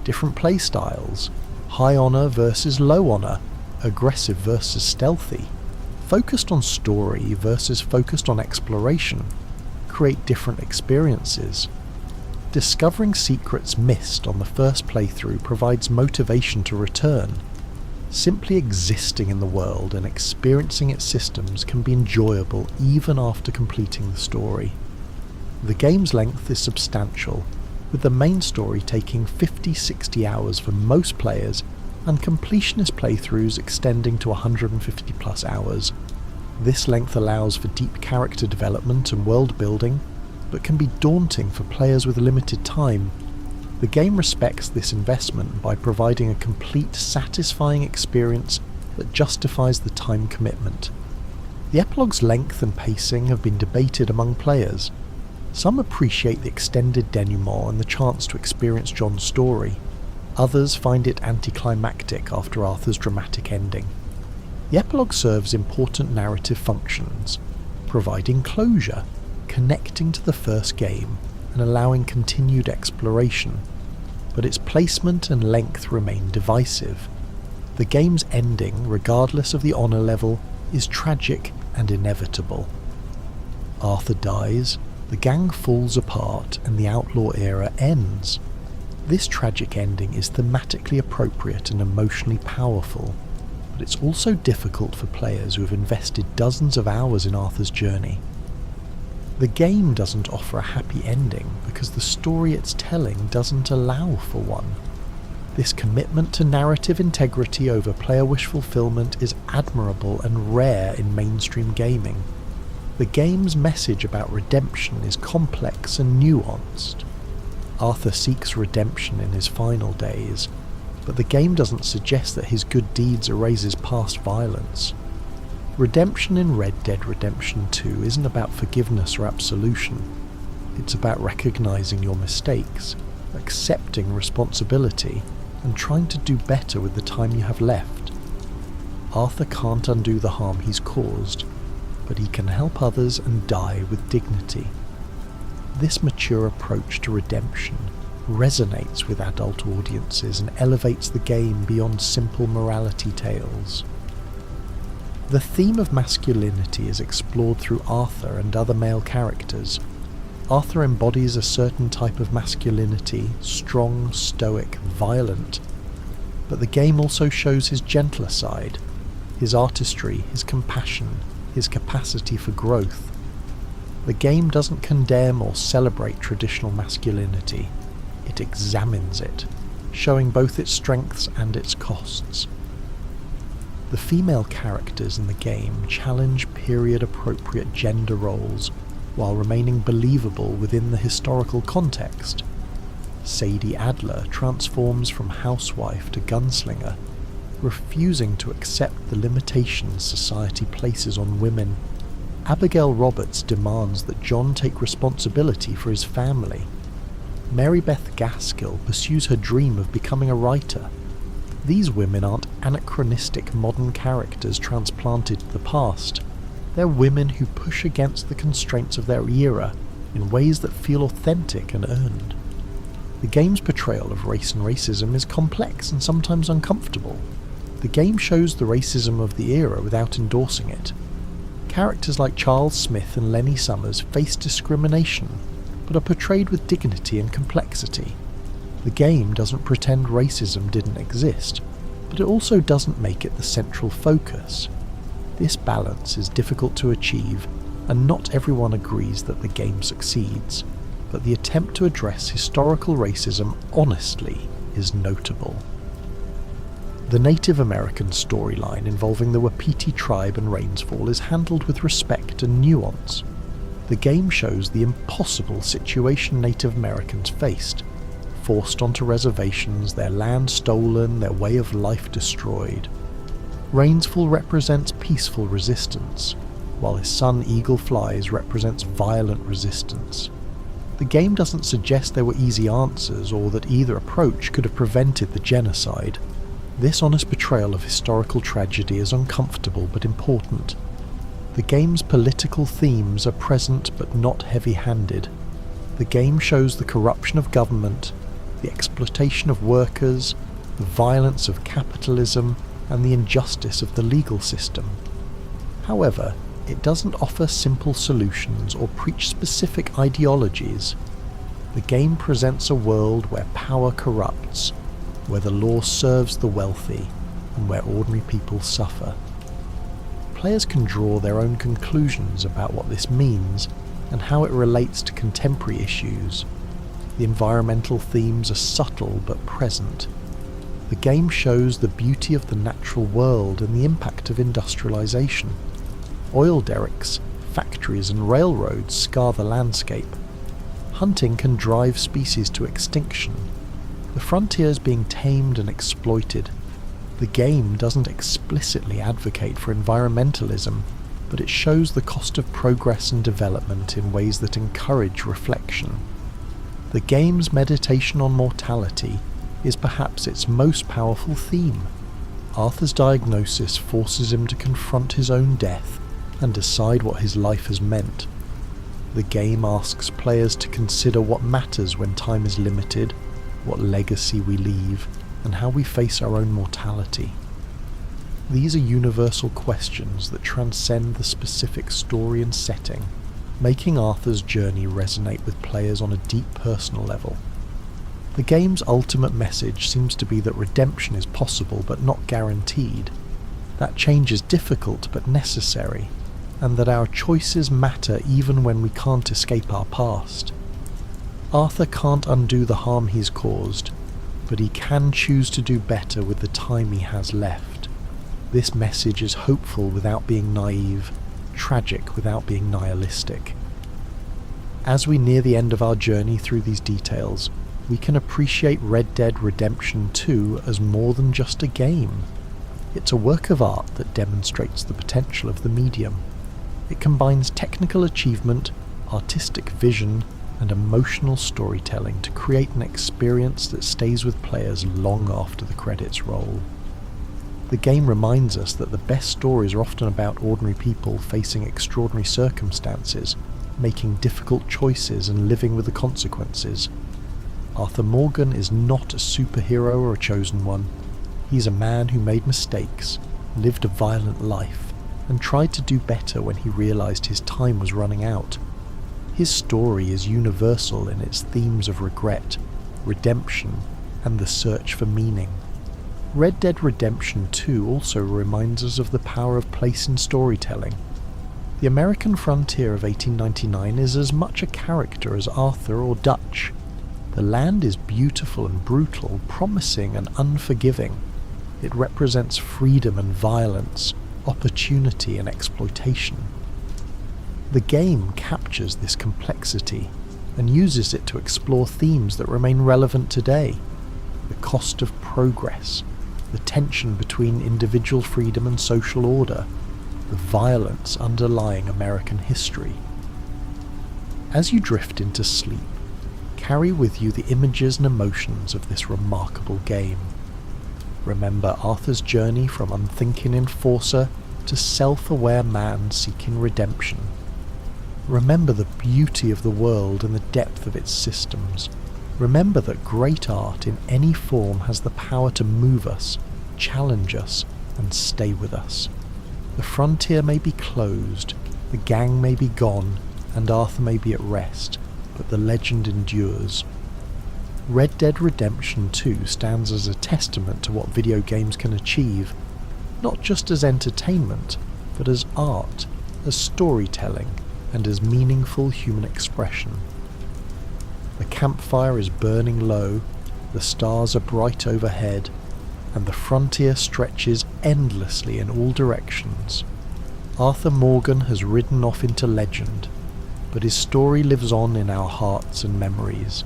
Different playstyles, high honor versus low honor, aggressive versus stealthy, focused on story versus focused on exploration, create different experiences. Discovering secrets missed on the first playthrough provides motivation to return. Simply existing in the world and experiencing its systems can be enjoyable even after completing the story. The game's length is substantial, with the main story taking 50-60 hours for most players and completionist playthroughs extending to 150 plus hours. This length allows for deep character development and world building, but can be daunting for players with limited time. The game respects this investment by providing a complete, satisfying experience that justifies the time commitment. The epilogue's length and pacing have been debated among players. Some appreciate the extended denouement and the chance to experience Jon's story. Others find it anticlimactic after Arthur's dramatic ending. The epilogue serves important narrative functions, providing closure, connecting to the first game, and allowing continued exploration, but its placement and length remain divisive. The game's ending, regardless of the honour level, is tragic and inevitable. Arthur dies, the gang falls apart, and the outlaw era ends. This tragic ending is thematically appropriate and emotionally powerful, but it's also difficult for players who have invested dozens of hours in Arthur's journey. The game doesn't offer a happy ending because the story it's telling doesn't allow for one. This commitment to narrative integrity over player wish fulfillment is admirable and rare in mainstream gaming. The game's message about redemption is complex and nuanced. Arthur seeks redemption in his final days, but the game doesn't suggest that his good deeds erases past violence. Redemption in Red Dead Redemption 2 isn't about forgiveness or absolution. It's about recognizing your mistakes, accepting responsibility, and trying to do better with the time you have left. Arthur can't undo the harm he's caused, but he can help others and die with dignity. This mature approach to redemption resonates with adult audiences and elevates the game beyond simple morality tales. The theme of masculinity is explored through Arthur and other male characters. Arthur embodies a certain type of masculinity, strong, stoic, violent, but the game also shows his gentler side, his artistry, his compassion, his capacity for growth. The game doesn't condemn or celebrate traditional masculinity, it examines it, showing both its strengths and its costs. The female characters in the game challenge period-appropriate gender roles while remaining believable within the historical context. Sadie Adler transforms from housewife to gunslinger, refusing to accept the limitations society places on women. Abigail Roberts demands that Jon take responsibility for his family. Mary Beth Gaskill pursues her dream of becoming a writer. These women aren't anachronistic modern characters transplanted to the past. They're women who push against the constraints of their era in ways that feel authentic and earned. The game's portrayal of race and racism is complex and sometimes uncomfortable. The game shows the racism of the era without endorsing it. Characters like Charles Smith and Lenny Summers face discrimination, but are portrayed with dignity and complexity. The game doesn't pretend racism didn't exist, but it also doesn't make it the central focus. This balance is difficult to achieve, and not everyone agrees that the game succeeds, but the attempt to address historical racism honestly is notable. The Native American storyline involving the Wapiti tribe and Rainsfall is handled with respect and nuance. The game shows the impossible situation Native Americans faced, forced onto reservations, their land stolen, their way of life destroyed. Rainsfall represents peaceful resistance, while his son Eagle Flies represents violent resistance. The game doesn't suggest there were easy answers or that either approach could have prevented the genocide. This honest portrayal of historical tragedy is uncomfortable but important. The game's political themes are present but not heavy-handed. The game shows the corruption of government, the exploitation of workers, the violence of capitalism, and the injustice of the legal system. However, it doesn't offer simple solutions or preach specific ideologies. The game presents a world where power corrupts, where the law serves the wealthy, and where ordinary people suffer. Players can draw their own conclusions about what this means and how it relates to contemporary issues. The environmental themes are subtle but present. The game shows the beauty of the natural world and the impact of industrialization. Oil derricks, factories and railroads scar the landscape. Hunting can drive species to extinction. The frontier is being tamed and exploited. The game doesn't explicitly advocate for environmentalism, but it shows the cost of progress and development in ways that encourage reflection. The game's meditation on mortality is perhaps its most powerful theme. Arthur's diagnosis forces him to confront his own death and decide what his life has meant. The game asks players to consider what matters when time is limited, what legacy we leave, and how we face our own mortality. These are universal questions that transcend the specific story and setting, making Arthur's journey resonate with players on a deep personal level. The game's ultimate message seems to be that redemption is possible but not guaranteed, that change is difficult but necessary, and that our choices matter even when we can't escape our past. Arthur can't undo the harm he's caused, but he can choose to do better with the time he has left. This message is hopeful without being naive, tragic without being nihilistic. As we near the end of our journey through these details, we can appreciate Red Dead Redemption 2 as more than just a game. It's a work of art that demonstrates the potential of the medium. It combines technical achievement, artistic vision, and emotional storytelling to create an experience that stays with players long after the credits roll. The game reminds us that the best stories are often about ordinary people facing extraordinary circumstances, making difficult choices and living with the consequences. Arthur Morgan is not a superhero or a chosen one. He's a man who made mistakes, lived a violent life, and tried to do better when he realized his time was running out. His story is universal in its themes of regret, redemption, and the search for meaning. Red Dead Redemption 2 also reminds us of the power of place in storytelling. The American frontier of 1899 is as much a character as Arthur or Dutch. The land is beautiful and brutal, promising and unforgiving. It represents freedom and violence, opportunity and exploitation. The game captures this complexity and uses it to explore themes that remain relevant today. The cost of progress, the tension between individual freedom and social order, the violence underlying American history. As you drift into sleep, carry with you the images and emotions of this remarkable game. Remember Arthur's journey from unthinking enforcer to self-aware man seeking redemption. Remember the beauty of the world and the depth of its systems. Remember that great art in any form has the power to move us, challenge us, and stay with us. The frontier may be closed, the gang may be gone, and Arthur may be at rest, but the legend endures. Red Dead Redemption 2 stands as a testament to what video games can achieve, not just as entertainment, but as art, as storytelling, and as meaningful human expression. The campfire is burning low, the stars are bright overhead, and the frontier stretches endlessly in all directions. Arthur Morgan has ridden off into legend, but his story lives on in our hearts and memories.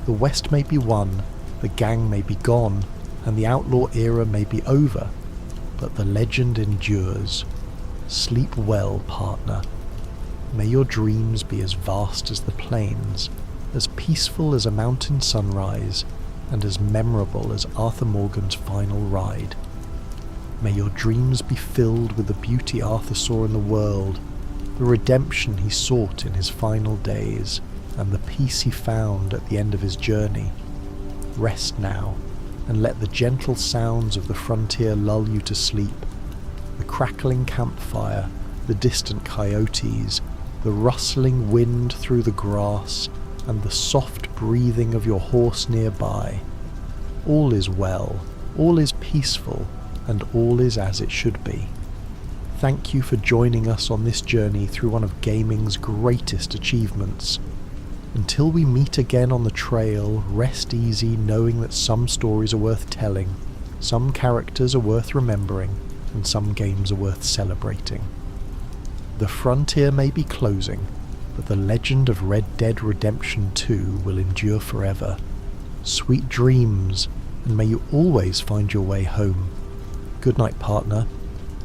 The West may be won, the gang may be gone, and the outlaw era may be over, but the legend endures. Sleep well, partner. May your dreams be as vast as the plains, as peaceful as a mountain sunrise, and as memorable as Arthur Morgan's final ride. May your dreams be filled with the beauty Arthur saw in the world, the redemption he sought in his final days, and the peace he found at the end of his journey. Rest now, and let the gentle sounds of the frontier lull you to sleep. The crackling campfire, the distant coyotes, the rustling wind through the grass, and the soft breathing of your horse nearby. All is well, all is peaceful, and all is as it should be. Thank you for joining us on this journey through one of gaming's greatest achievements. Until we meet again on the trail, rest easy knowing that some stories are worth telling, some characters are worth remembering, and some games are worth celebrating. The frontier may be closing, but the legend of Red Dead Redemption 2 will endure forever. Sweet dreams, and may you always find your way home. Good night, partner.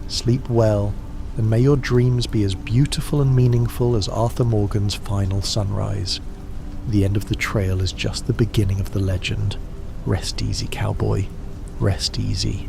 Sleep well, and may your dreams be as beautiful and meaningful as Arthur Morgan's final sunrise. The end of the trail is just the beginning of the legend. Rest easy, cowboy. Rest easy.